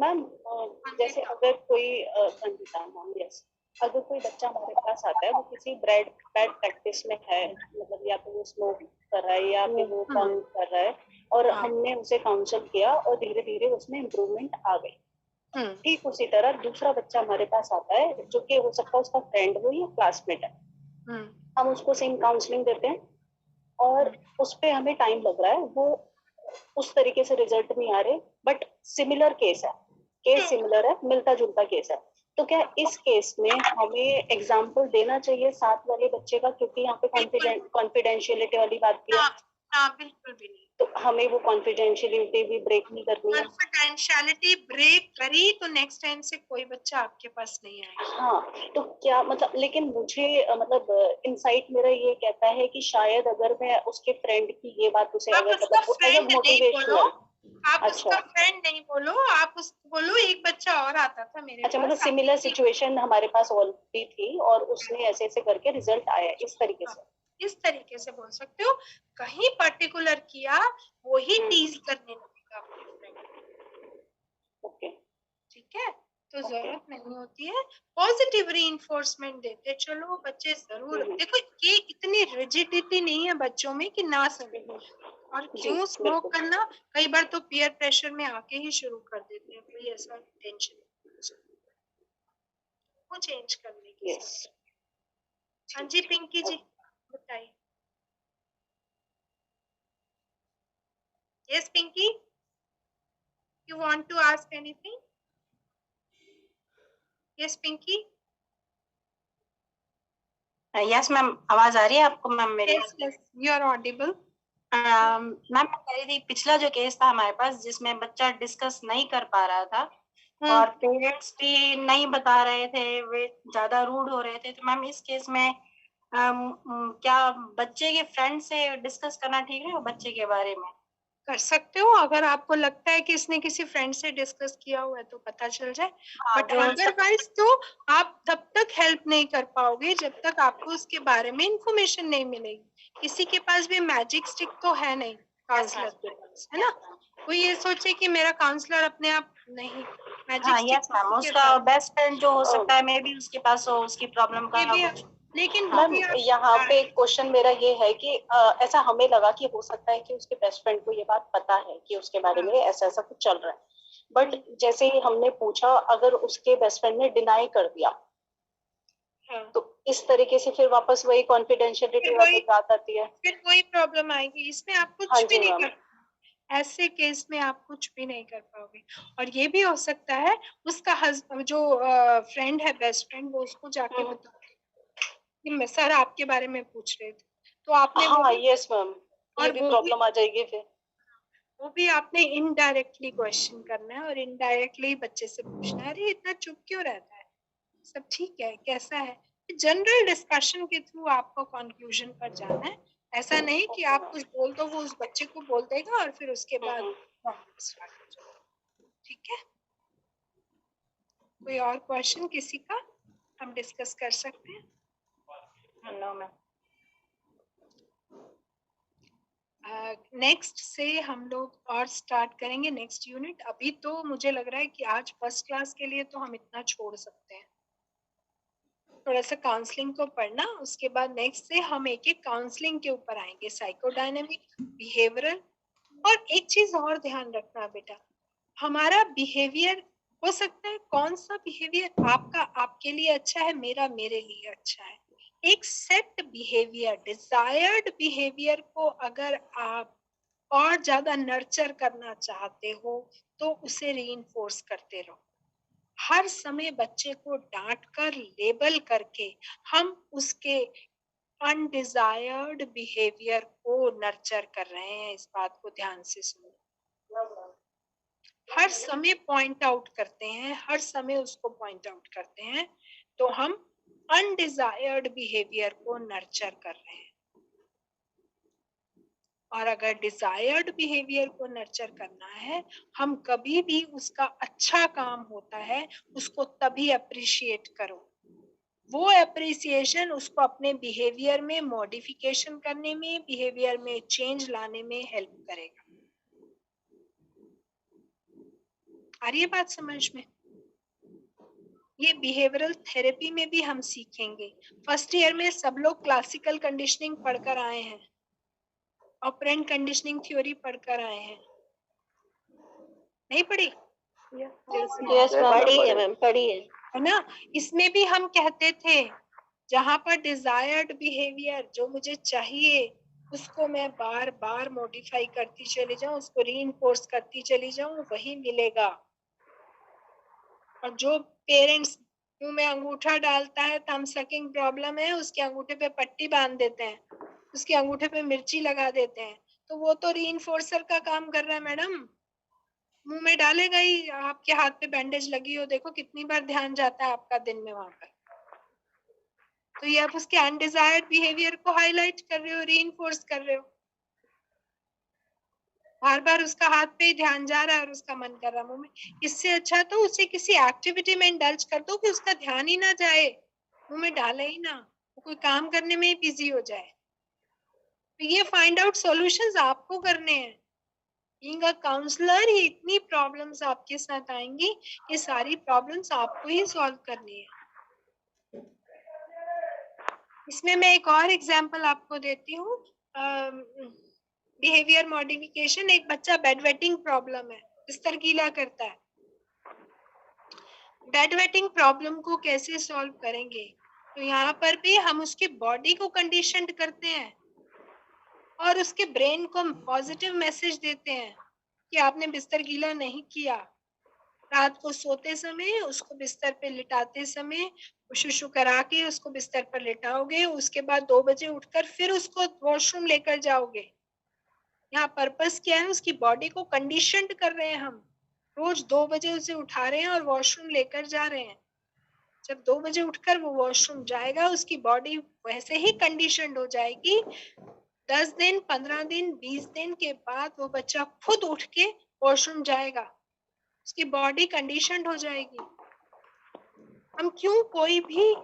Speaker 7: मैम, जैसे अगर कोई संगीता मैम, यस, अगर कोई बच्चा हमारे पास आता है वो किसी बैड प्रैक्टिस में है, मतलब या तो वो स्मोक कर रहा है या फिर वो काम कर रहा है, और हमने उसे काउंसल किया और धीरे धीरे उसमें इम्प्रूवमेंट आ गई। ठीक उसी तरह दूसरा बच्चा हमारे पास आता है जो कि हो सकता है उसका फ्रेंड हो या क्लासमेट है, हम उसको सेम काउंसलिंग देते हैं और उस पे हमें टाइम लग रहा है, वो उस तरीके से रिजल्ट नहीं आ रहे, बट सिमिलर केस है, केस सिमिलर है, मिलता जुलता केस है, तो क्या इस केस में हमें एग्जाम्पल देना चाहिए साथ वाले बच्चे का, क्योंकि यहाँ पे कॉन्फिडेंशियलिटी वाली बात भी है।
Speaker 15: बिल्कुल भी नहीं,
Speaker 7: तो हमें वो कॉन्फिडेंशियलिटी भी ब्रेक नहीं करनी है।
Speaker 15: कॉन्फिडेंशियलिटी ब्रेक करी तो नेक्स्ट टाइम से कोई बच्चा आपके पास नहीं आएगा।
Speaker 7: हाँ, तो क्या मतलब, लेकिन मुझे मतलब इनसाइट मेरा ये कहता है कि शायद अगर मैं उसके फ्रेंड की ये बात उसे अगर मोटिवेशनल,
Speaker 15: आप उसका फ्रेंड नहीं बोलो, आप उसको बोलो एक बच्चा और आता था मेरे
Speaker 7: पास, मतलब सिमिलर सिचुएशन हमारे पास ऑलरेडी थी और उसने ऐसे ऐसे करके रिजल्ट आया, इस तरीके से
Speaker 15: बोल सकते हो। कहीं पर्टिकुलर किया वही टीज करने लगेगा अपने फ्रेंड।
Speaker 7: ओके,
Speaker 15: ठीक है, तो जरूरत नहीं होती है, पॉजिटिव रीइंफोर्समेंट देते चलो, बच्चे जरूर देखो ये इतनी रिजिडिटी नहीं है बच्चों में कि ना सके, और क्यों स्मोक करना, कई बार तो पीयर प्रेशर में आके ही शुरू कर देते हैं, कोई ऐसा टेंशन वो चेंज करने की। हाँ जी पिंकी जी बताइए। Yes Pinky, you want to ask anything? Yes Pinky.
Speaker 16: Yes ma'am, आवाज आ रही है आपको मैम मेरी?
Speaker 15: Yes you are audible.
Speaker 16: Ma'am मैं कह रही थी पिछला जो केस था हमारे पास जिसमें बच्चा डिस्कस नहीं कर पा रहा था और पेरेंट्स भी नहीं बता रहे थे, वे ज्यादा रूड हो रहे थे, तो मैम इस केस में क्या बच्चे के फ्रेंड से डिस्कस करना ठीक है बच्चे के बारे में?
Speaker 15: कर सकते हो, अगर आपको लगता है कि इसने किसी फ्रेंड से डिस्कस किया हुआ है तो पता चल जाए, बट अदरवाइज तो आप तब तक हेल्प नहीं कर पाओगे जब तक आपको उसके बारे में इंफॉर्मेशन नहीं मिलेगी। किसी के पास भी मैजिक स्टिक तो है नहीं काउंसलर के पास, है ना? वो ये सोचे कि मेरा काउंसलर अपने आप नहीं, मैजिक
Speaker 16: यस मैम, उसका बेस्ट फ्रेंड जो हो सकता है मे बी उसके पास हो उसकी प्रॉब्लम का,
Speaker 15: लेकिन
Speaker 7: मैम यहाँ पे क्वेश्चन मेरा ये है कि ऐसा हमें लगा कि हो सकता है कि उसके बेस्ट फ्रेंड को ये बात पता है कि उसके बारे में ऐसा ऐसा कुछ चल रहा है, बट जैसे ही हमने पूछा अगर उसके बेस्ट फ्रेंड ने डिनाई कर दिया तो इस तरीके से फिर वापस वही कॉन्फिडेंशियलिटी वापस बात आती है,
Speaker 15: फिर वही प्रॉब्लम आएगी। इसमें आप कुछ भी नहीं कर, ऐसे केस में आप कुछ भी नहीं कर पाओगे। और ये भी हो सकता है उसका जो फ्रेंड है, बेस्ट फ्रेंड, वो उसको जाके बता कि सर आपके बारे में पूछ रहे थे, तो आपने
Speaker 7: यस मैम, ये भी प्रॉब्लम आ जाएगी, फिर
Speaker 15: वो भी आपने इनडायरेक्टली क्वेश्चन करना है और इनडायरेक्टली बच्चे से पूछना है, अरे इतना चुप क्यों रहता है, सब ठीक है, कैसा है? जनरल डिस्कशन के थ्रू आपको कंक्लूजन पर जाना है, ऐसा नहीं कि आप कुछ बोल दो वो उस बच्चे को बोल देगा और फिर उसके बाद ठीक है। कोई और क्वेश्चन किसी का हम डिस्कस कर सकते हैं?
Speaker 16: No ma'am.
Speaker 15: नेक्स्ट से हम लोग और स्टार्ट करेंगे नेक्स्ट यूनिट। अभी तो मुझे लग रहा है कि आज फर्स्ट क्लास के लिए तो हम इतना छोड़ सकते हैं, थोड़ा सा काउंसलिंग को पढ़ना, उसके बाद नेक्स्ट से हम एक एक काउंसलिंग के ऊपर आएंगे, साइकोडायनेमिक, बिहेवियरल। और एक चीज और ध्यान रखना बेटा, हमारा बिहेवियर हो सकता है कौन सा बिहेवियर आपका आपके लिए अच्छा है, मेरा मेरे लिए अच्छा है। एक सेट बिहेवियर, डिजायर्ड बिहेवियर को अगर आप और ज्यादा नर्चर करना चाहते हो तो उसे रीइंफोर्स करते रहो। हर समय बच्चे को डांट कर लेबल करके हम उसके अनडिजायर्ड बिहेवियर को नर्चर कर रहे हैं। इस बात को ध्यान से सुनो। हर समय पॉइंट आउट करते हैं, हर समय उसको पॉइंट आउट करते हैं, तो हम अनडिजायर्ड बिहेवियर को नर्चर कर रहे हैं। और अगर डिजायर्ड बिहेवियर को नर्चर करना है, हम कभी भी उसका अच्छा काम होता है उसको तभी अप्रिशिएट करो। वो अप्रिसिएशन उसको अपने बिहेवियर में मॉडिफिकेशन करने में, बिहेवियर में चेंज लाने में हेल्प करेगा। आ रही है बात समझ में? ये बिहेवियरल थेरेपी में भी हम सीखेंगे। फर्स्ट ईयर में सब लोग क्लासिकल कंडीशनिंग पढ़कर आए हैं, ऑपरेंट कंडीशनिंग थ्योरी पढ़कर आए हैं, नहीं पढ़ी?
Speaker 9: यस पढ़ी है मैम, पढ़ी
Speaker 15: है ना? इसमें भी हम कहते थे जहां पर डिजायर्ड बिहेवियर जो मुझे चाहिए उसको मैं बार बार मॉडिफाई करती चली जाऊं, उसको रीइंफोर्स करती चली जाऊं, वही मिलेगा। और जो पेरेंट्स मुंह में अंगूठा डालता है, थंब सकिंग प्रॉब्लम है, उसके अंगूठे पे पट्टी बांध देते हैं, उसके अंगूठे पे मिर्ची लगा देते हैं, तो वो तो रीइंफोर्सर का काम कर रहा है मैडम। मुंह में डालेगा ही, आपके हाथ पे बैंडेज लगी हो, देखो कितनी बार ध्यान जाता है आपका दिन में वहां पर। तो ये आप उसके अनडिजायर्ड बिहेवियर को हाईलाइट कर रहे हो, रीइंफोर्स कर रहे हो। बार बार उसका हाथ पे ही ध्यान जा रहा है और उसका मन कर रहा मुंह में। इससे अच्छा तो उसे किसी एक्टिविटी में इंडल्ज कर दो कि उसका ध्यान ही ना जाए, मुंह में डाले ही ना, वो कोई काम करने में ही बिजी हो जाए। तो ये फाइंड आउट सॉल्यूशंस आपको करने हैं। बीइंग अ काउंसलर, ही इतनी प्रॉब्लम्स आपके साथ आएंगी, ये सारी प्रॉब्लम्स आपको ही सॉल्व करनी है। इसमें मैं एक और एग्जांपल आपको देती हूँ। बिहेवियर मॉडिफिकेशन, एक बच्चा बेड वेटिंग प्रॉब्लम है, बिस्तर गीला करता है। बेड वेटिंग प्रॉब्लम को कैसे सॉल्व करेंगे? तो यहाँ पर भी हम उसकी बॉडी को कंडीशनड करते हैं और उसके ब्रेन को पॉजिटिव मैसेज देते हैं कि आपने बिस्तर गीला नहीं किया। रात को सोते समय उसको बिस्तर पे लिटाते समय शुशु करा के उसको बिस्तर पर लिटाओगे, उसके बाद 2 बजे उठकर फिर उसको वॉशरूम लेकर जाओगे। यहाँ पर्पस क्या है? उसकी बॉडी को कंडीशनड कर रहे हैं हम। रोज 2 बजे उसे उठा रहे हैं और वॉशरूम लेकर जा रहे हैं। जब 2 बजे उठकर वो वॉशरूम जाएगा, उसकी बॉडी वैसे ही कंडीशनड हो जाएगी। 10 दिन, 15 दिन, 20 दिन के बाद वो बच्चा खुद उठ के वॉशरूम जाएगा, उसकी बॉडी कंडीशनड हो जाएगी। हम क्यों कोई भी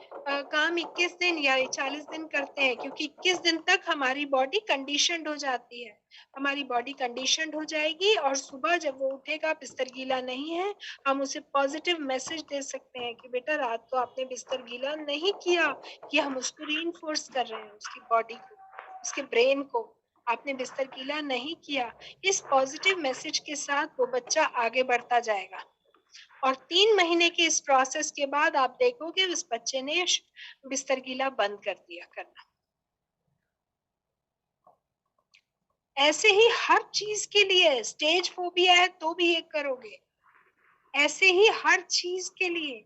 Speaker 15: काम 21 दिन या 40 दिन करते हैं? क्योंकि 21 दिन तक हमारी बॉडी कंडीशनड हो जाती है। हमारी बॉडी कंडीशनड हो जाएगी और सुबह जब वो उठेगा, बिस्तर गीला नहीं है, हम उसे पॉजिटिव मैसेज दे सकते हैं कि बेटा रात को आपने बिस्तर गीला नहीं किया। कि हम उसको रीइंफोर्स कर रहे हैं, उसकी बॉडी को, उसके ब्रेन को, आपने बिस्तर गीला नहीं किया। इस पॉजिटिव मैसेज के साथ वो बच्चा आगे बढ़ता जाएगा और 3 महीने के इस प्रोसेस के बाद आप देखोगे उस बच्चे ने बिस्तर गीला बंद कर दिया करना। ऐसे ही हर चीज के लिए, स्टेज फोबिया है तो भी ये करोगे, ऐसे ही हर चीज के लिए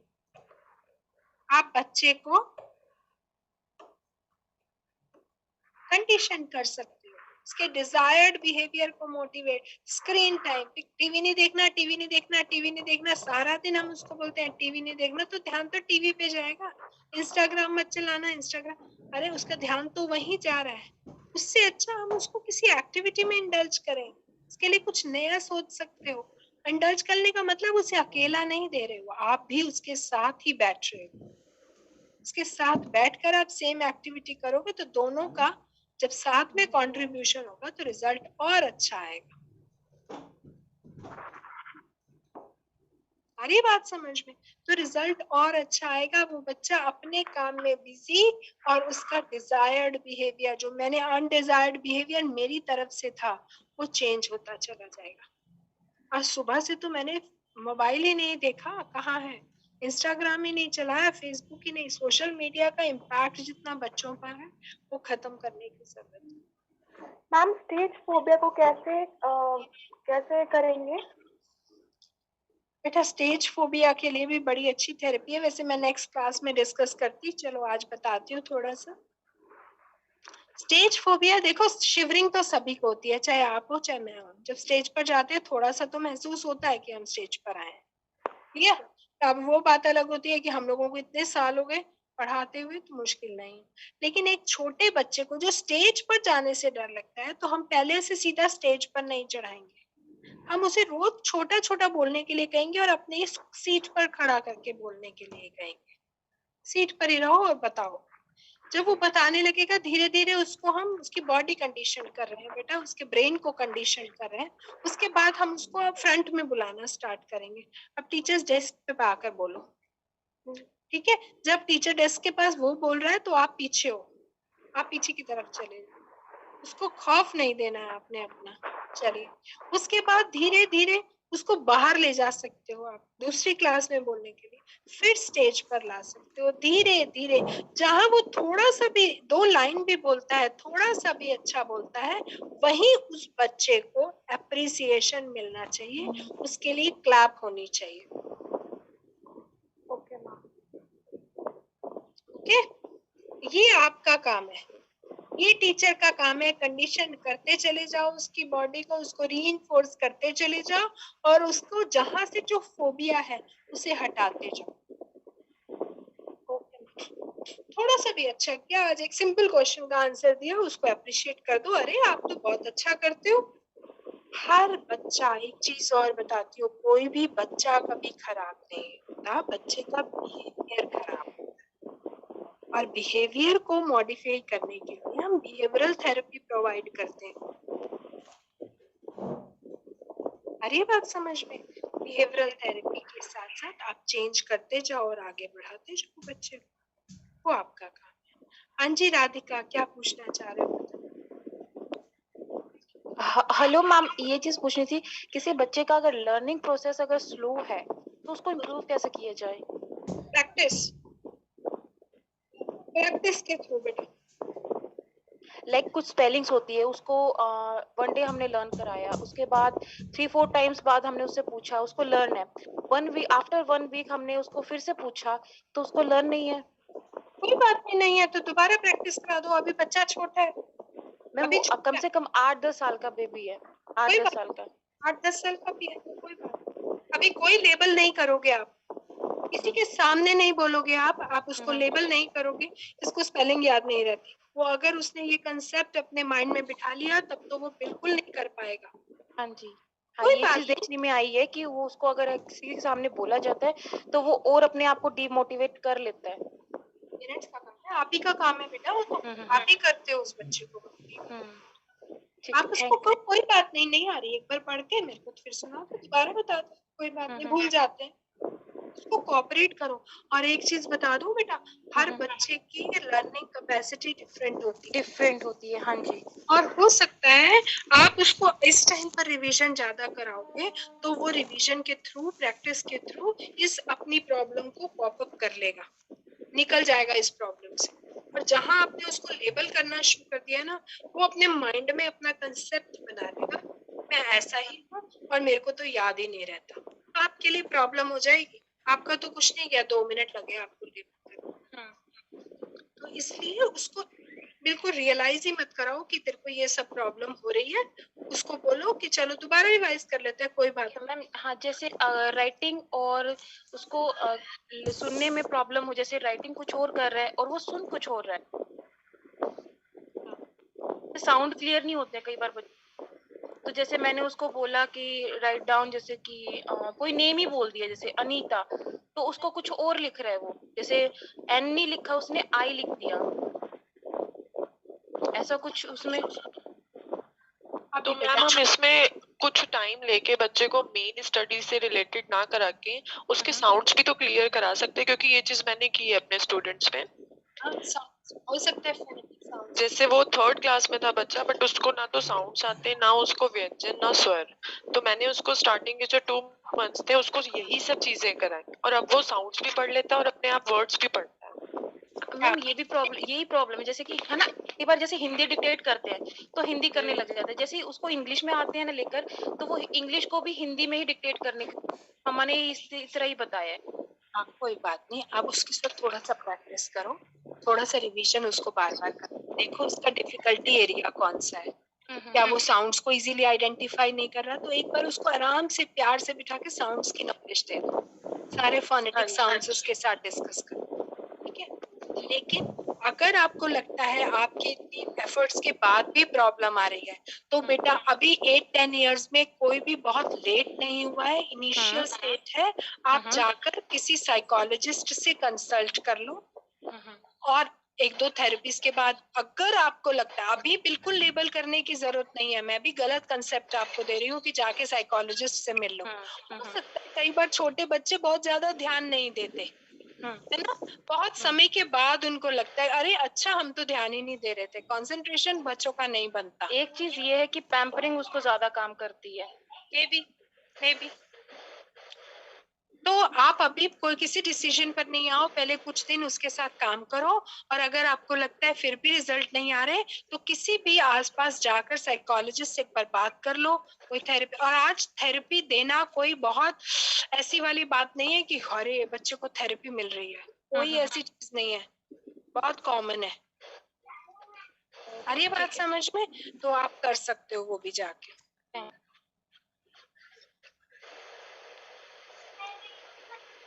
Speaker 15: आप बच्चे को कंडीशन कर सकते हो, उसके डिजायर्ड बिहेवियर को मोटिवेट। स्क्रीन टाइम, टीवी नहीं देखना, टीवी नहीं देखना, टीवी नहीं देखना, सारा दिन हम उसको बोलते हैं टीवी नहीं देखना, तो ध्यान तो टीवी पे जाएगा। इंस्टाग्राम मत चलाना, इंस्टाग्राम, अरे उसका ध्यान तो वहीं जा रहा है। उससे अच्छा हम उसको किसी एक्टिविटी में इंडल्ज करें, उसके लिए कुछ नया सोच सकते हो। इंडल्ज करने का मतलब उसे अकेला नहीं दे रहे हो, आप भी उसके साथ ही बैठ रहे हो। उसके साथ बैठकर आप सेम एक्टिविटी करोगे तो दोनों का जब साथ में कंट्रीब्यूशन होगा तो रिजल्ट और अच्छा आएगा। सारी बात समझ में? तो रिजल्ट और अच्छा आएगा, वो बच्चा अपने काम में बिजी और उसका डिजायर्ड बिहेवियर, जो मैंने अनडिजायर्ड बिहेवियर मेरी तरफ से था, वो चेंज होता चला जाएगा। आज सुबह से तो मैंने मोबाइल ही नहीं देखा, कहाँ है, इंस्टाग्राम ही नहीं चलाया, फेसबुक ही नहीं। सोशल मीडिया का इम्पैक्ट जितना बच्चों पर है वो खत्म करने की जरूरत है।
Speaker 12: मैम स्टेज फोबिया को कैसे करेंगे?
Speaker 15: बेटा स्टेज फोबिया के लिए भी बड़ी अच्छी थेरेपी है, वैसे मैं नेक्स्ट क्लास में डिस्कस करती, चलो आज बताती हूँ थोड़ा सा। स्टेज फोबिया देखो, शिवरिंग तो सभी को होती है, चाहे आप हो चाहे मैं हूँ। जब स्टेज पर जाते हैं थोड़ा सा तो महसूस होता है कि हम स्टेज पर आए हैं, ठीक है। अब वो बात अलग होती है कि हम लोगों को इतने साल हो गए पढ़ाते हुए, तो मुश्किल नहीं। लेकिन एक छोटे बच्चे को जो स्टेज पर जाने से डर लगता है, तो हम पहले से सीधा स्टेज पर नहीं चढ़ाएंगे, हम उसे रोज छोटा छोटा बोलने के लिए कहेंगे और अपनी सीट पर खड़ा करके बोलने के लिए कहेंगे। सीट पर ही रहो और बताओ। जब वो बताने लगेगा धीरे धीरे उसको हम उसकी बॉडी कंडीशन कर रहे हैं बेटा, उसके ब्रेन को कंडीशन कर रहे हैं। उसके बाद हम उसको फ्रंट में बुलाना स्टार्ट करेंगे। अब टीचर्स डेस्क पे आकर बोलो, ठीक है। जब टीचर डेस्क के पास वो बोल रहा है तो आप पीछे हो, आप पीछे की तरफ चले जाओ। उसको खौफ नहीं देना है आपने अपना। चलिए, उसके बाद धीरे धीरे उसको बाहर ले जा सकते हो आप दूसरी क्लास में बोलने के लिए, फिर स्टेज पर ला सकते हो धीरे धीरे। जहां वो थोड़ा सा भी 2 लाइन भी बोलता है, थोड़ा सा भी अच्छा बोलता है, वहीं उस बच्चे को अप्रिसिएशन मिलना चाहिए, उसके लिए क्लैप होनी चाहिए। Okay ma'am, okay. ये आपका काम है, ये टीचर का काम है। कंडीशन करते चले जाओ उसकी बॉडी को, उसको रीइंफोर्स करते चले जाओ और उसको जहां से जो फोबिया है उसे हटाते जाओ। थोड़ा सा भी अच्छा किया, आज एक सिंपल क्वेश्चन का आंसर दिया, उसको अप्रिशिएट कर दो, अरे आप तो बहुत अच्छा करते हो। हर बच्चा, एक चीज और बताती हूँ, कोई भी बच्चा कभी खराब नहीं होता, बच्चे का बिहेवियर खराब होता है। और बिहेवियर को मॉडिफाई करने के लिए हम बिहेवियरल थेरेपी प्रोवाइड करते हैं। अरे बात समझ में, बिहेवियरल थेरेपी के साथ साथ आप चेंज करते जाओ और आगे बढ़ाते जाओ बच्चे को, वो आपका काम है। हाँ जी राधिका, क्या पूछना चाह रहे हो?
Speaker 17: हेलो मैम, ये चीज पूछनी थी, किसी बच्चे का अगर लर्निंग प्रोसेस अगर स्लो है तो उसको इम्प्रूव कैसे किया जाए?
Speaker 15: प्रैक्टिस के थ्रू बेटा।
Speaker 17: लाइक कुछ स्पेलिंग्स होती है, उसको 1 डे हमने लर्न कराया, उसके बाद 3-4 टाइम्स बाद हमने उससे पूछा, उसको लर्न है। 1 वीक आफ्टर 1 वीक हमने उसको फिर से पूछा तो उसको लर्न नहीं है।
Speaker 15: कोई बात नहीं है तो दोबारा प्रैक्टिस करा दो, अभी बच्चा छोटा है।
Speaker 17: मैम वो कम से कम 8-10 साल का बेबी है, 8-10 साल का।
Speaker 15: 8-10 साल का भी है तो कोई बात नहीं। अभी कोई लेबल नहीं करोगे आप, किसी के सामने नहीं बोलोगे आप उसको लेबल नहीं करोगे। इसको स्पेलिंग याद नहीं रहती, वो अगर उसने ये कंसेप्ट अपने माइंड में बिठा लिया तब तो वो बिल्कुल नहीं कर पाएगा।
Speaker 17: हाँ जी, हाँ, ये चीज देखने में आई है कि वो उसको अगर किसी के सामने बोला जाता है तो वो और अपने आप को डीमोटिवेट कर लेता है।
Speaker 15: पेरेंट्स का काम है, आप ही का काम है बेटा, वो तो आप ही करते हो उस बच्चे को। आप उसको कोई बात नहीं आ रही, एक बार पढ़ के मेरे को फिर सुनाओ तो दोबारा बता दो, कोई बात नहीं, भूल जाते हैं। उसको कोऑपरेट करो। और एक चीज बता दूं बेटा, हर बच्चे की लर्निंग कैपेसिटी डिफरेंट होती है।
Speaker 17: हाँ जी।
Speaker 15: और हो सकता है आप उसको इस टाइम पर रिवीजन ज्यादा कराओगे तो वो रिवीजन के थ्रू, प्रैक्टिस के थ्रू इस अपनी प्रॉब्लम को पॉप अप कर लेगा, निकल जाएगा इस प्रॉब्लम से। और जहां आपने उसको लेबल करना शुरू कर दिया ना, वो अपने माइंड में अपना कंसेप्ट बना लेगा, मैं ऐसा ही हूँ और मेरे को तो याद ही नहीं रहता। आपके लिए प्रॉब्लम हो जाएगी। आपका तो कुछ नहीं गया, 2 मिनट लगे आपको लेबल करने। तो इसलिए उसको बिल्कुल रियलाइज ही मत कराओ कि तेरे को ये सब प्रॉब्लम हो रही है। उसको बोलो कि चलो दोबारा रिवाइज कर लेते हैं, कोई बात नहीं।
Speaker 17: हाँ, जैसे राइटिंग और उसको सुनने में प्रॉब्लम हो, जैसे राइटिंग कुछ और कर रहा है और वो सुन कुछ और रहा है, साउंड क्लियर नहीं होते कई बार बच्चे। तो जैसे मैंने उसको बोला कि राइट डाउन, जैसे कि कोई नेम ही बोल दिया, जैसे अनीता, तो उसको कुछ और लिख रहा है, वो जैसे एन नहीं लिखा उसने आई लिख दिया, ऐसा कुछ उसमें।
Speaker 13: तो मैम हम इसमें कुछ टाइम लेके बच्चे को मेन स्टडी से रिलेटेड ना करा के उसके साउंड्स भी तो क्लियर करा सकते हैं, क्योंकि ये चीज मैंने की है अपने स्टूडेंट्स में।
Speaker 15: हो सकता है
Speaker 13: जैसे वो 3rd क्लास में था बच्चा, बट उसको ना तो साउंड्स आते, ना उसको व्यंजन, ना स्वर। तो मैंने उसको स्टार्टिंग के जो 2 मंथ्स थे उसको यही सब चीजें कराई, और अब वो साउंड्स भी पढ़ लेता है और अपने आप वर्ड्स भी पढ़ता है।
Speaker 17: मैम ये भी प्रॉब्लम, यही प्रॉब्लम है, जैसे कि है ना, कई बार जैसे हिंदी डिक्टेट करते हैं तो हिंदी करने लग जाता है, जैसे उसको इंग्लिश में आते हैं ना लेकर, तो वो इंग्लिश को भी हिंदी में ही डिक्टेट करने हमने इस तरह ही बताया है।
Speaker 15: हाँ कोई बात नहीं, आप उसके साथ थोड़ा सा प्रैक्टिस करो, थोड़ा सा रिवीजन उसको बार बार करो, देखो उसका डिफिकल्टी एरिया कौन सा है। क्या वो साउंड्स को इजीली आइडेंटिफाई नहीं कर रहा, तो एक बार उसको आराम से प्यार से बिठा के साउंड्स की नॉलेज दे दो, सारे फोनेटिक साउंड्स उसके साथ डिस्कस करो, ठीक है। लेकिन अगर आपको लगता है आपके इतनी एफर्ट्स के बाद भी प्रॉब्लम आ रही है, तो बेटा अभी 8-10 इयर्स में कोई भी बहुत लेट नहीं हुआ है, इनिशियल स्टेज है, आप जाकर किसी साइकोलॉजिस्ट से कंसल्ट कर लो, और 1-2 थेरेपीज के बाद अगर आपको लगता है, अभी बिल्कुल लेबल करने की जरूरत नहीं है, मैं भी गलत कंसेप्ट आपको दे रही हूँ कि जाके साइकोलॉजिस्ट से मिल लो। हो सकता है कई बार छोटे बच्चे बहुत ज्यादा ध्यान नहीं देते है ना, बहुत समय के बाद उनको लगता है अरे अच्छा हम तो ध्यान ही नहीं दे रहे थे, कंसंट्रेशन बच्चों का नहीं बनता।
Speaker 17: एक चीज ये है कि पैम्परिंग उसको ज्यादा काम करती है,
Speaker 15: ये भी तो आप अभी कोई किसी डिसीजन पर नहीं आओ, पहले कुछ दिन उसके साथ काम करो, और अगर आपको लगता है फिर भी रिजल्ट नहीं आ रहे, तो किसी भी आसपास जाकर साइकोलॉजिस्ट से एक बार बात कर लो, कोई थेरेपी। और आज थेरेपी देना कोई बहुत ऐसी वाली बात नहीं है कि अरे बच्चे को थेरेपी मिल रही है, कोई ऐसी चीज नहीं है, बहुत कॉमन है। आ रही है बात समझ में? तो आप कर सकते हो वो भी जाके।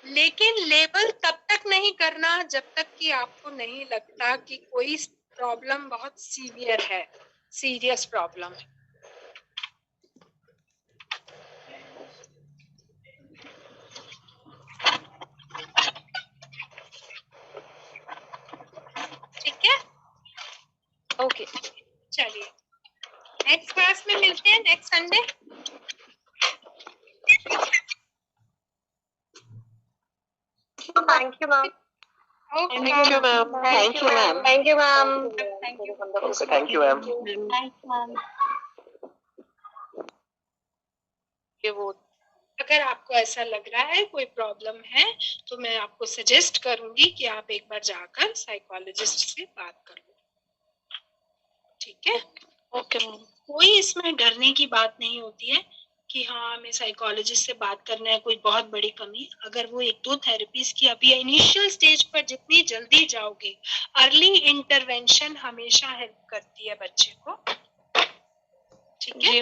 Speaker 15: लेकिन लेबल तब तक नहीं करना जब तक कि आपको नहीं लगता कि कोई प्रॉब्लम बहुत सीवियर है, सीरियस प्रॉब्लम है। ठीक है,
Speaker 17: ओके
Speaker 15: चलिए नेक्स्ट क्लास में मिलते हैं next Sunday.
Speaker 1: Thank you, ma'am.
Speaker 13: Thank you, ma'am.
Speaker 1: Thank you, ma'am. Thank you, ma'am.
Speaker 3: Okay, thank you, ma'am.
Speaker 15: ये वो अगर आपको ऐसा लग रहा है कोई प्रॉब्लम है, तो मैं आपको सजेस्ट करूंगी कि आप एक बार जाकर साइकोलॉजिस्ट से बात कर लो, ठीक है?
Speaker 13: Okay ma'am.
Speaker 15: कोई इसमें डरने की बात नहीं होती है कि हाँ हमें साइकोलॉजिस्ट से बात करना है, कोई बहुत बड़ी कमी। अगर वो 1-2 थेरेपीज की अभी इनिशियल स्टेज पर जितनी जल्दी जाओगे, अर्ली इंटरवेंशन हमेशा हेल्प करती है बच्चे को, ठीक है?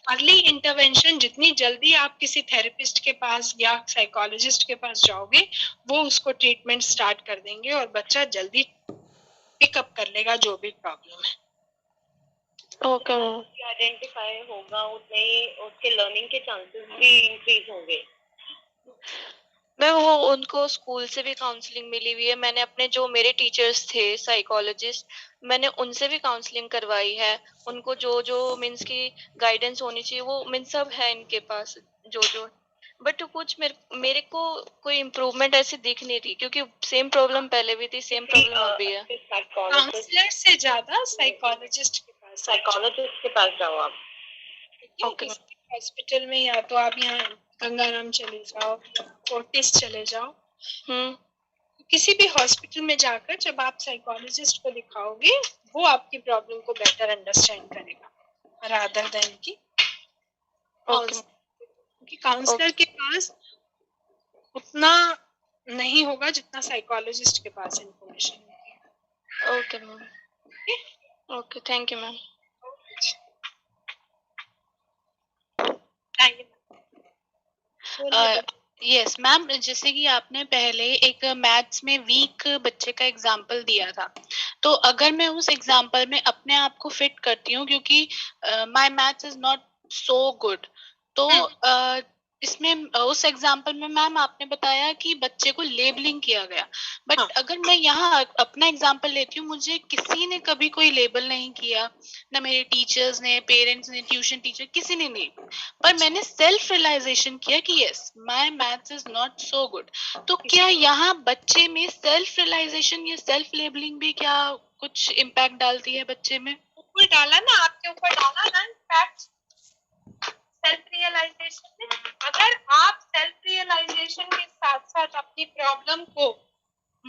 Speaker 15: अर्ली इंटरवेंशन जितनी जल्दी आप किसी थेरेपिस्ट के पास या साइकोलॉजिस्ट के पास जाओगे, वो उसको ट्रीटमेंट स्टार्ट कर देंगे और बच्चा जल्दी पिकअप कर लेगा जो भी प्रॉब्लम है।
Speaker 13: Okay ma'am.
Speaker 11: आइडेंटिफाई होगा उतने ही उसके लर्निंग के चांसेस भी इंक्रीज होंगे।
Speaker 18: मैं वो उनको स्कूल से भी काउंसलिंग मिली हुई है, मैंने अपने जो मेरे टीचर्स थे साइकोलॉजिस्ट, मैंने उनसे भी काउंसलिंग करवाई है, उनको जो जो मीन्स की गाइडेंस होनी चाहिए वो मीन्स सब है इनके पास जो बट कुछ मेरे को कोई इम्प्रूवमेंट ऐसे दिख नहीं रही, क्योंकि सेम प्रॉब्लम पहले भी थी, सेम प्रॉब्लम अभी है।
Speaker 15: काउंसलर से ज्यादा साइकोलॉजिस्ट के पास जाओ आप,
Speaker 18: ओके।
Speaker 15: हॉस्पिटल में या तो आप यहाँ गंगाराम चले जाओ, फोर्टिस चले जाओ, किसी भी हॉस्पिटल में जाकर जब आप साइकोलॉजिस्ट को दिखाओगे, वो आपकी प्रॉब्लम को बेटर अंडरस्टैंड करेगा रादर देन की क्योंकि काउंसलर के पास उतना नहीं होगा जितना साइकोलॉजिस्ट के पास इंफॉर्मेशन होगी।
Speaker 18: Okay ma'am, okay, thank you ma'am.
Speaker 19: Yes ma'am, जैसे कि आपने पहले एक मैथ्स में वीक बच्चे का एग्जांपल दिया था, तो अगर मैं उस एग्जांपल में अपने आप को फिट करती हूँ, क्योंकि my maths is not so good, तो इसमें उस एग्जांपल में मैम आपने बताया कि बच्चे को लेबलिंग किया गया, बट अगर मैं यहाँ अपना एग्जांपल लेती हूँ, मुझे किसी ने कभी कोई लेबल नहीं किया, ना मेरे टीचर्स ने, पेरेंट्स ने, ट्यूशन टीचर, किसी ने नहीं, पर मैंने सेल्फ रियलाइजेशन किया कि yes my maths is not so good. तो क्या यहाँ बच्चे में सेल्फ रियलाइजेशन या सेल्फ लेबलिंग भी क्या कुछ इम्पैक्ट डालती है बच्चे में?
Speaker 15: ऊपर डाला ना, आपके ऊपर डाला ना इम्पैक्ट सेल्फ रियलाइजेशन में। अगर आप सेल्फ रियलाइजेशन के साथ साथ अपनी प्रॉब्लम को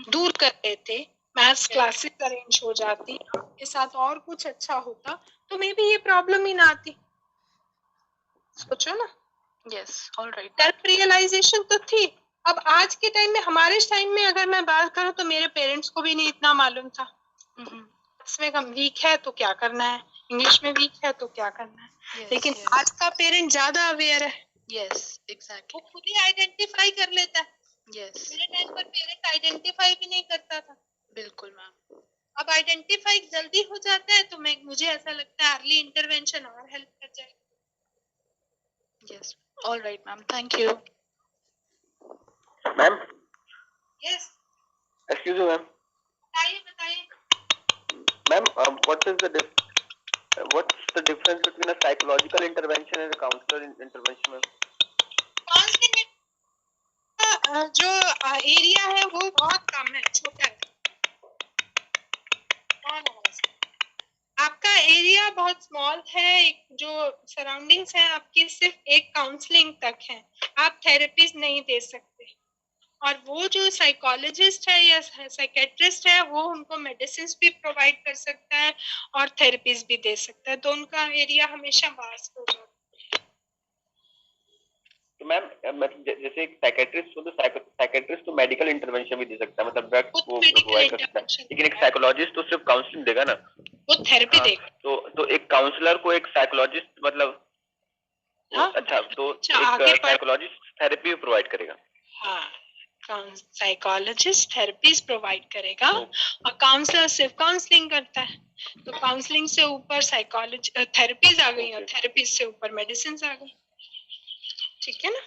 Speaker 15: दूर कर लेते, मैथ्स क्लासेस अरेंज हो जाती, आपके साथ और कुछ अच्छा होता, तो मे बी ये प्रॉब्लम ही ना आती। सोचो ना,
Speaker 19: यस, ऑलराइट।
Speaker 2: सेल्फ रियलाइजेशन तो थी। अब आज के टाइम में, हमारे टाइम में अगर मैं बात करूं तो मेरे पेरेंट्स को भी नहीं इतना मालूम था। इसमें कम वीक है तो क्या करना है, इंग्लिश में वीक है तो क्या करना है। लेकिन आज का पेरेंट ज्यादा अवेयर है।
Speaker 19: Yes, exactly.
Speaker 2: वो खुद ही आइडेंटिफाई कर लेता है।
Speaker 19: यस,
Speaker 2: मेरे टाइम पर पेरेंट आइडेंटिफाई भी नहीं करता था।
Speaker 19: बिल्कुल मैम।
Speaker 2: अब आइडेंटिफाई जल्दी हो जाता है तो मुझे ऐसा लगता है अर्ली इंटरवेंशन और हेल्प कर जाएगा।
Speaker 19: Yes, alright ma'am, thank you.
Speaker 3: Ma'am,
Speaker 2: yes,
Speaker 3: excuse me ma'am.
Speaker 2: बताइए।
Speaker 3: Ma'am, what's the difference between a psychological intervention and a counselor intervention, ma'am?
Speaker 2: Counselling जो एरिया है वो बहुत कम है, छोटा है। आपका एरिया बहुत स्मॉल है, जो सराउंडिंग्स है आपकी सिर्फ एक काउंसलिंग तक है, आप थेरेपीज नहीं दे सकते। और वो जो साइकोलॉजिस्ट है या साइकेट्रिस्ट है वो उनको मेडिसिन भी प्रोवाइड कर सकता है और थेरेपीज भी दे सकता है, तो उनका एरिया हमेशा वास्ट हो जाता है।
Speaker 3: तो मैम जैसे एक साइकेट्रिस्ट हो तो साइकेट्रिस्ट तो मेडिकल इंटरवेंशन भी दे सकता है, मतलब ड्रग वो प्रोवाइड कर सकता है, लेकिन एक साइकोलॉजिस्ट तो सिर्फ काउंसलिंग देगा ना,
Speaker 2: वो थेरेपी देगा।
Speaker 3: तो एक काउंसलर को एक साइकोलॉजिस्ट मतलब अच्छा, तो एक साइकोलॉजिस्ट थेरेपी प्रोवाइड करेगा।
Speaker 2: हाँ, साइकोलॉजिस्ट थेरेपीज प्रोवाइड करेगा और काउंसलर सिर्फ काउंसलिंग करता है। तो काउंसलिंग से ऊपर साइकोलॉजी थेरेपीज आ गई और थेरेपीज से ऊपर मेडिसिन आ गई। ठीक है ना?